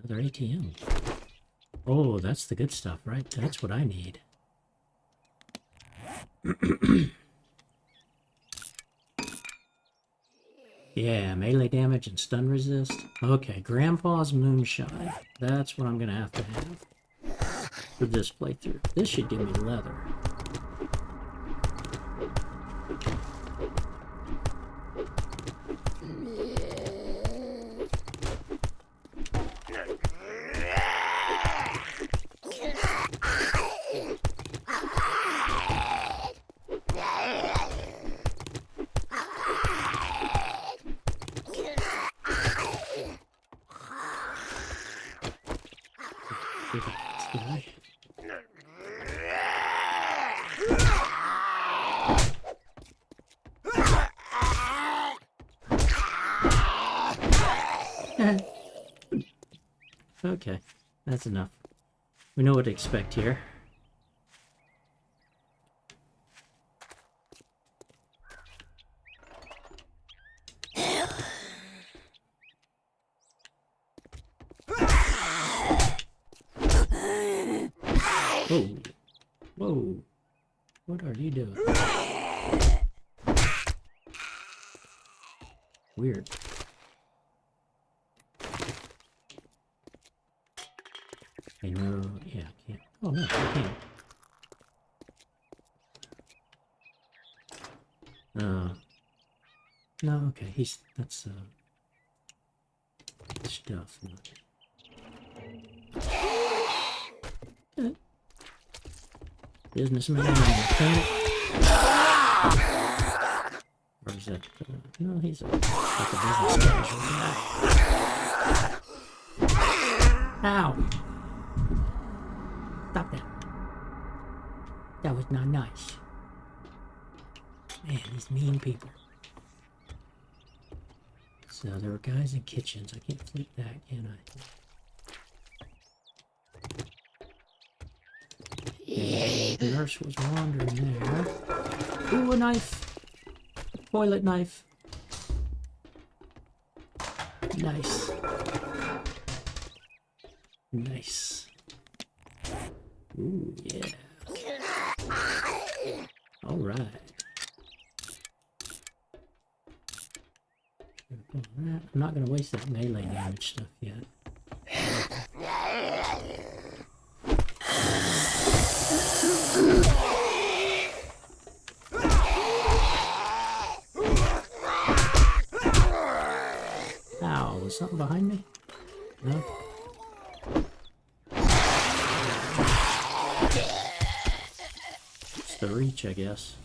Another ATM. Oh, that's the good stuff, right? That's what I need. Yeah, melee damage and stun resist. Okay, Grandpa's Moonshine. That's what I'm gonna have for this playthrough. This should give me leather. Okay, that's enough. We know what to expect here. Whoa. Whoa. What are you doing? Weird. I know, yeah, I can't. Oh, no, I can't. No, okay, that's, stuff. Businessman and mechanic. Or is that, no, he's like a business casual guy. Ow! Stop that. That was not nice. Man, these mean people. So there were guys in kitchens. I can't flip that, can I? Yeah, the nurse was wandering there. Ooh, a knife. A toilet knife. Nice. Nice. Ooh, yeah. All right. I'm not going to waste that melee damage stuff yet. Ow, was something behind me? No? It's the reach, I guess.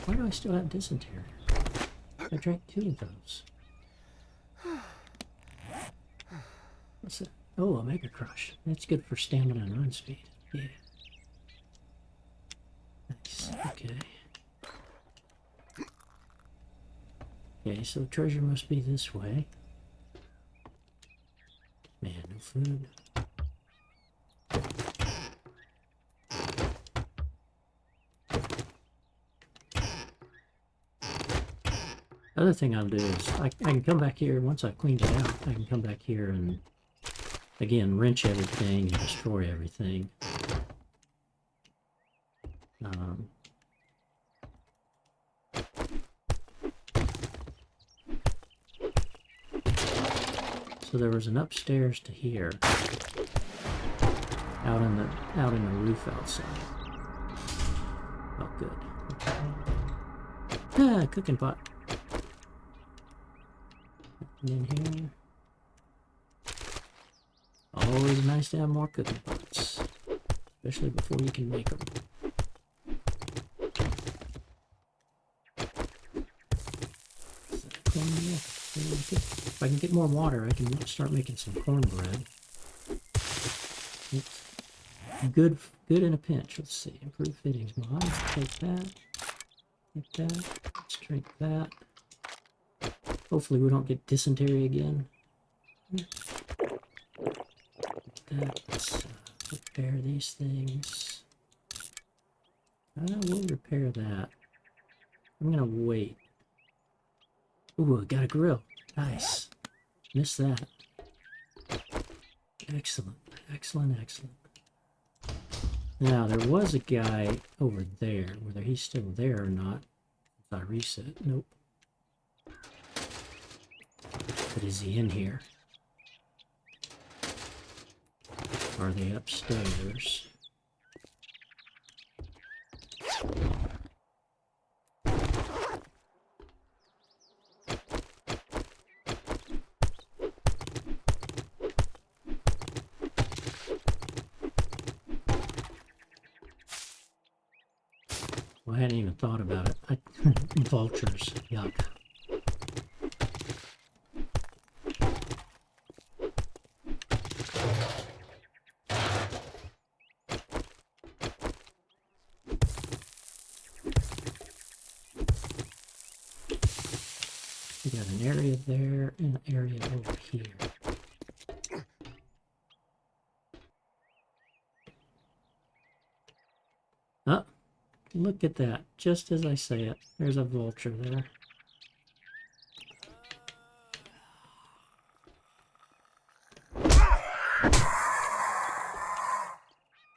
Why do I still have dysentery? I drank 2 of those. What's that? Oh, a Mega Crush. That's good for stamina and run speed. Yeah. Nice. Okay. Okay, so treasure must be this way. Man, no food. Other thing I'll do is I can come back here once I've cleaned it out. I can come back here and again wrench everything and destroy everything. So there was an upstairs to here, out in the roof outside. Oh, good. Okay. Ah, cooking pot. And in here. Always nice to have more cooking pots, especially before you can make them. If I can get more water, I can start making some cornbread. It's good in a pinch. Let's see. Improve fittings mod. Take that. Take that. Let's drink that. Hopefully we don't get dysentery again. Let's repair these things. We'll repair that. I'm gonna wait. Ooh, I got a grill. Nice. Missed that. Excellent. Excellent, excellent. Now, there was a guy over there. Whether he's still there or not. If I reset. Nope. But is he in here? Are they upstairs? Well, I hadn't even thought about it. Vultures. Yuck. We got an area there and an area over here. Oh, look at that. Just as I say it, there's a vulture there.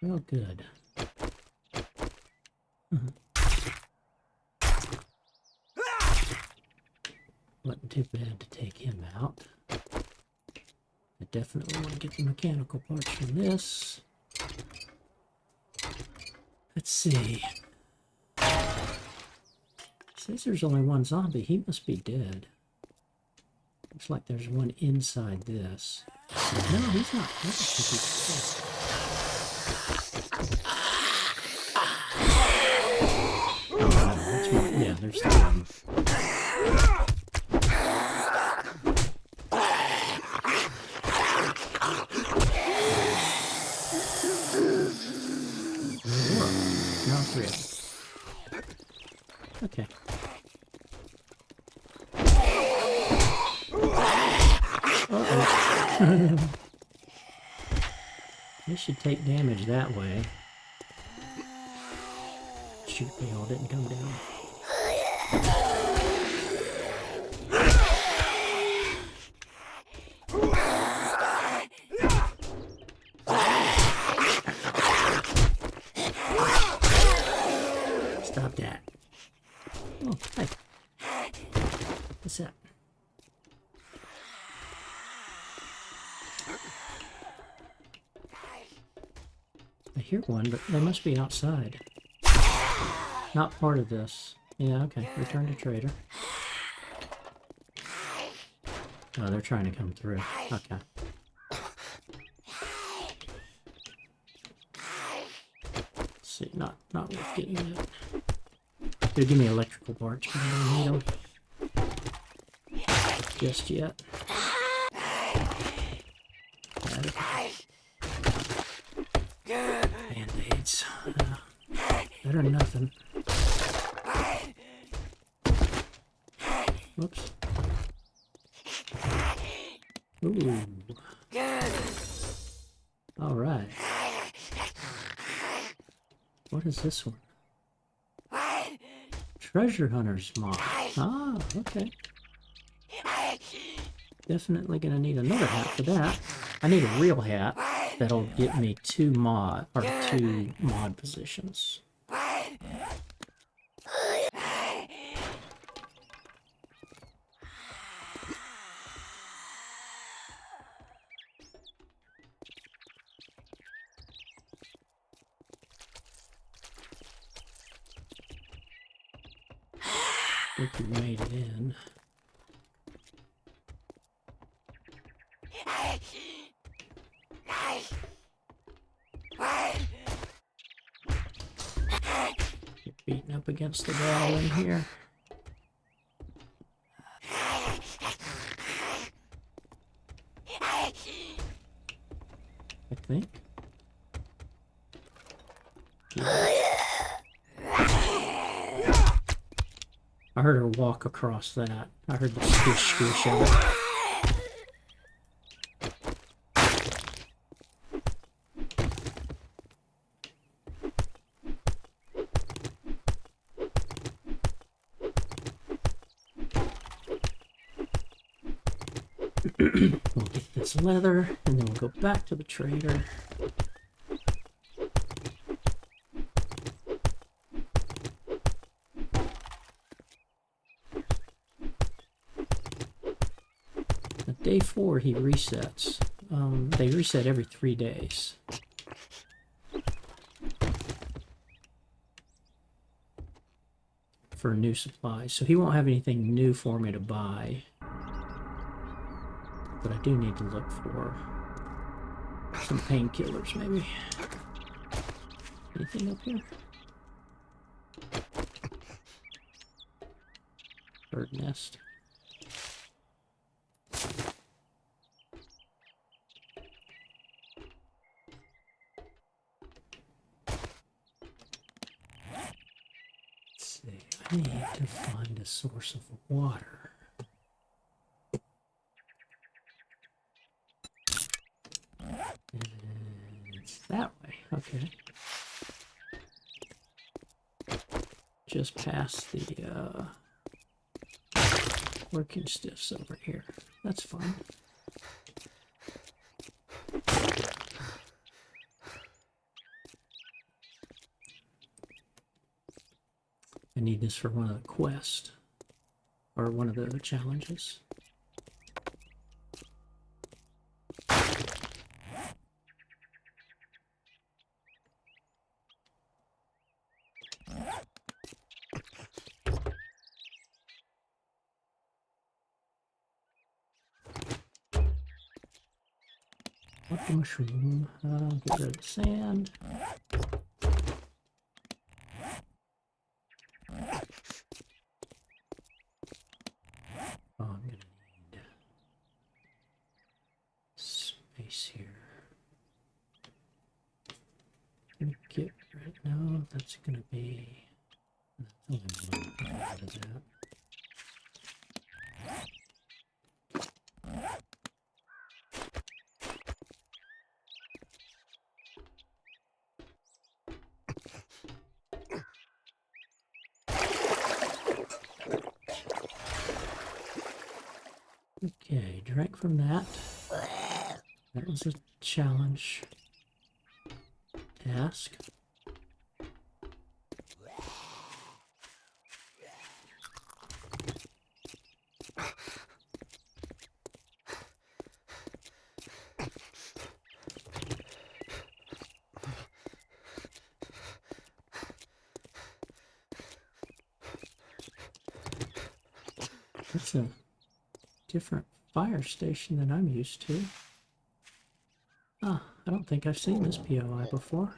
Oh, good. Wasn't too bad to take him out. I definitely want to get the mechanical parts from this. Let's see. Says there's only one zombie. He must be dead. Looks like there's one inside this. No, he's not. I don't think he's dead. Yeah, there's three of them. No, three of them. Okay. Uh-oh. This should take damage that way. Shoot, they all didn't come down. Stop that. Oh, hey. What's that? I hear one, but they must be outside. Not part of this. Yeah, okay. Return to trader. Oh, they're trying to come through. Okay. Let's see, not worth getting it. Dude, give me electrical parts, but I don't need them. just yet. Band-aids. Better than nothing. Whoops. Ooh. All right. What is this one? Treasure Hunter's Moth. Ah, okay. Definitely gonna need another hat for that. I need a real hat that'll get me two mod positions. I think we made it in. Get beaten up against the wall in here. I think. Yeah. I heard her walk across that. I heard the squish squish of it. We'll get this leather, and then we'll go back to the trader. At day 4, he resets. They reset every 3 days. For new supplies. So he won't have anything new for me to buy. But I do need to look for some painkillers, maybe. Anything up here? Bird nest. Let's see. I need to find a source of water. It's that way, okay. Just past the working stiffs over here. That's fine. I need this for one of the quests, or one of the challenges. What the mushroom? Get rid of the sand. Oh, I'm gonna need space here. Gonna get right now. That's gonna be. That's only one. Get rid of that. Okay, drink from that. That was a challenge task. That's a different fire station than I'm used to. Ah, I don't think I've seen this POI before.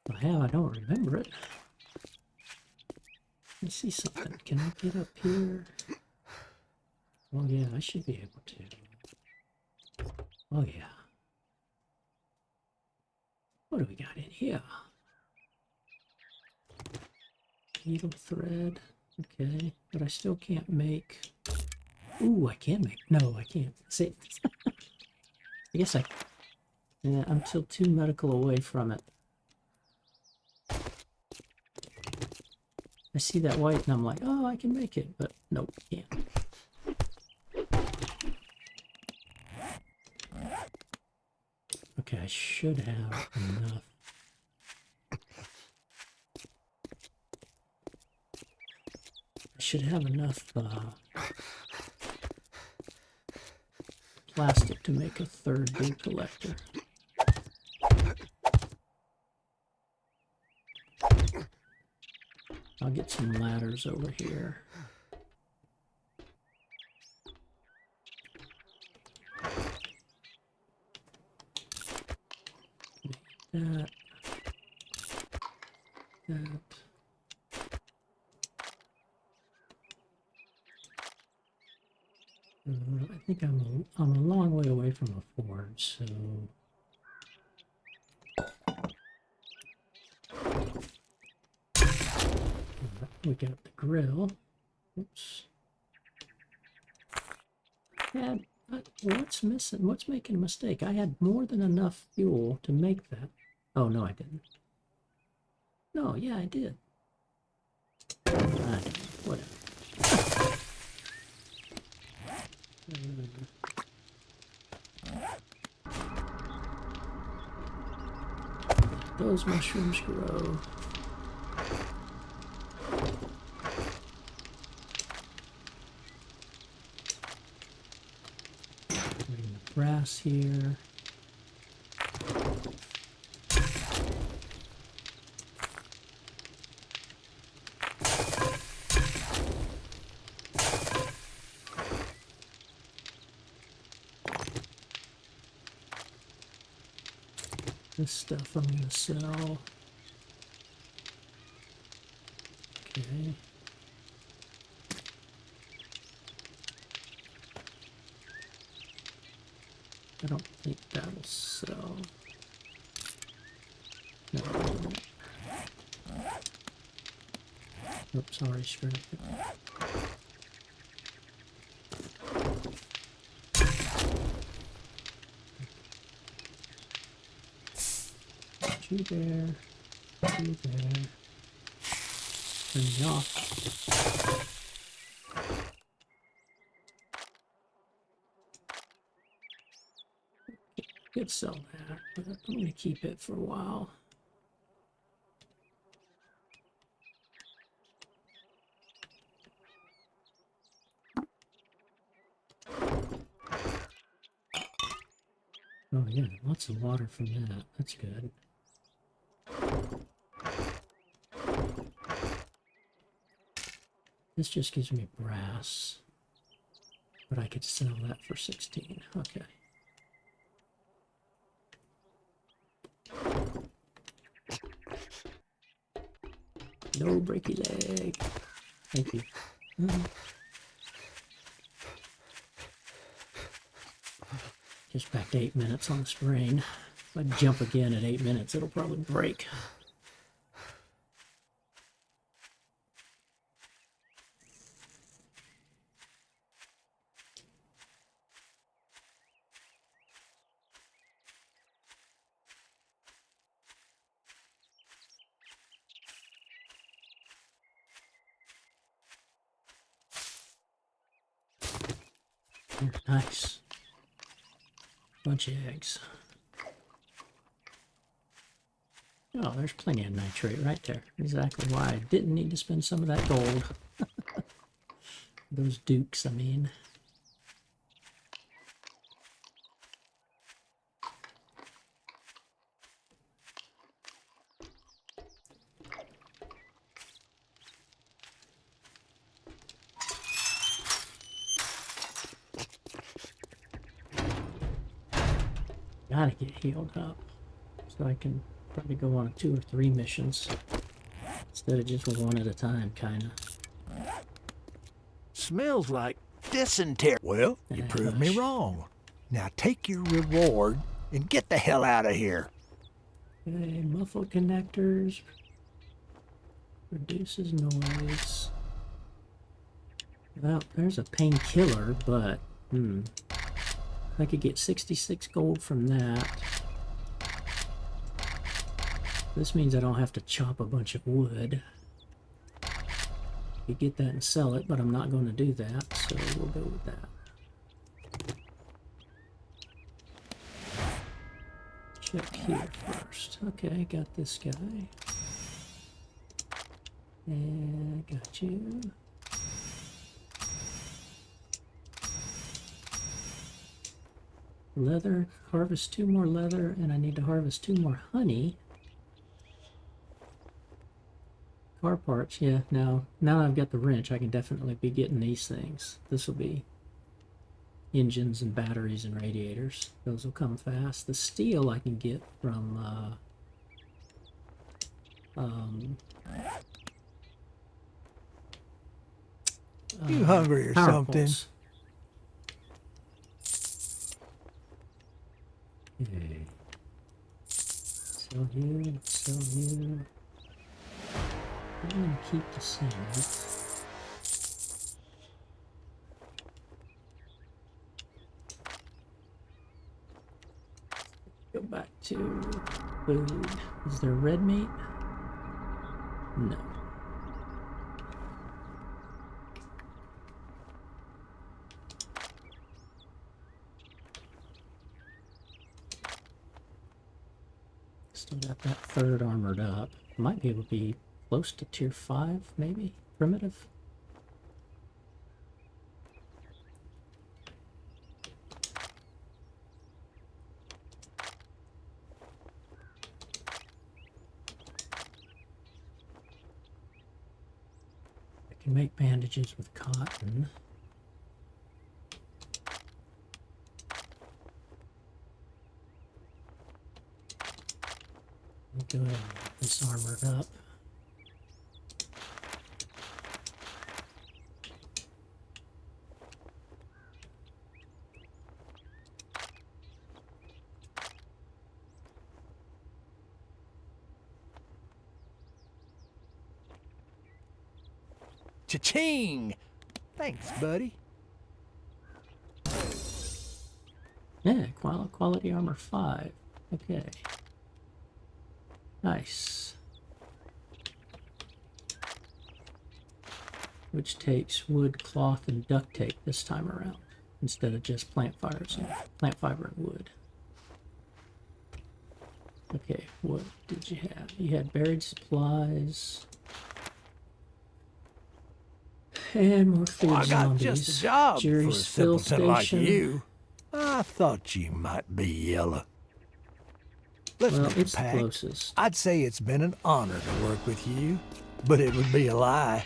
If I have, I don't remember it. Let me see something. Can I get up here? Oh yeah, I should be able to. Oh yeah. What do we got in here? Needle thread. Okay, but I still can't make... Ooh, I can make... No, I can't. See? I guess yeah, I'm still 2 medical away from it. I see that white and I'm like, oh, I can make it, but nope, can't. Okay, I should have enough. I should have enough plastic to make a 3rd bee collector. I'll get some ladders over here. That. That. I think I'm a long way away from a forge, so we got the grill. Oops. And what's missing? What's making a mistake? I had more than enough fuel to make that. Oh no, I didn't. No, yeah, I did. Whatever. Those mushrooms grow. Bring the brass here. This stuff I'm going to sell. Okay. I don't think that'll sell. No. Oops, sorry, scrap it. Two there, two there. Turn me off. Could sell that, but I'm going to keep it for a while. Oh yeah, lots of water from that. That's good. This just gives me brass, but I could sell that for 16. Okay. No breaky leg. Thank you. Just back to 8 minutes on the spring. If I jump again at 8 minutes, it'll probably break. Nice. Bunch of eggs. Oh, there's plenty of nitrate right there. Exactly why I didn't need to spend some of that gold. Those dukes, I mean. Gotta get healed up so I can Try to go on 2 or 3 missions instead of just one at a time, kinda. Smells like dysentery. Well, you proved me Hush. wrong. Now take your reward and get the hell out of here. Okay, muffled connectors. Reduces noise. Well, there's a painkiller, but I could get 66 gold from that. This means I don't have to chop a bunch of wood. You get that and sell it, but I'm not going to do that, so we'll go with that. Check here first. Okay, got this guy. And got you. Leather, harvest 2 more leather, and I need to harvest 2 more honey. Car parts, yeah, now I've got the wrench, I can definitely be getting these things. This will be engines and batteries and radiators. Those will come fast. The steel I can get from You hungry or power something? poles. Okay. Sell you, sell you. I'm gonna keep the same. Go back to food. Is there red meat? No. Still got that 3rd armored up. Might be able to be close to tier 5, maybe? Primitive? I can make bandages with cotton. Go ahead and get this armored up. Cha-ching! Thanks, buddy. Yeah, quality armor 5. Okay. Nice. Which takes wood, cloth, and duct tape this time around, instead of just plant fiber and wood. Okay, what did you have? You had buried supplies. And more food I got zombies. just a job for a Jerry's fill simpleton like station. you. I thought you might be yellow. Listen, Well, Mr. it's the Pack, closest. I'd say it's been an honor to work with you, but it would be a lie.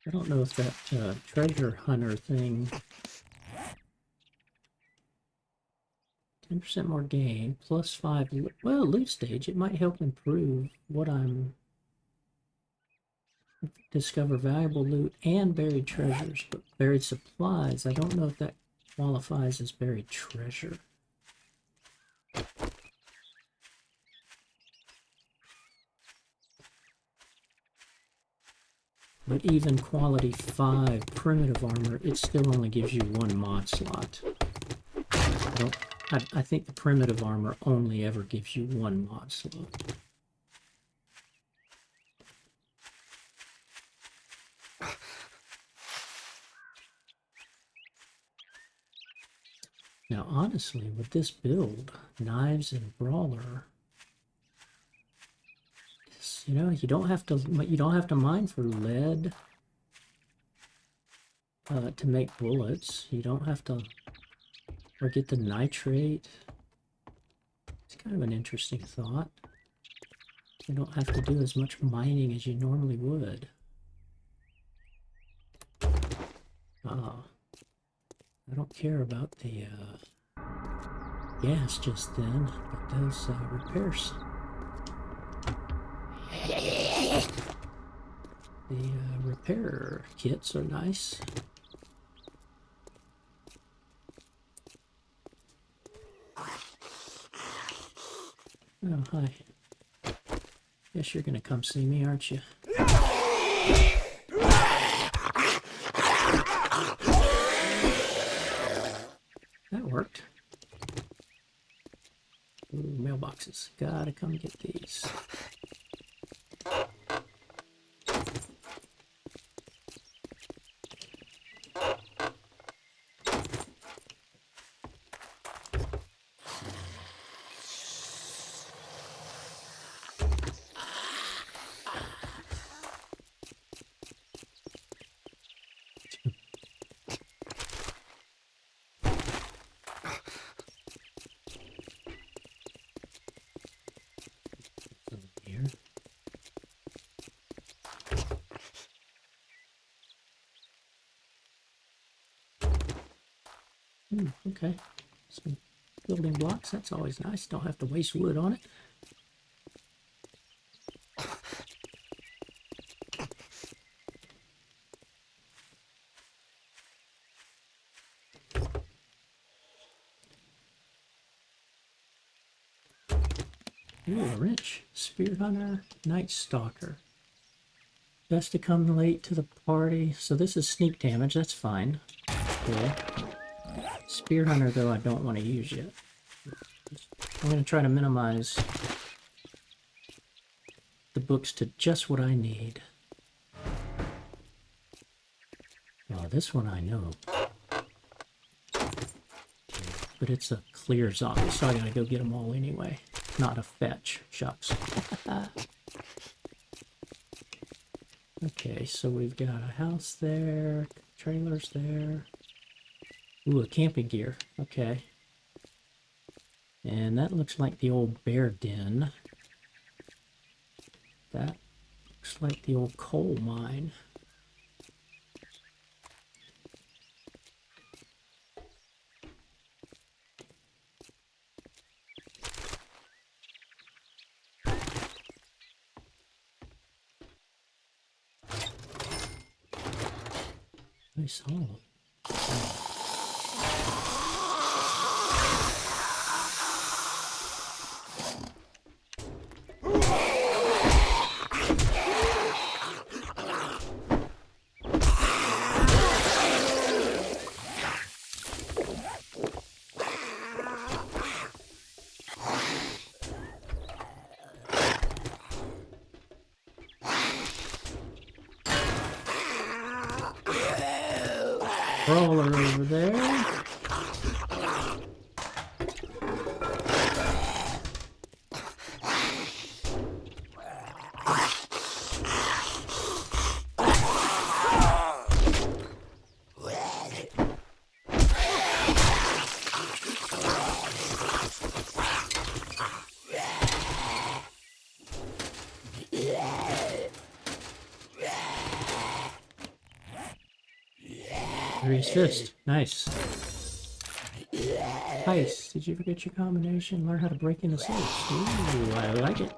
I don't know if that treasure hunter thing. 10% more gain, plus 5. Well, loot stage. It might help improve what I'm. Discover valuable loot and buried treasures, but buried supplies, I don't know if that qualifies as buried treasure. But even quality 5 primitive armor, it still only gives you 1 mod slot. I think the primitive armor only ever gives you 1 mod slot. Now, honestly, with this build, knives and brawler, you know, you don't have to mine for lead to make bullets. You don't have to, or get the nitrate. It's kind of an interesting thought. You don't have to do as much mining as you normally would. Ah, I don't care about the gas just then, but those repairs. The repair kits are nice. Oh, hi. Guess you're gonna come see me, aren't you? That worked. Ooh, mailboxes. Gotta come get these. Here. Okay. Some building blocks. That's always nice. Don't have to waste wood on it. Ooh, a wrench. Spear Hunter, Night Stalker. Best to come late to the party. So this is sneak damage. That's fine. Cool. Spear Hunter, though, I don't want to use yet. I'm going to try to minimize the books to just what I need. Oh, this one I know. But it's a clear zombie, so I gotta go get them all anyway. Not a fetch. Shucks. Okay, so we've got a house there, trailers there. Ooh, a camping gear. Okay. And that looks like the old bear den. That looks like the old coal mine. Nice hole. Brawler over there. Assist. Nice. Nice. Did you forget your combination? Learn how to break into safes. Ooh, I like it.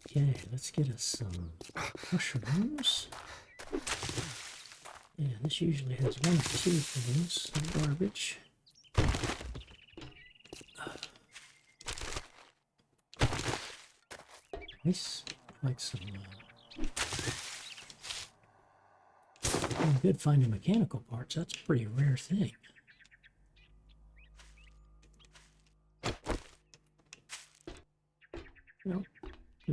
Okay, let's get us some mushrooms. Yeah, this usually has 1 or 2 things. Some garbage. Nice. Like some. Good finding mechanical parts. That's a pretty rare thing. Nope.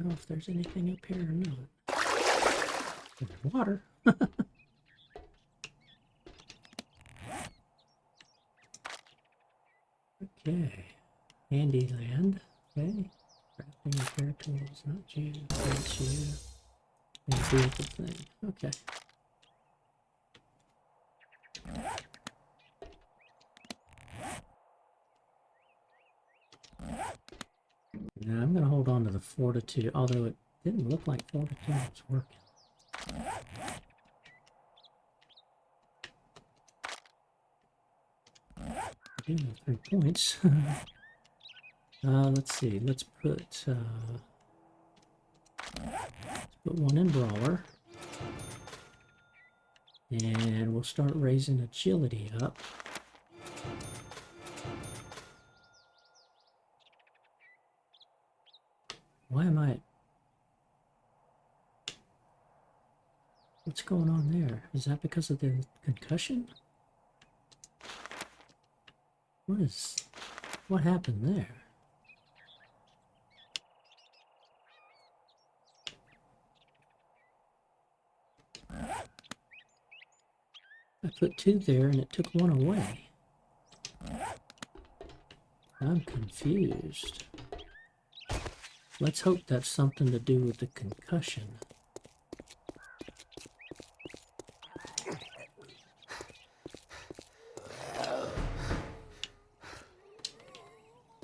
know if there's anything up here or not. There's water. Okay. Handyland. Okay. Crafting repair tools, not you. That's you. And vehicle thing. Okay. Now I'm gonna hold on to the fortitude, although it didn't look like fortitude was working. I do have 3 points. Let's see. Let's put one in Brawler. And we'll start raising agility up. Why am I... What's going on there? Is that because of the concussion? What happened there? I put 2 there and it took 1 away. I'm confused. Let's hope that's something to do with the concussion.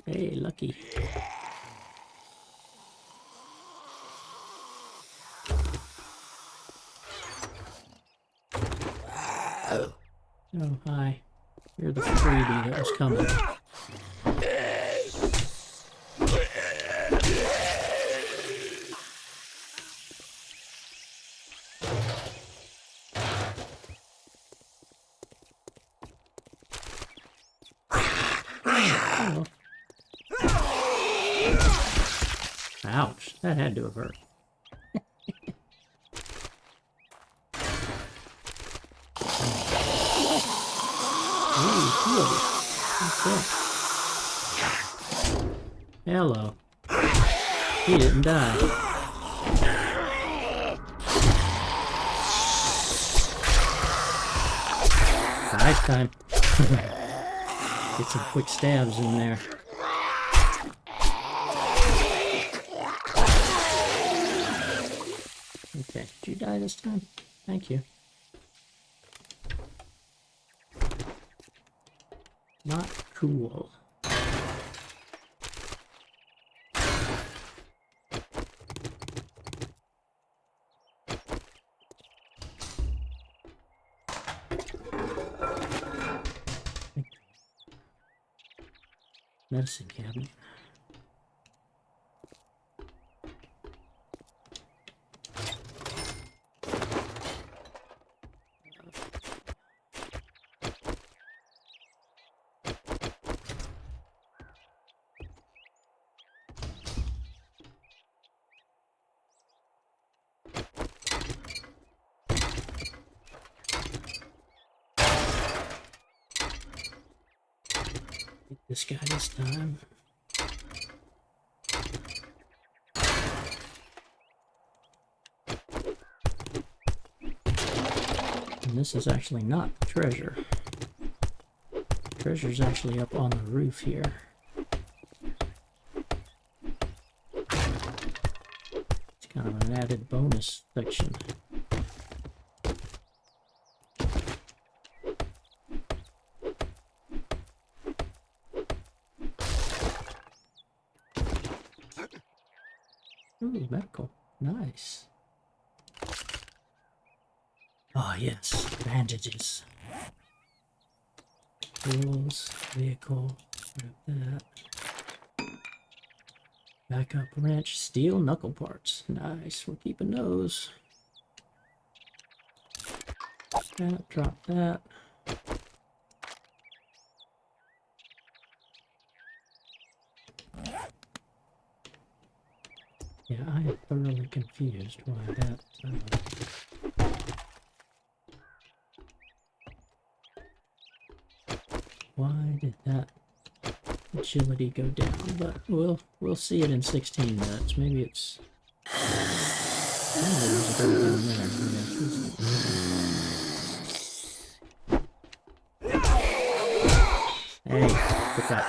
Hey, Lucky. Oh, hi. You're the freebie that was coming. Oh. Ouch, that had to have hurt. Ooh, hello. He didn't die. Knife time. Get some quick stabs in there. Okay, did you die this time? Thank you. Not cool. Medicine cabinet. This guy this time. And this is actually not the treasure. Treasure's actually up on the roof here. It's kind of an added bonus section. Ooh, medical. Nice. Oh, yes. Bandages. Tools. Vehicle. Grab that. Backup wrench. Steel knuckle parts. Nice. We're keeping those. That. Drop that. Yeah, I am thoroughly confused why that. Why did that agility go down? But we'll see it in 16 minutes. Maybe it's Oh, there's a bird down there. Yeah, hey, quit that.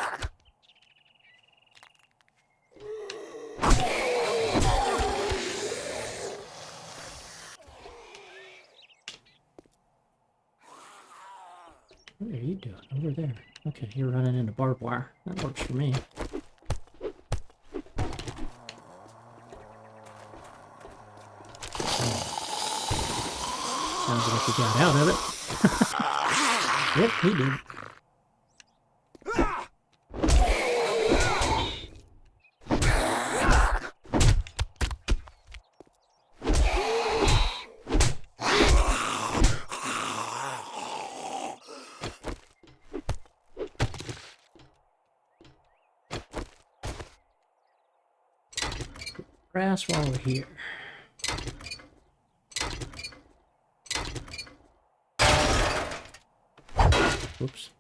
What are you doing over there? Okay, you're running into barbed wire. That works for me. Sounds like he got out of it. Yep, he did. Grass while we're here. Oops.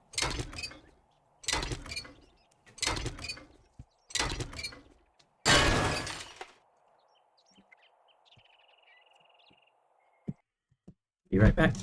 Be right back.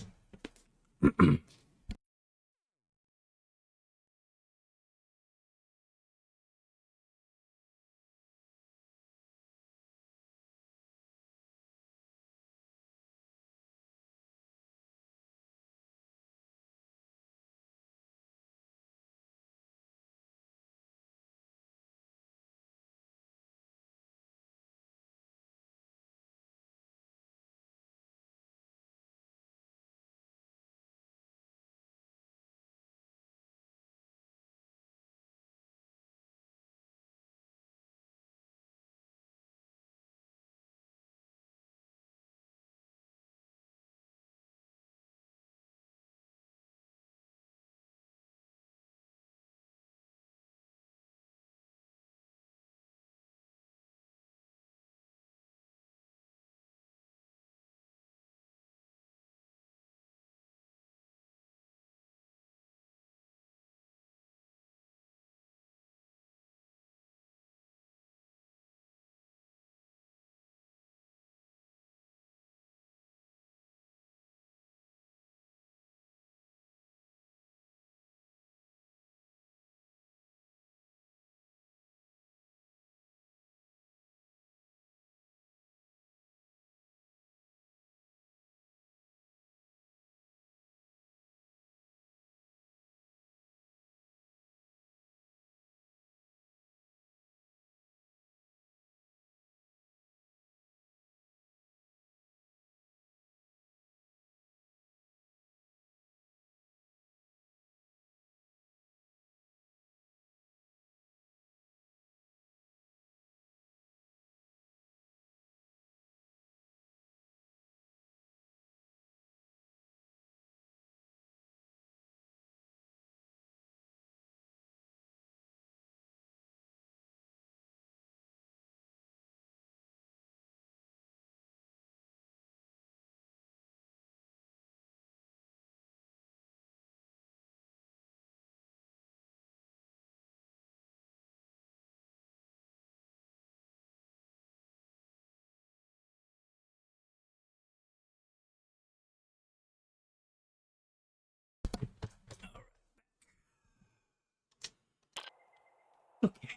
Okay.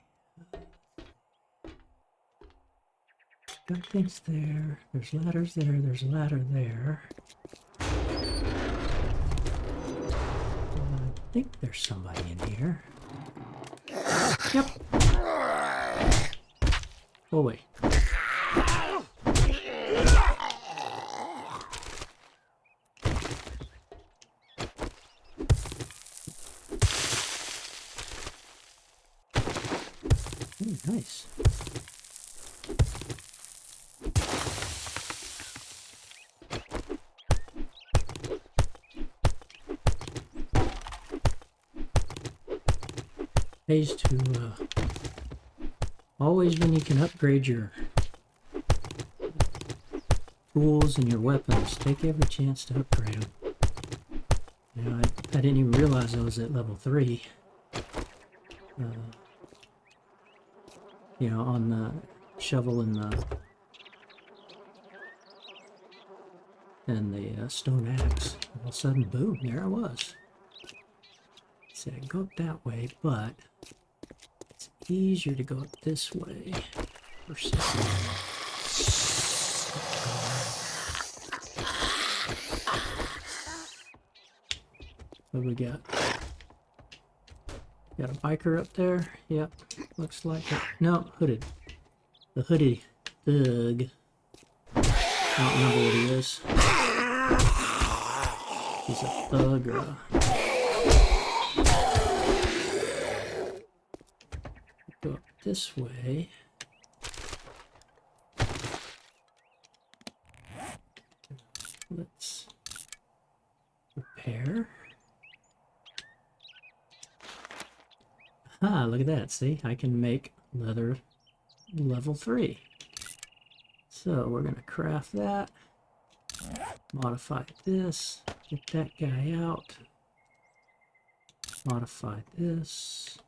Got things there. There's ladders there. There's a ladder there. I think there's somebody in here. Yep. Go away. Ooh, nice. Pays to always, when you can upgrade your tools and your weapons, take every chance to upgrade them. You know, I didn't even realize I was at level 3. You know, on the shovel and the and the stone axe. All of a sudden, boom, there I was. See, I can go up that way, but it's easier to go up this way. For some. What do we got? Got a biker up there? Yep, looks like it. No, hooded. The hooded thug. I don't remember what he is. He's a thug or a... Go up this way. Let's repair. Ah, look at that. See, I can make leather level 3. So we're going to craft that. Modify this. Get that guy out. Modify this.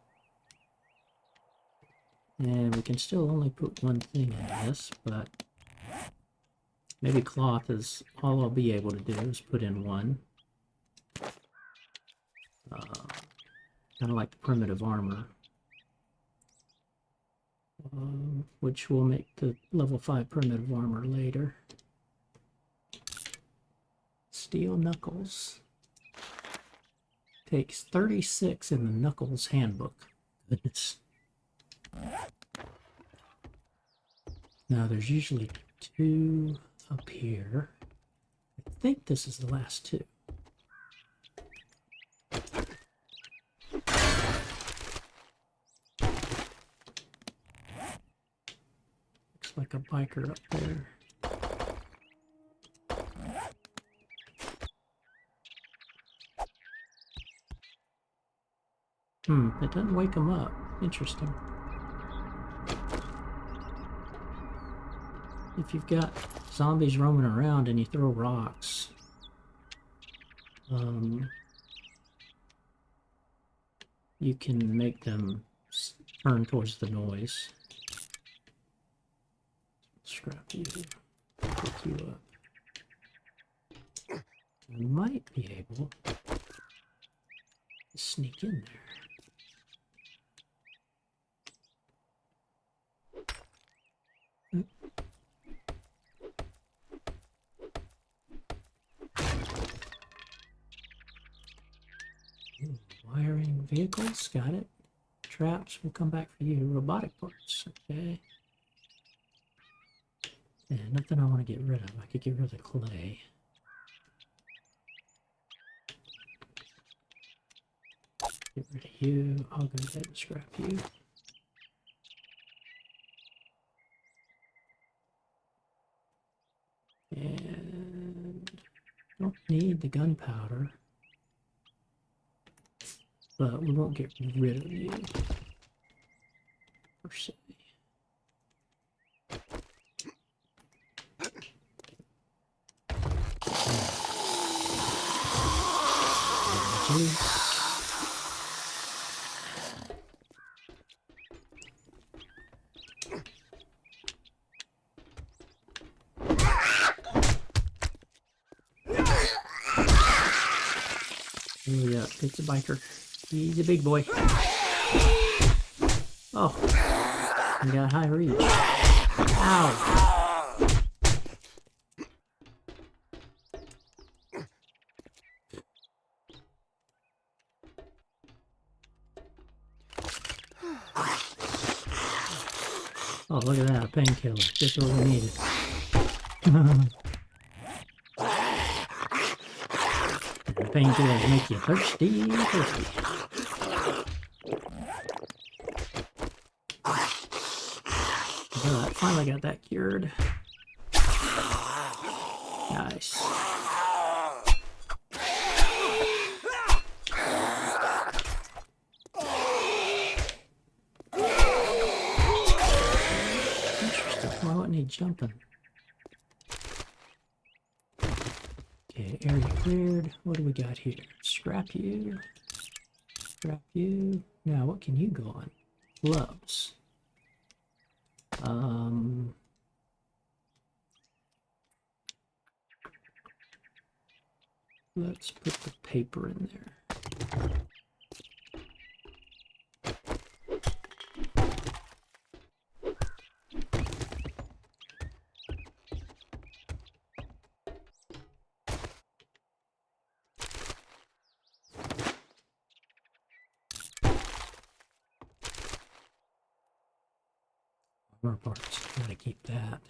And we can still only put one thing in this, but maybe cloth is all I'll be able to do is put in one. Kind of like the primitive armor. Which will make the level 5 primitive armor later. Steel Knuckles. Takes 36 in the Knuckles handbook. Goodness. Now there's usually 2 up here. I think this is the last 2. Looks like a biker up there. It doesn't wake them up. Interesting. If you've got zombies roaming around and you throw rocks, you can make them turn towards the noise. Scrap you, pick you up. I might be able to sneak in there. Wiring vehicles, got it. Traps will come back for you. Robotic parts, okay. Yeah, nothing I want to get rid of. I could get rid of the clay. Get rid of you. I'll go ahead and scrap you. And don't need the gunpowder. But we won't get rid of you, per se. Oh yeah, take the biker. He's a big boy. Oh, he got high reach. Ow! Oh, look at that, a painkiller. Just what we needed. Painkillers make you thirsty. But finally got that cured. Nice. Interesting. Why wasn't he jumping? Okay, area cleared. What do we got here? Scrap you. Scrap you. Now, what can you go on? Gloves. Let's put the paper in there. Armor parts, gotta keep that.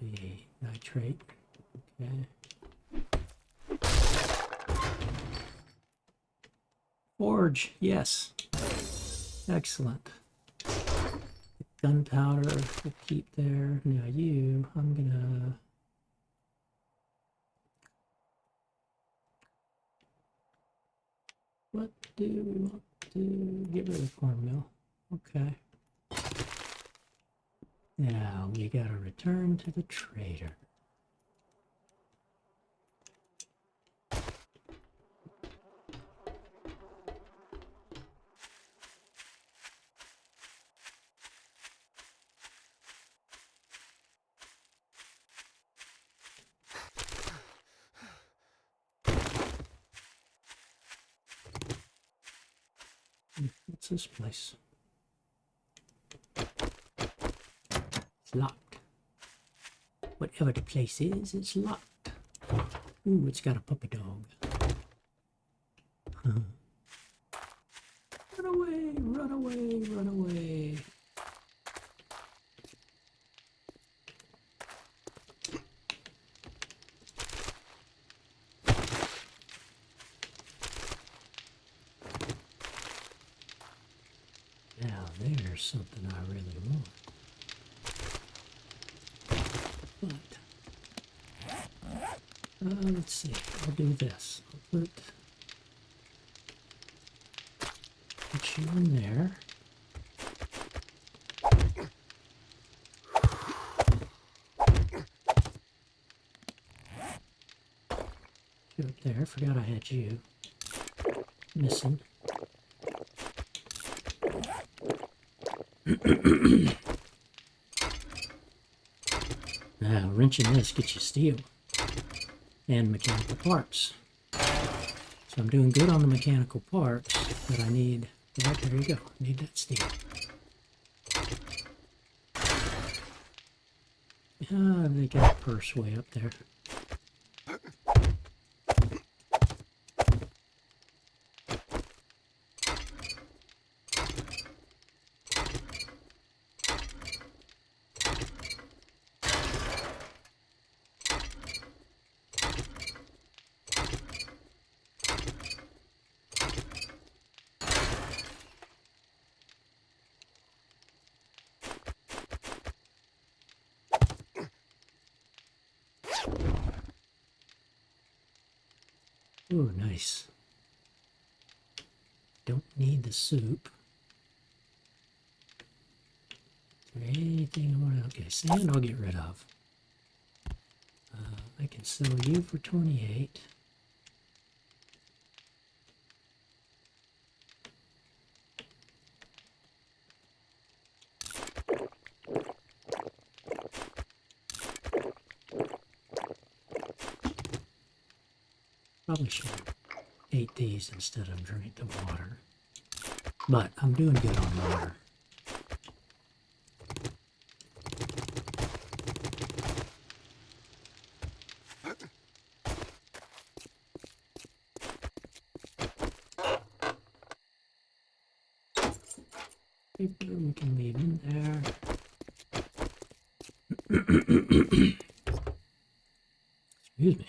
Be nitrate. Okay. Forge, yes. Excellent. Gunpowder, we'll keep there. Now you, I'm gonna... What do we want to get rid of the corn mill? Okay. Now we gotta return to the trader. What's this place? It's locked. Whatever the place is, it's locked. Ooh, it's got a puppy dog. Run away, run away, run away. Now there's something I really want. But let's see. I'll do this. I'll put you in there. You up there. Forgot I had you. Missing. Now, wrenching this gets you steel and mechanical parts. So I'm doing good on the mechanical parts, but I need, right, there you go, I need that steel. They got a purse way up there. Ooh, nice. Don't need the soup. Is there anything I want to... Okay, sand I'll get rid of. I can sell you for 28. Probably should have ate these instead of drink the water. But I'm doing good on water. Paper we can leave in there. Excuse me.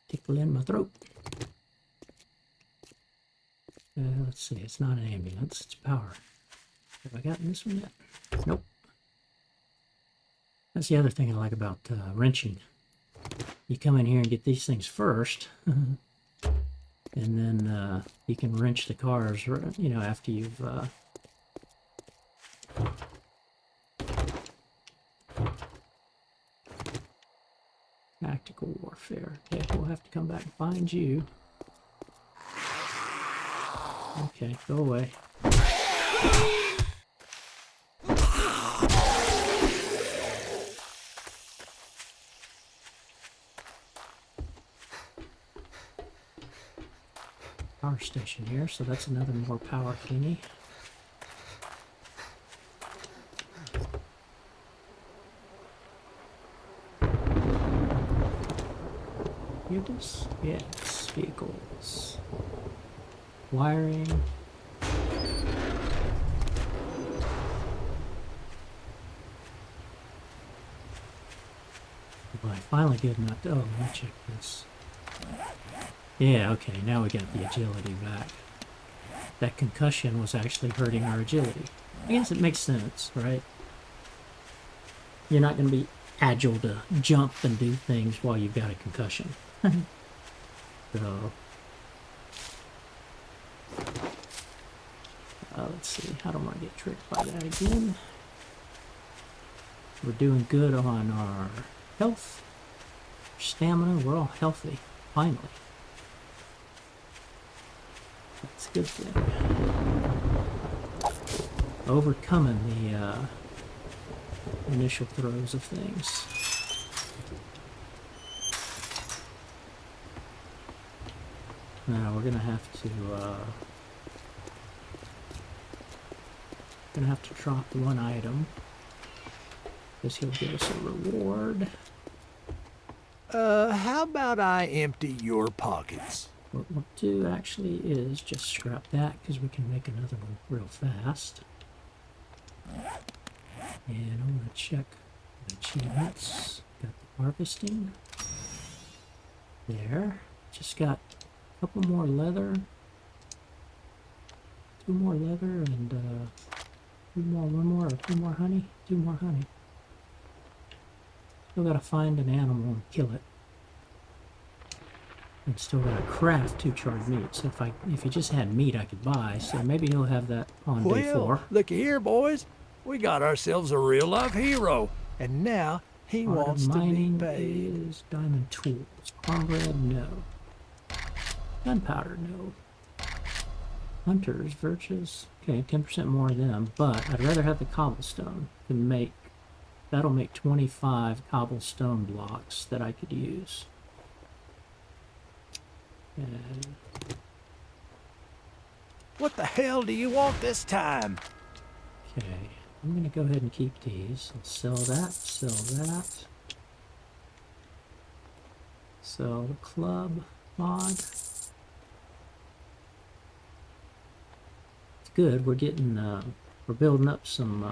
Tickle in my throat. Let's see, it's not an ambulance, it's power. Have I gotten this one yet? Nope. That's the other thing I like about wrenching. You come in here and get these things first, and then you can wrench the cars, you know, after you've tactical warfare. Okay, we'll have to come back and find you. Okay, go away. station here, so that's another more power thingy. Vehicles? Yes, vehicles. Wiring. Well, I finally get enough. Oh, let me check this. Yeah, okay, now we got the agility back. That concussion was actually hurting our agility. I guess it makes sense, right? You're not going to be agile to jump and do things while you've got a concussion. So, let's see, how do I get tricked by that again? We're doing good on our health, stamina, we're all healthy, finally. That's a good thing. Overcoming the initial throes of things. Now we're gonna have to drop one item because he'll give us a reward. How about I empty your pockets? What we'll do actually is just scrap that because we can make another one real fast. And I'm gonna check the achievements. Got the harvesting. There. Just got a couple more leather. 2 more leather and 2 more honey. 2 more honey. Still gotta find an animal and kill it. And still gotta craft 2 charred meat. So if he just had meat I could buy, so maybe he'll have that on day 4. Looky here, boys. We got ourselves a real life hero. And now he Art wants of to be mining paid. is diamond tools. Cornbread, no. Gunpowder, no. Hunters, virtues, okay, 10% more of them, but I'd rather have the cobblestone to make, that'll make 25 cobblestone blocks that I could use. And What the hell do you want this time? okay, I'm gonna go ahead and keep these. I'll sell that, sell that. Sell the club mod. Good. We're getting, we're building up some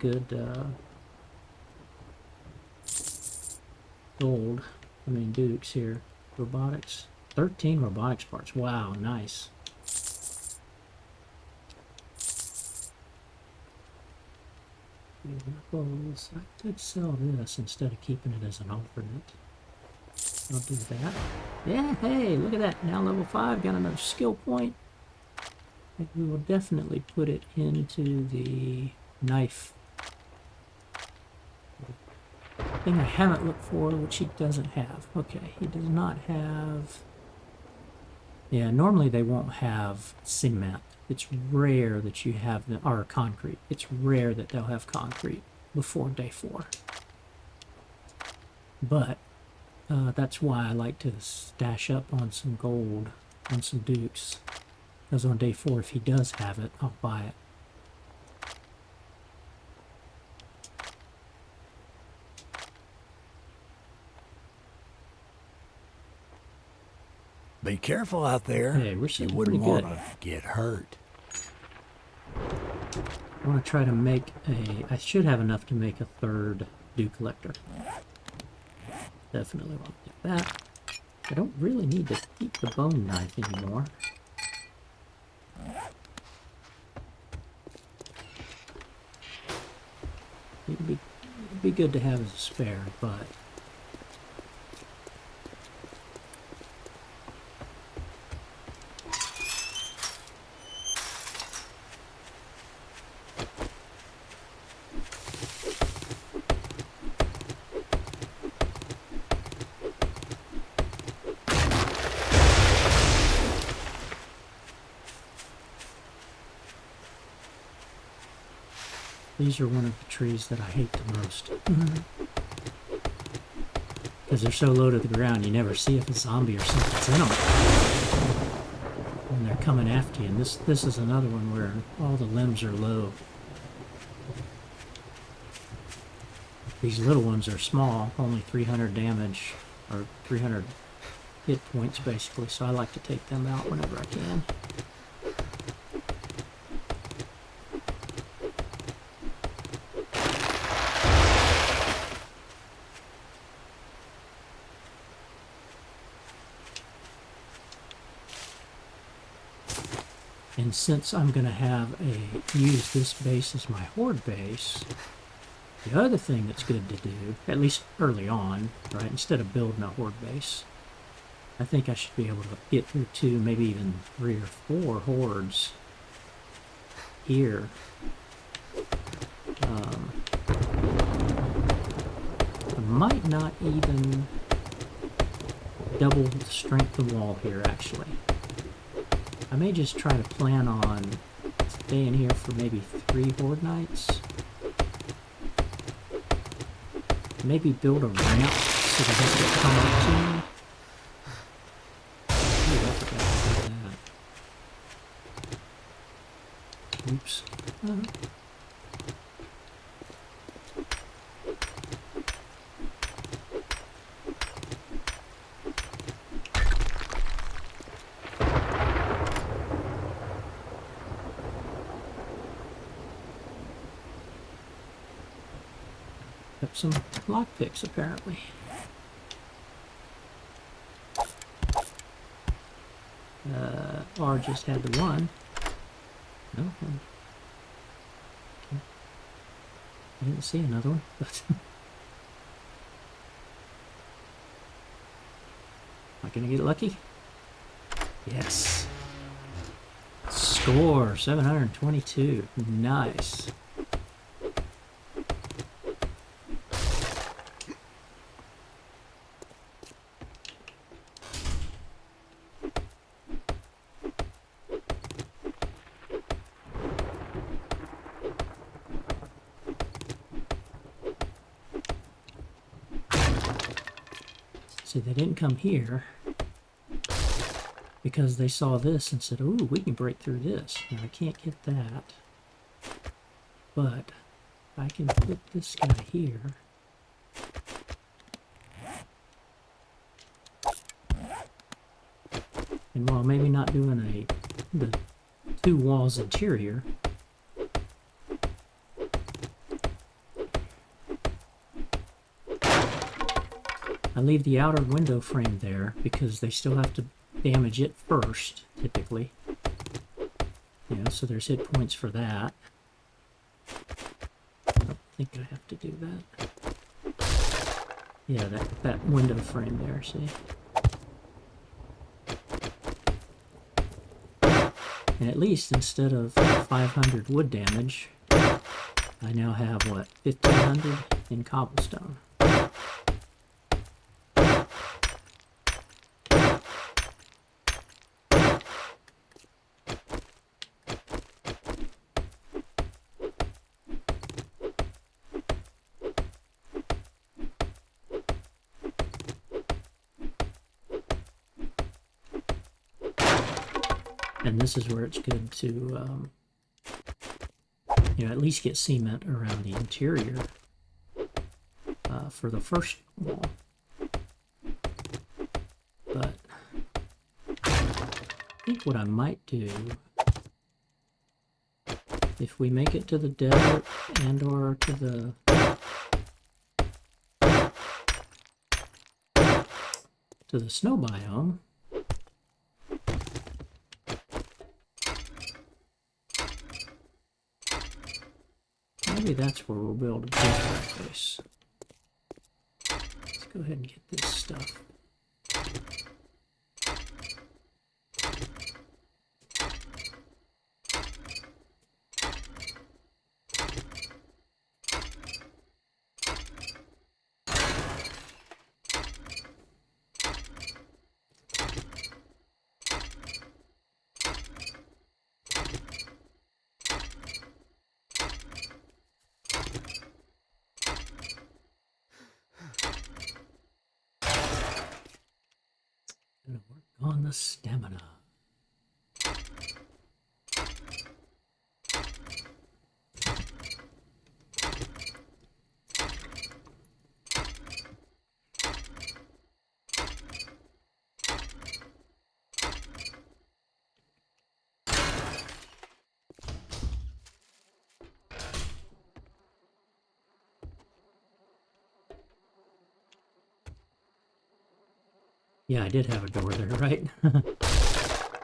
good gold. I mean dukes here. Robotics. 13 robotics parts. Wow, nice. Knuckles. I could sell this instead of keeping it as an alternate. I'll do that. Yeah, hey, look at that. Now level 5, got another skill point. And we will definitely put it into the knife thing I haven't looked for, which he doesn't have. Okay, he does not have... Yeah, normally they won't have cement. It's rare that you have the, or concrete. It's rare that they'll have concrete before day 4. But that's why I like to stash up on some gold, on some dukes. Because on day 4, if he does have it, I'll buy it. Be careful out there. Hey, we're You sitting wouldn't pretty want good. to get hurt. I want to try to make a... I should have enough to make a 3rd dew collector. Definitely want to do that. I don't really need to keep the bone knife anymore. It'd be good to have as a spare, but... These are one of the trees that I hate the most. because they're so low to the ground, you never see if a zombie or something's in them. And they're coming after you. And this is another one where all the limbs are low. These little ones are small, only 300 damage, or 300 hit points basically, so I like to take them out whenever I can. And since I'm going to use this base as my horde base, the other thing that's good to do, at least early on, right, instead of building a horde base, I think I should be able to get through 2, maybe even 3 or 4 hordes here. I might not even double the strength of the wall here, actually. I may just try to plan on staying here for maybe 3 horde nights. Maybe build a ramp so they have to come up to me. Ooh, I forgot to do that. Oops. Got some lockpicks apparently. R just had the one. No, I didn't see another one, but am I gonna get lucky? Yes. Score 722. Nice. See, they didn't come here because they saw this and said, ooh, we can break through this. Now, I can't get that, but I can put this guy here. And while maybe not doing the 2 walls interior, I leave the outer window frame there because they still have to damage it first, typically. Yeah, so there's hit points for that. I don't think I have to do that. Yeah, that window frame there, see? And at least instead of 500 wood damage, I now have, what, 1,500 in cobblestone. And this is where it's good to, at least get cement around the interior for the first wall. But I think what I might do, if we make it to the desert and or to the snow biome, maybe that's where we'll build a build base. Let's go ahead and get this stuff. Gonna work on the stamina. Yeah, I did have a door there, right?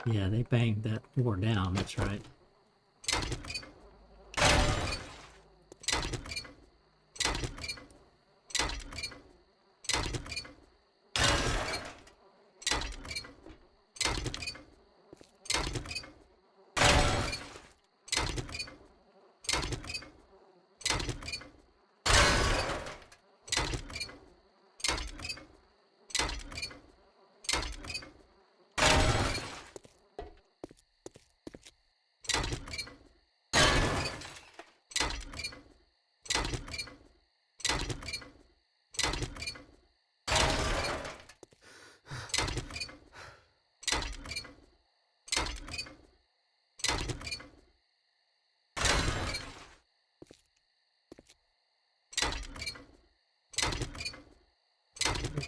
Yeah, they banged that door down, that's right.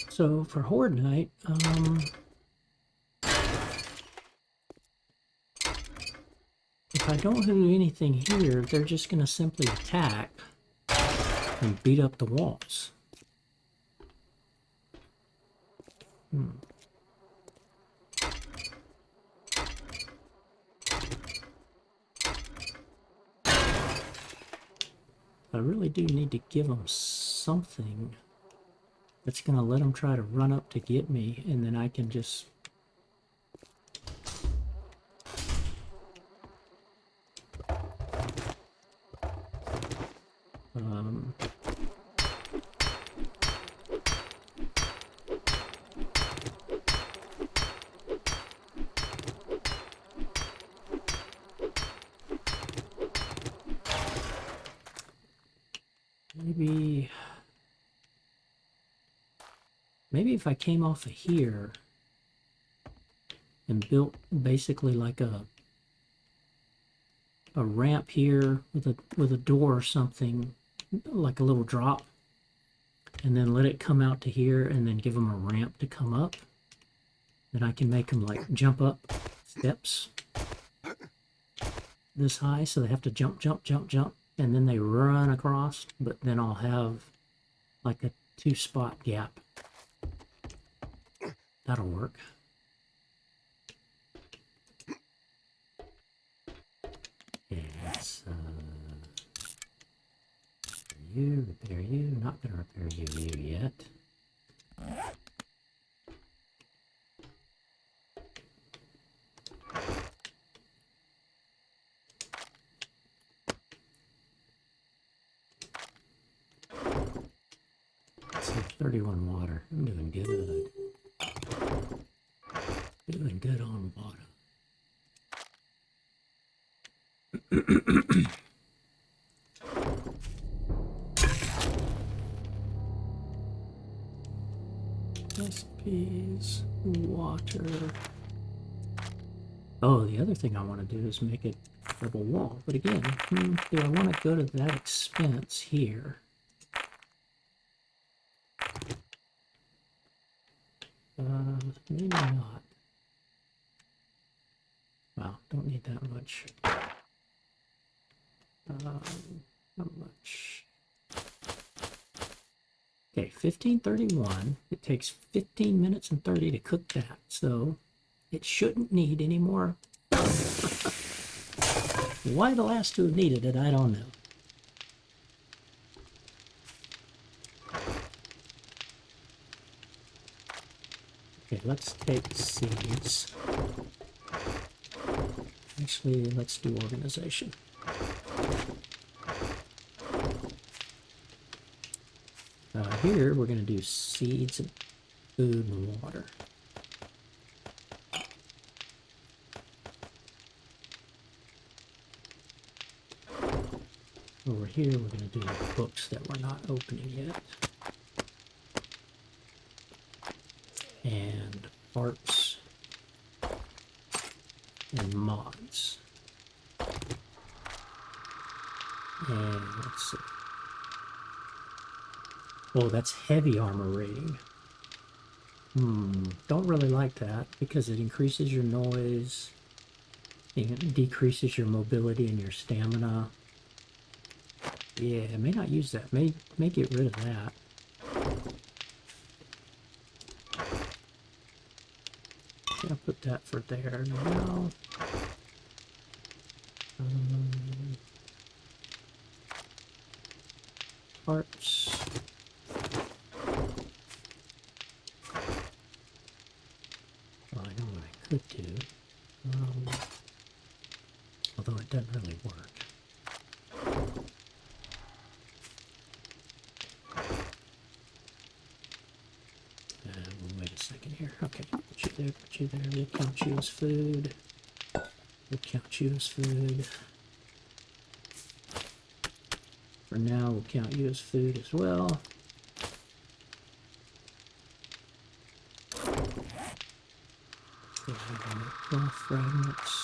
So for Horde Night, if I don't do anything here, they're just going to simply attack and beat up the walls. I really do need to give them something that's going to let them try to run up to get me, and then I can just... Maybe if I came off of here and built basically like a ramp here with a door or something, like a little drop, and then let it come out to here and then give them a ramp to come up, then I can make them like jump up steps this high, so they have to jump, and then they run across, but then I'll have like a 2-spot gap. That'll work. Yes. Repair you. Not gonna repair you yet. Let's see, 31 water. I'm doing good. Doing good on water. Recipes, water. Oh, the other thing I want to do is make it double wall. But again, do I want to go to that expense here? Maybe not. Wow, don't need that much. How much? Okay, 1531. It takes 15 minutes and 30 to cook that, so it shouldn't need any more. Why the last two needed it, I don't know. Okay, let's take seeds. Actually, let's do organization. Here, we're going to do seeds and food and water. Over here, we're going to do the books that we're not opening yet. And parts. and mods. And let's see. Oh, that's heavy armor rating. Don't really like that because it increases your noise, it decreases your mobility and your stamina. Yeah, I may not use that. May get rid of that. I'll put that for there now. Parts. Well, I know what I could do. Although it doesn't really work. Wait a second here. Okay, put you there, put you there. We'll count you as food. We'll count you as food. For now, we'll count you as food as well. Cloth fragments.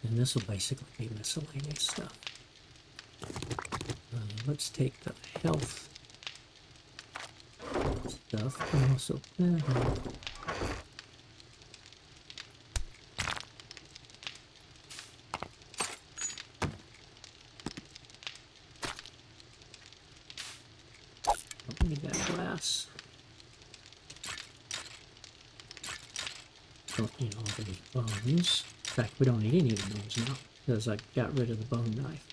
And this will basically be miscellaneous stuff. Let's take the health stuff and also don't need that glass. Don't need all those bones. In fact, we don't need any of the bones now because I got rid of the bone knife.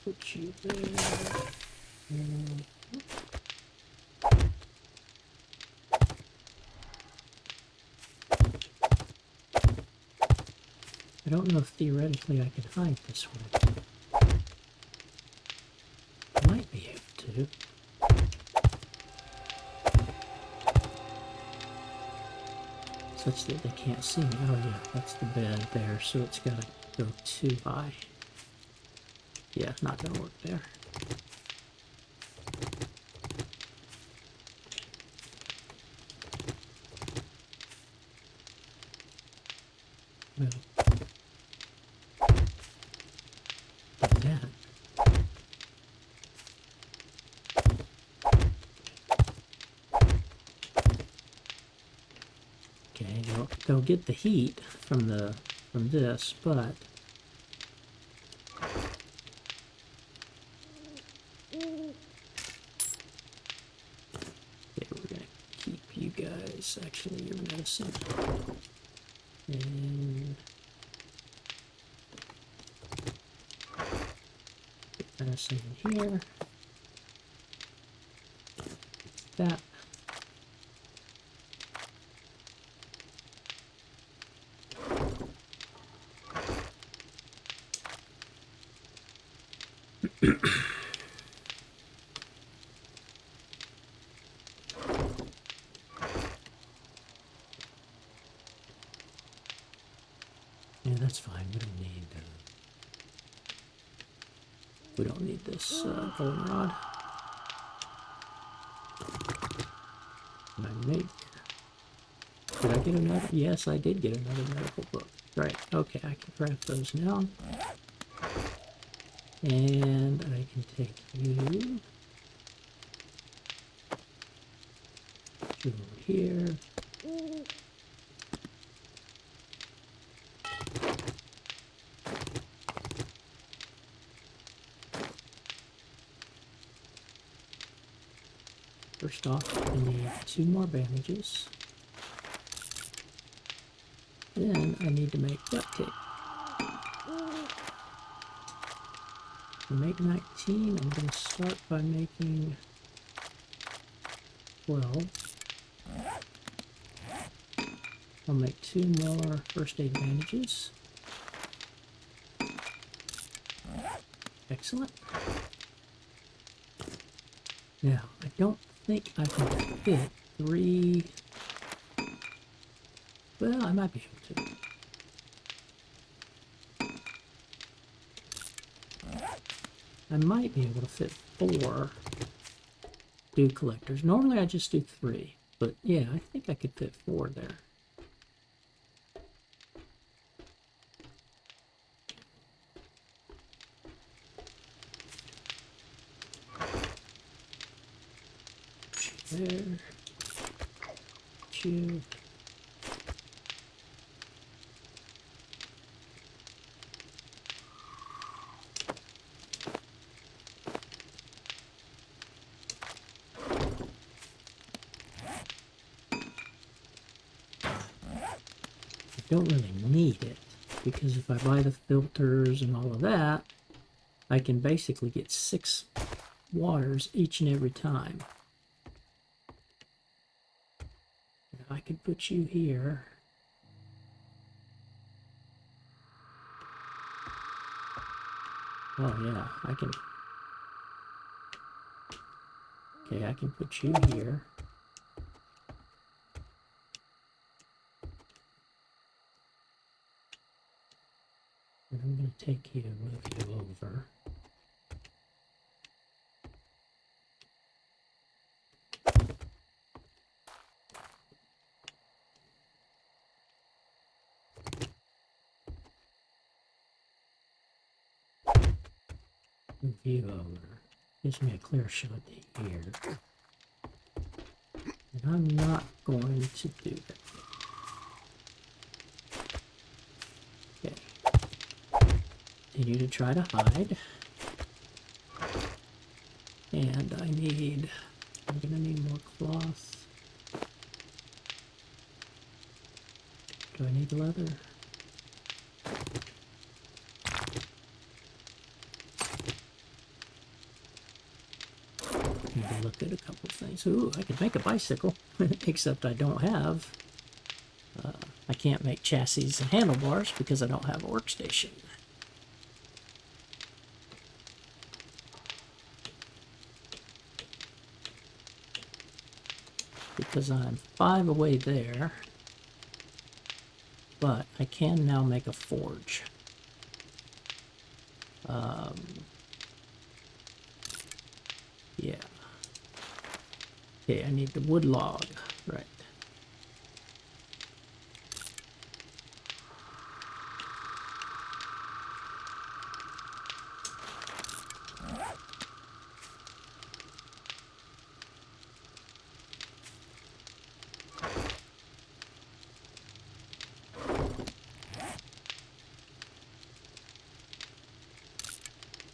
Put you there. I don't know if theoretically I can hide this one. Might be able to. Such that they can't see me. Oh yeah, that's the bed there, so it's gotta go too high. Yeah, not gonna work there. Well, like that. Okay, they'll get the heat from this, but we're gonna keep you guys. Actually, your medicine. And put medicine in here. That. Yeah, that's fine. We don't need this goldenrod. Can I make? Did I get another? Yes, I did get another medical book. Right. Okay, I can craft those now. And I can take you. Put you over here. First off, I need 2 more bandages. Then I need to make duct tape. To make 19, I'm going to start by making 12. I'll make 2 more first aid bandages. Excellent. Now, I don't think I can fit 3... Well, I might be able to. I might be able to fit 4 dew collectors. Normally I just do 3, but yeah, I think I could fit 4 there. There. 2. Don't really need it, because if I buy the filters and all of that, I can basically get 6 waters each and every time. Now I could put you here. Oh yeah, I can. Okay, I can put you here. And I'm going to take you and move you over. Move you over. Gives me a clear shot to here. And I'm not going to do that. Okay. Continue to try to hide. And I'm gonna need more cloth. Do I need leather? Need to look at a couple of things. Ooh, I could make a bicycle, except I don't have. I can't make chassis and handlebars because I don't have a workstation. Because I'm 5 away there, but I can now make a forge. Yeah. Okay, I need the wood log, right.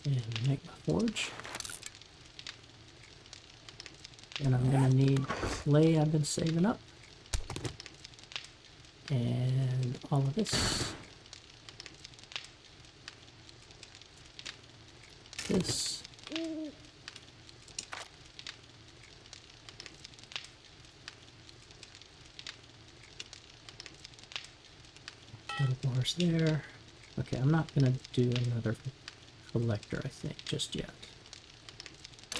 And make my forge. And I'm gonna need clay I've been saving up. And all of this. This. Little bars there. Okay, I'm not gonna do another collector, I think, just yet.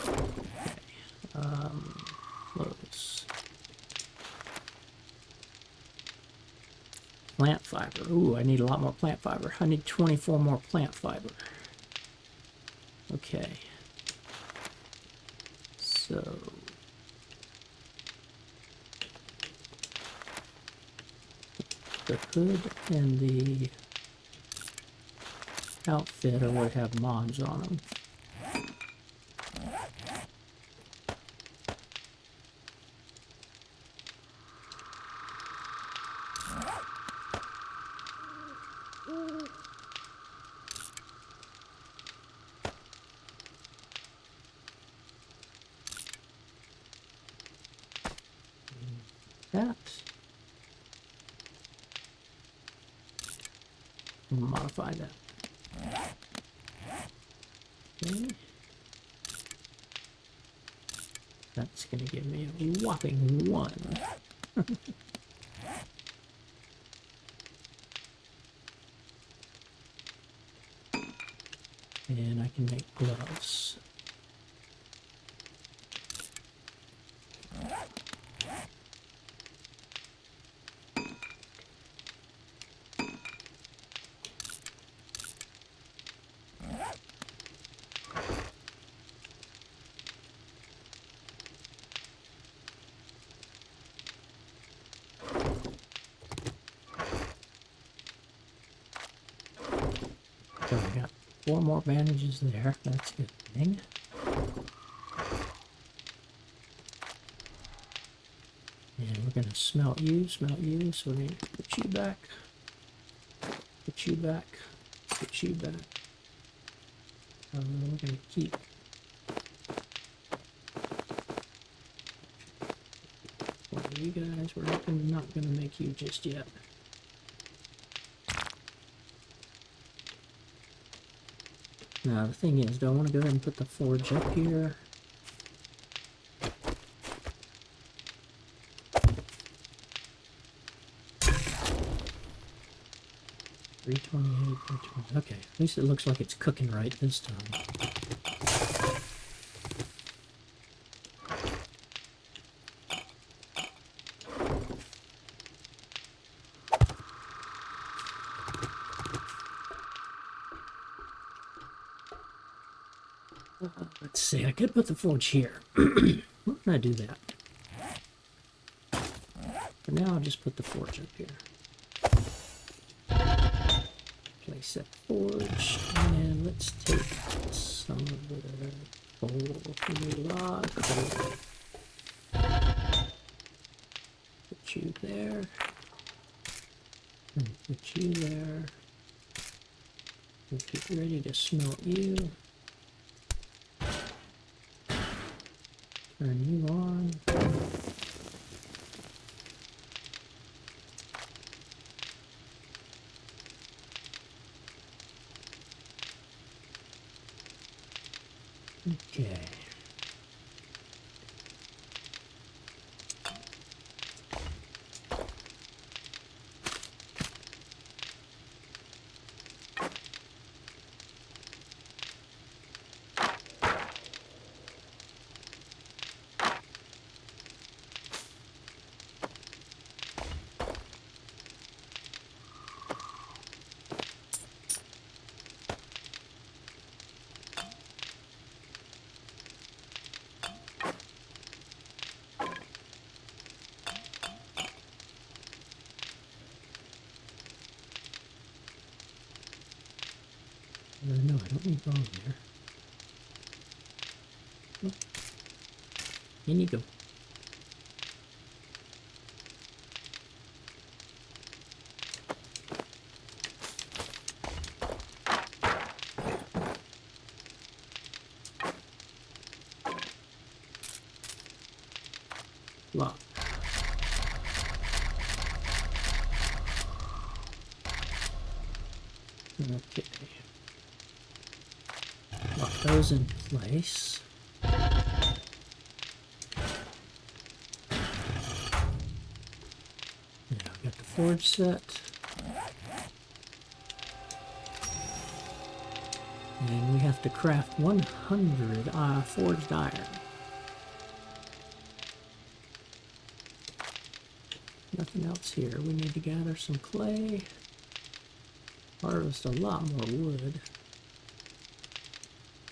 Okay. Close. Plant fiber. Ooh, I need a lot more plant fiber. I need 24 more plant fiber. Okay. So the hood and the outfit would have mods on them. That. Modify that. Okay. That's going to give me a whopping 1. And I can make gloves. So we got 4 more bandages there. That's a good thing. And we're going to smelt you. So we're going to put you back. Put you back. Put you back. We're going to keep one of you guys. We're not going to make you just yet. Now the thing is, do I want to go ahead and put the forge up here? $328. Okay, at least it looks like it's cooking right this time. Let's see, I could put the forge here. Why don't I do that? For now, I'll just put the forge up here. Place that forge, and let's take some of the coal from the log. Put you there. And put you there. We'll get ready to smelt you. Turn you on. Okay. No, I don't need bone there. Oh. In you go. Lock. Okay. Lock those in place. Now I've got the forge set. And we have to craft 100 forged iron. Nothing else here. We need to gather some clay. Harvest a lot more wood.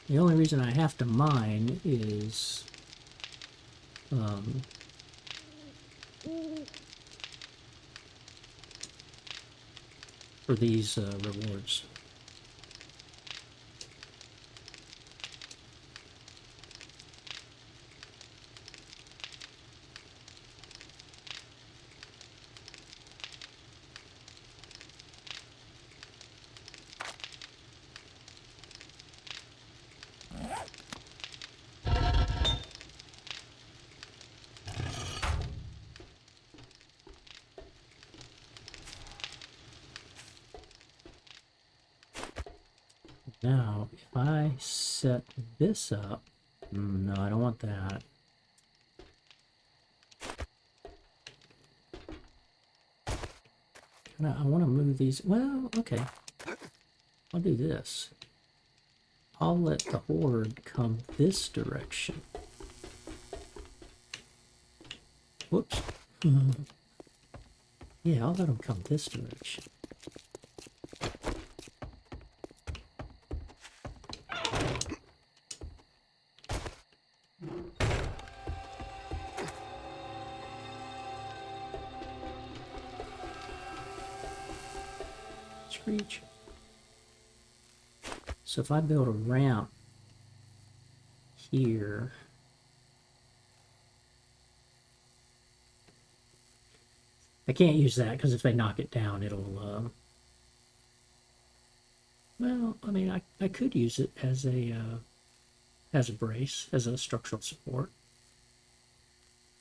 The only reason I have to mine is for these rewards. Now, if I set this up, no, I don't want that. I want to move these. Well, okay. I'll do this. I'll let the horde come this direction. Whoops. Yeah, I'll let them come this direction. Screech. So if I build a ramp here, I can't use that because if they knock it down, it'll, well, I mean, I could use it as a brace, as a structural support,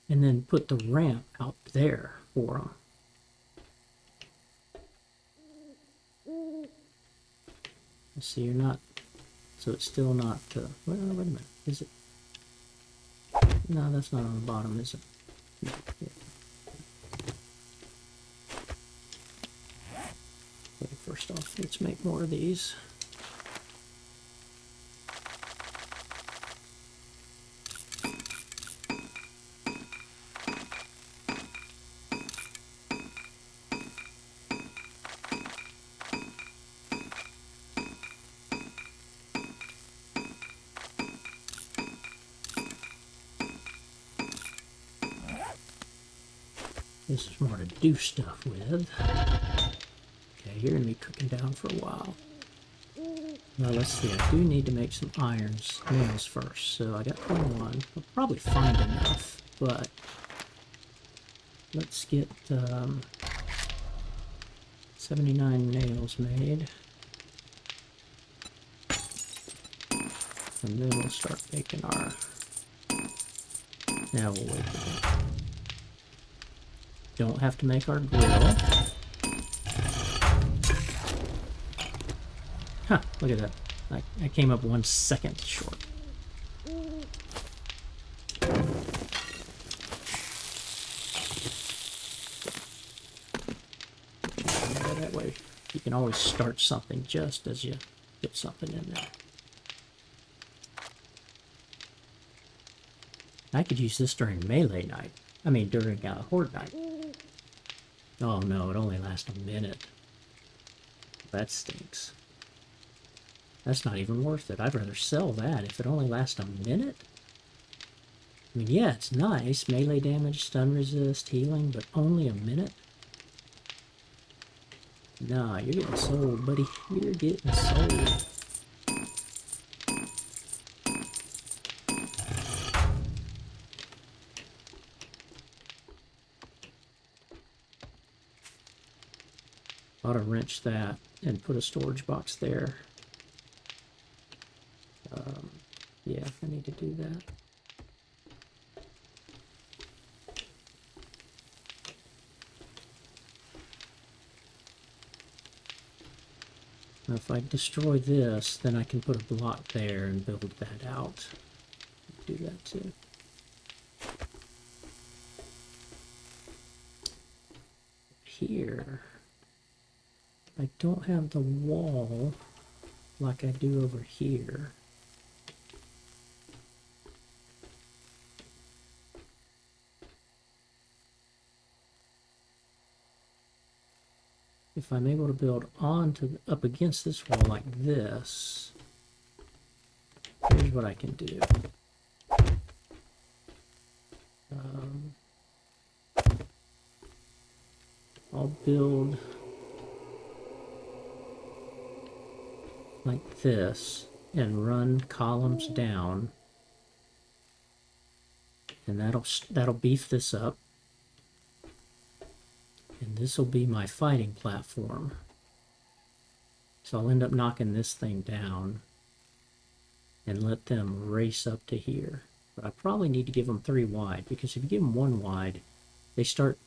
and then put the ramp out there for them. See, you're not, so it's still not, well, wait a minute, is it? No, that's not on the bottom, is it? No, yeah. Okay, first off, let's make more of these. This is more to do stuff with. Okay, you're going to be cooking down for a while. Now let's see, I do need to make some nails first. So I got 21. I'll probably find enough, but let's get 79 nails made. And then we'll start making our... Now we'll wait for that. Don't have to make our grill. Huh, look at that. I came up 1 second short. That way you can always start something just as you put something in there. I could use this during melee night. I mean, during horde night. Oh no, it only lasts a minute. That stinks. That's not even worth it. I'd rather sell that if it only lasts a minute. I mean, yeah, it's nice. Melee damage, stun resist, healing, but only a minute? Nah, you're getting sold, buddy. You're getting sold. Ought to wrench that and put a storage box there. Yeah, I need to do that. Now if I destroy this, then I can put a block there and build that out. Do that too. Here, I don't have the wall like I do over here. If I'm able to build up against this wall like this, here's what I can do. I'll build like this and run columns down, and that'll beef this up. And this will be my fighting platform. So I'll end up knocking this thing down and let them race up to here. But I probably need to give them 3 wide, because if you give them 1 wide, they start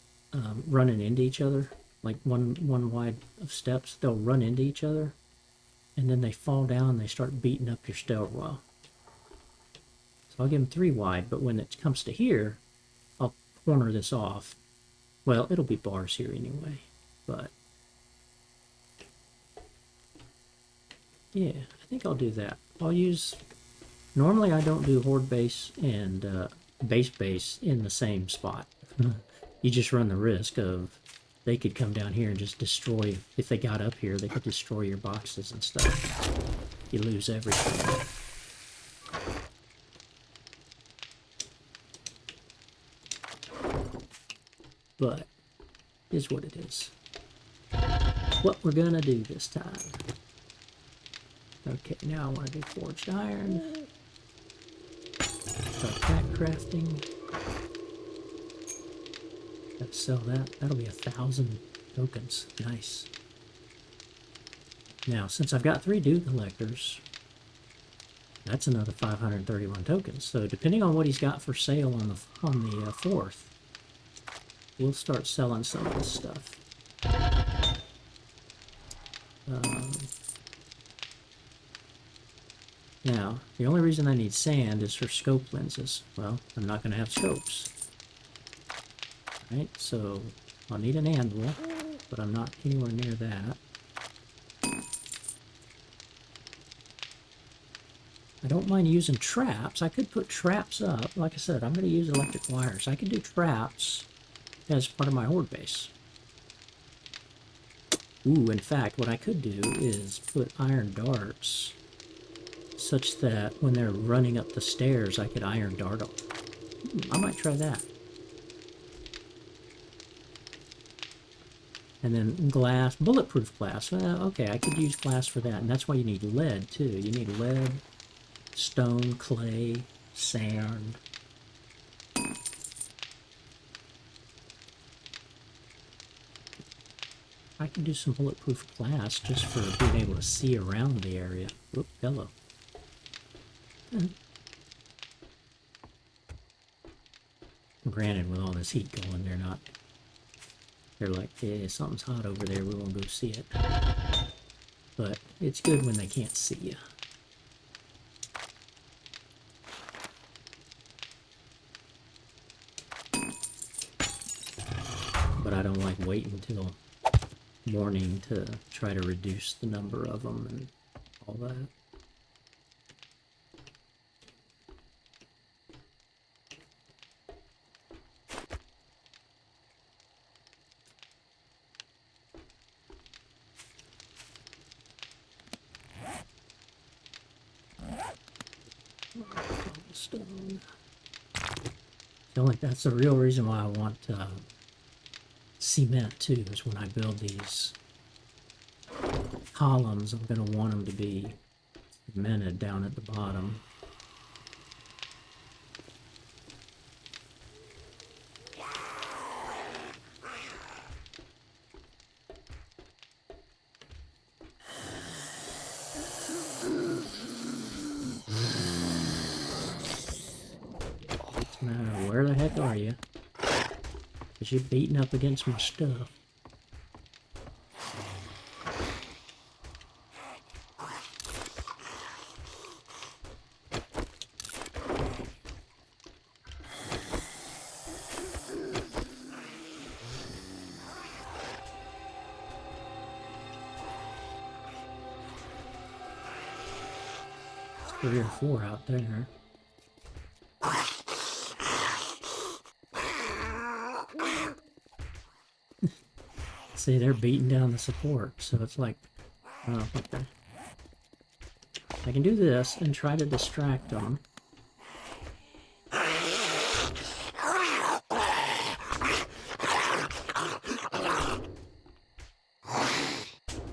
running into each other. Like one wide of steps, they'll run into each other, and then they fall down and they start beating up your stairwell. So I'll give them 3 wide, but when it comes to here, I'll corner this off. Well, it'll be bars here anyway, but Yeah, I think I'll do that. I'll use... Normally I don't do horde base and base in the same spot. You just run the risk of they could come down here and just destroy... If they got up here, they could destroy your boxes and stuff. You lose everything. But, is what it is. What we're gonna do this time. Okay, now I want to do forged iron. Start pack crafting. Gotta sell that. That'll be 1,000 tokens. Nice. Now, since I've got 3 dew collectors, that's another 531 tokens. So depending on what he's got for sale on the 4th, we'll start selling some of this stuff. Now, the only reason I need sand is for scope lenses. Well, I'm not going to have scopes. Right, so I'll need an anvil, but I'm not anywhere near that. I don't mind using traps. I could put traps up. Like I said, I'm going to use electric wires. I could do traps as part of my horde base. Ooh, in fact, what I could do is put iron darts such that when they're running up the stairs, I could iron dart them. I might try that. And then glass, bulletproof glass. Okay, I could use glass for that. And that's why you need lead, too. You need lead, stone, clay, sand. I can do some bulletproof glass just for being able to see around the area. Oop, hello. Granted, with all this heat going, they're like, yeah, something's hot over there, we won't go see it. But it's good when they can't see you. But I don't like waiting until morning to try to reduce the number of them and all that. Stone. I feel like that's the real reason why I want cement too, is when I build these columns, I'm going to want them to be cemented down at the bottom. Where the heck are you? Because you're beating up against my stuff. There's 3 or 4 out there. See, they're beating down the support, so it's like, oh, okay. I can do this and try to distract them.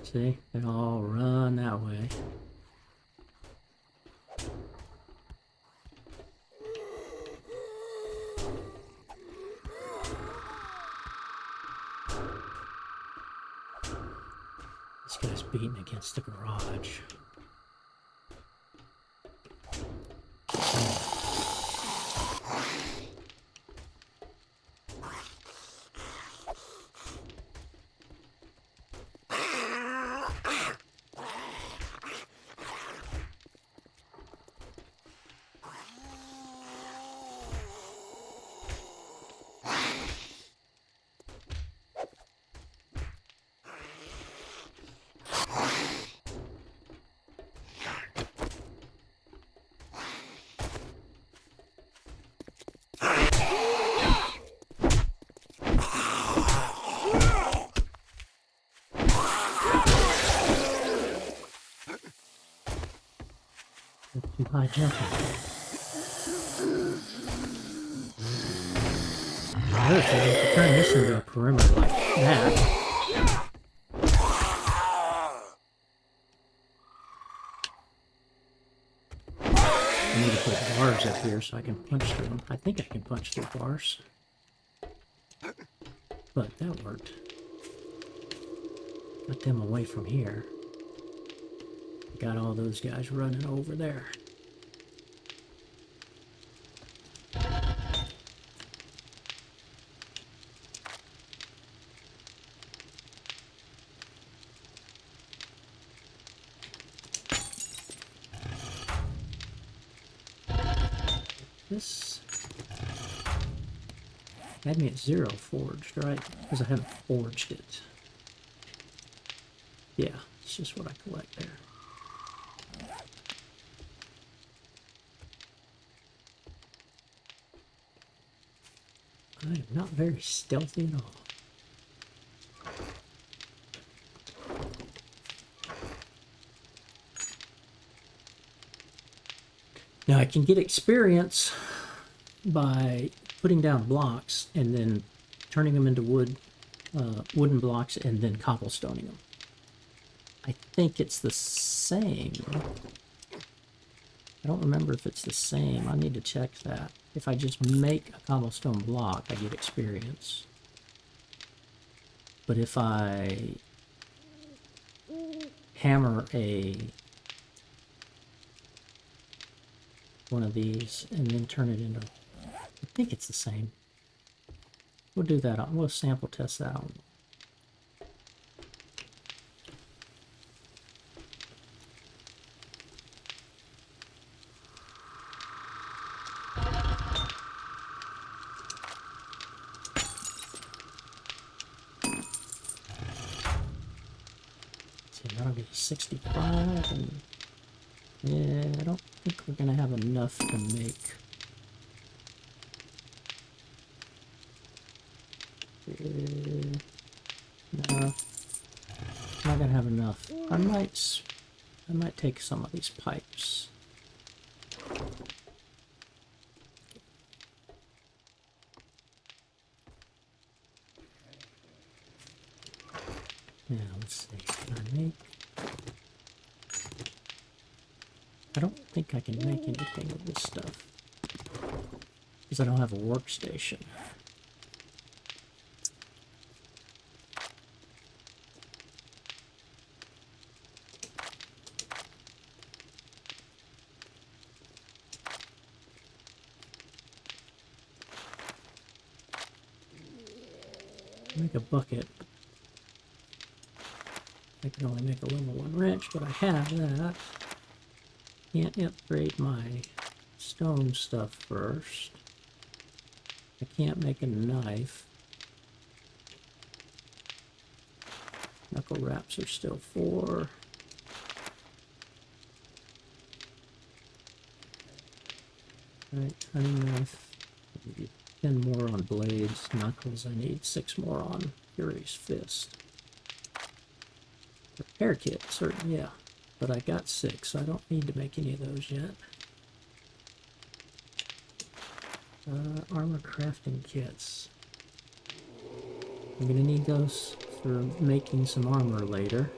See, they all run that way. This guy's beating against the garage. high jumping. The other thing, if you turn this into a perimeter like that, I need to put bars up here so I can punch through them. I think I can punch through bars. But that worked. Got them away from here. Got all those guys running over there. This had me at 0 forged, right? Because I haven't forged it. Yeah, it's just what I collect there. I am not very stealthy at all. Now I can get experience by putting down blocks and then turning them into wooden blocks and then cobblestoning them. I think it's the same. I don't remember if it's the same. I need to check that. If I just make a cobblestone block, I get experience. But if I hammer one of these and then turn it into, I think it's the same. We'll do that. We'll sample test that out. See, that'll get 65, and yeah, I don't think we're gonna have enough to make. No, not gonna have enough. I might take some of these pipes. Now let's see. Can I make? I don't think I can make anything with this stuff because I don't have a workstation. Make a bucket. I can only make a level 1 wrench, but I have that. Can't upgrade my stone stuff first. I can't make a knife. Knuckle wraps are still 4. Right, hunting knife. I need 10 more on blades. Knuckles, I need 6 more on Fury's fist. Repair kit, certainly, yeah. But I got 6, so I don't need to make any of those yet. Armor crafting kits. I'm gonna need those for making some armor later.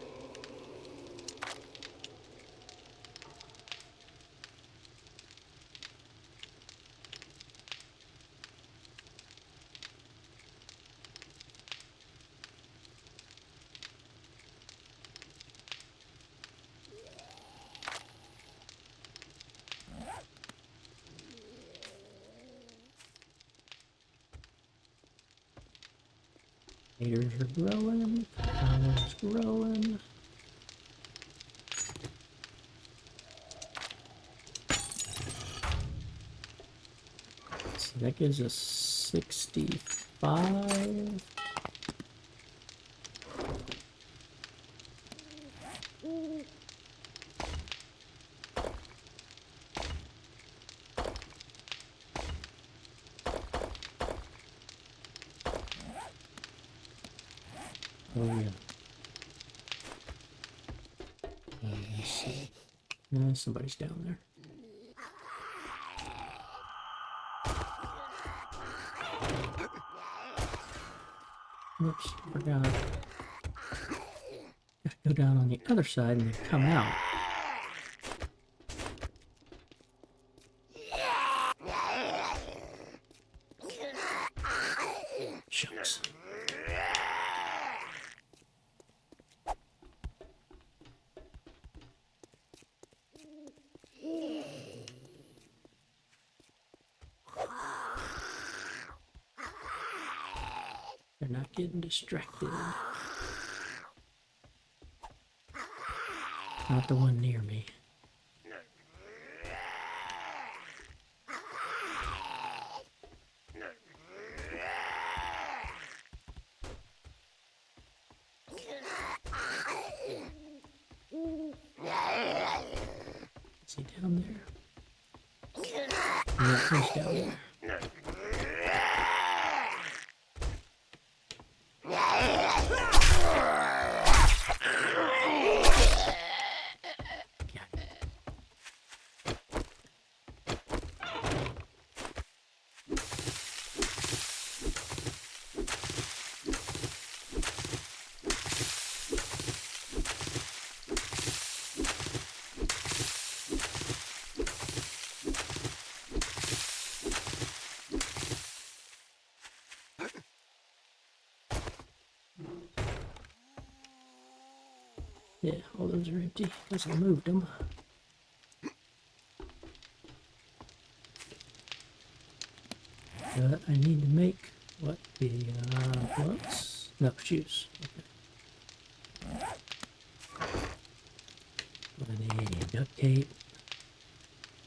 Haters are growing, power's growing. So that gives us 65. Oh yeah. Let's see. No, somebody's down there. Whoops, forgot. Gotta go down on the other side and then come out. Shucks. They're not getting distracted. Not the one near me. Is he down there? Yeah, he's down there. Yeah, all those are empty because I moved them. But I need to make what the gloves? No, shoes. Okay. What I need: duct tape,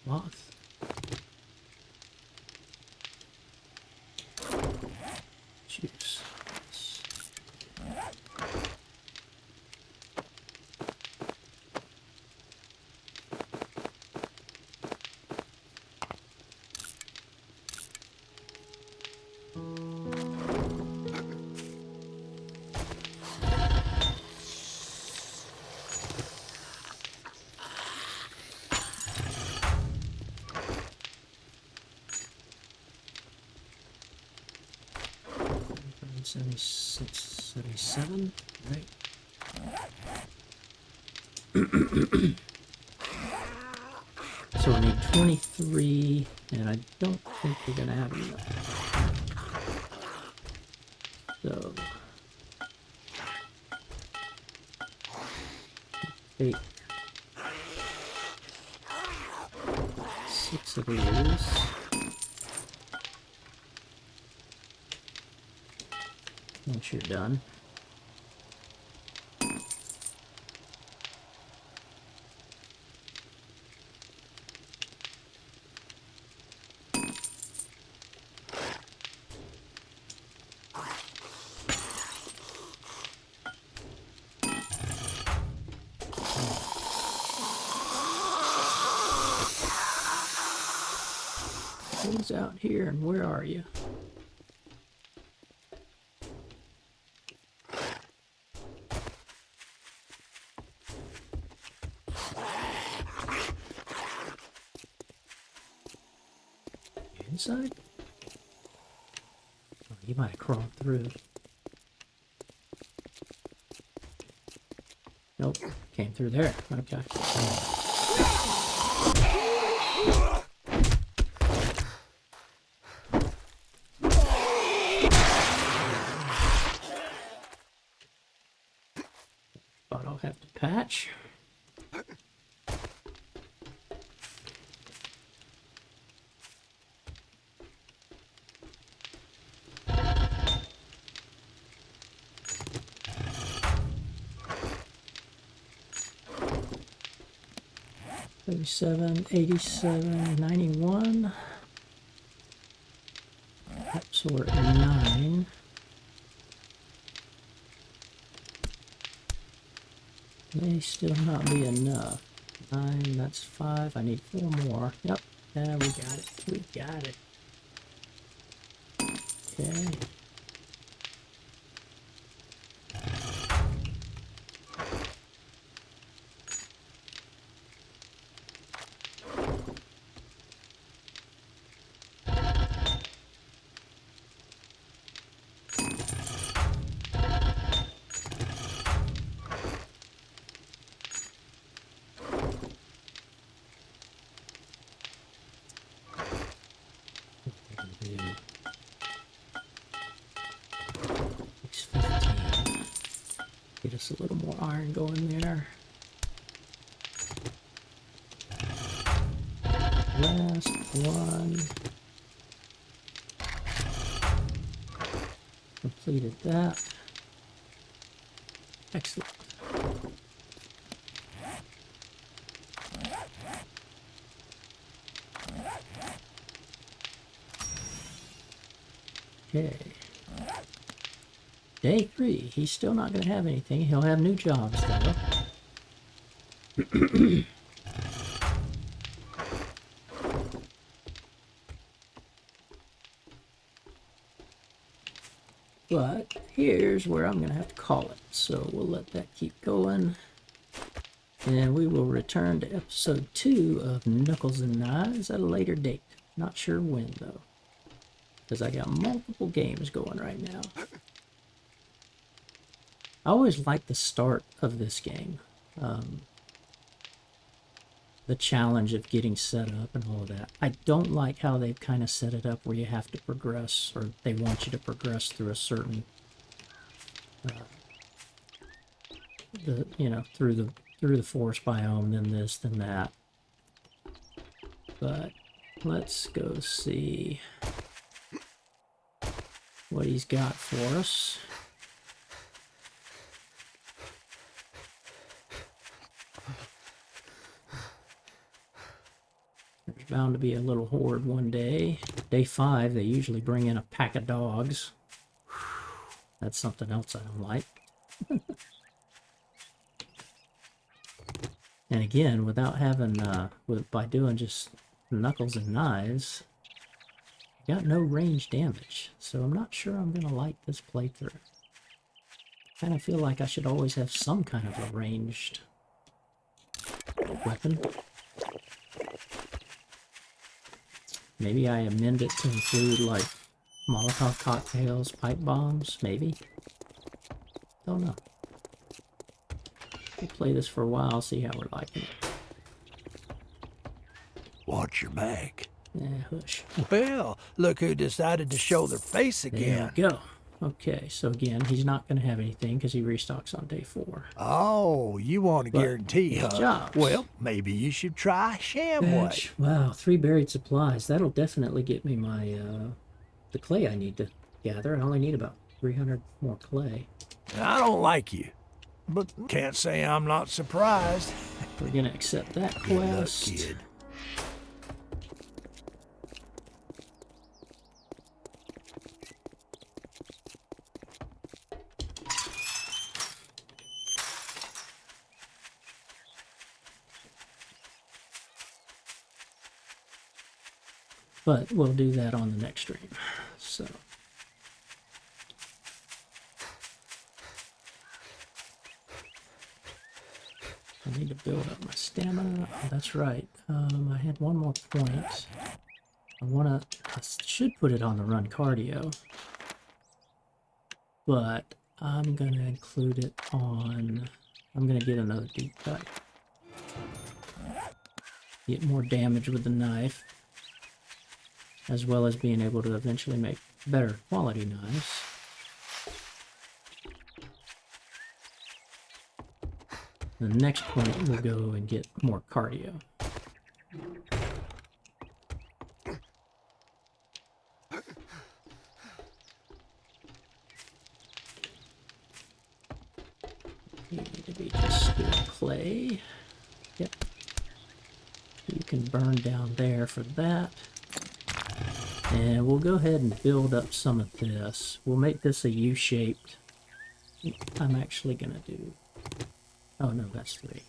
cloth, shoes. $76, $77, right? So I need 23, and I don't think we're gonna have enough. So, take 6 of these. Once you're done. Who's out here and where are you? Inside? Oh, you might have crawled through. Nope, came through there. Okay. But I'll have to patch. $37, $87, $91. Yep, so we're at 9. May still not be enough. 9, that's 5. I need 4 more. Yep, yeah, we got it. We got it. Okay. us a little more iron going there. Last one. Completed that. Excellent. Okay. Day 3. He's still not going to have anything. He'll have new jobs, though. But here's where I'm going to have to call it. So we'll let that keep going. And we will return to episode 2 of Knuckles and Knives at a later date. Not sure when, though. Because I got multiple games going right now. I always like the start of this game. The challenge of getting set up and all of that. I don't like how they've kind of set it up where you have to progress, or they want you to progress through a certain, through the forest biome, then this, then that. But let's go see what he's got for us. There's bound to be a little horde one day. Day 5, they usually bring in a pack of dogs. That's something else I don't like. And again, without having, by doing just Knuckles and Knives, got no range damage. So I'm not sure I'm going to like this playthrough. I kind of feel like I should always have some kind of a ranged weapon. Maybe I amend it to include, like, Molotov cocktails, pipe bombs, maybe? Don't know. We'll play this for a while, see how we're liking it. Watch your back. Yeah, hush. Well, look who decided to show their face There again. we go. Okay, so again, he's not going to have anything because he restocks on day 4. Oh, you want a But guarantee, his huh? jobs. Well, maybe you should try Shamway. Batch. Wow, 3 buried supplies. That'll definitely get me my, the clay I need to gather. I only need about 300 more clay. I don't like you, but can't say I'm not surprised. We're going to accept that Good luck, quest. kid. But we'll do that on the next stream. So. I need to build up my stamina. Oh, that's right. I had one more point. I should put it on the run cardio. But I'm going to include it on... I'm going to get another deep cut. Get more damage with the knife. As well as being able to eventually make better quality knives. The next point we'll go and get more cardio. You need to be just doing clay. Yep. You can burn down there for that. And we'll go ahead and build up some of this. We'll make this a U-shaped. I'm actually going to do... Oh, no, that's 3.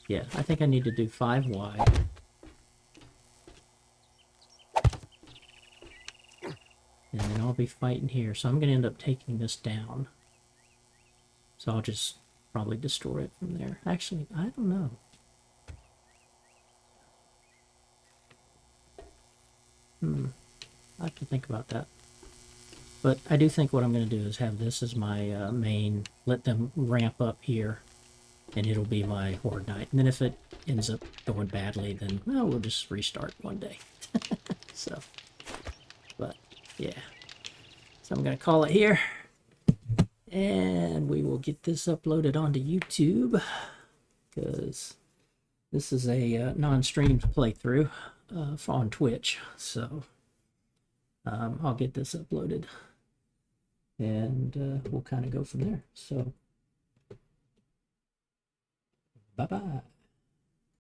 Yeah, I think I need to do 5 wide. And then I'll be fighting here. So I'm going to end up taking this down. So I'll just probably destroy it from there. Actually, I don't know. I have to think about that. But I do think what I'm going to do is have this as my main, let them ramp up here, and it'll be my Horde Night. And then if it ends up going badly, then, well, we'll just restart one day. So, but, yeah. So I'm going to call it here, And we will get this uploaded onto YouTube because this is a non-streamed playthrough on Twitch. So I'll get this uploaded and we'll kind of go from there. So bye-bye.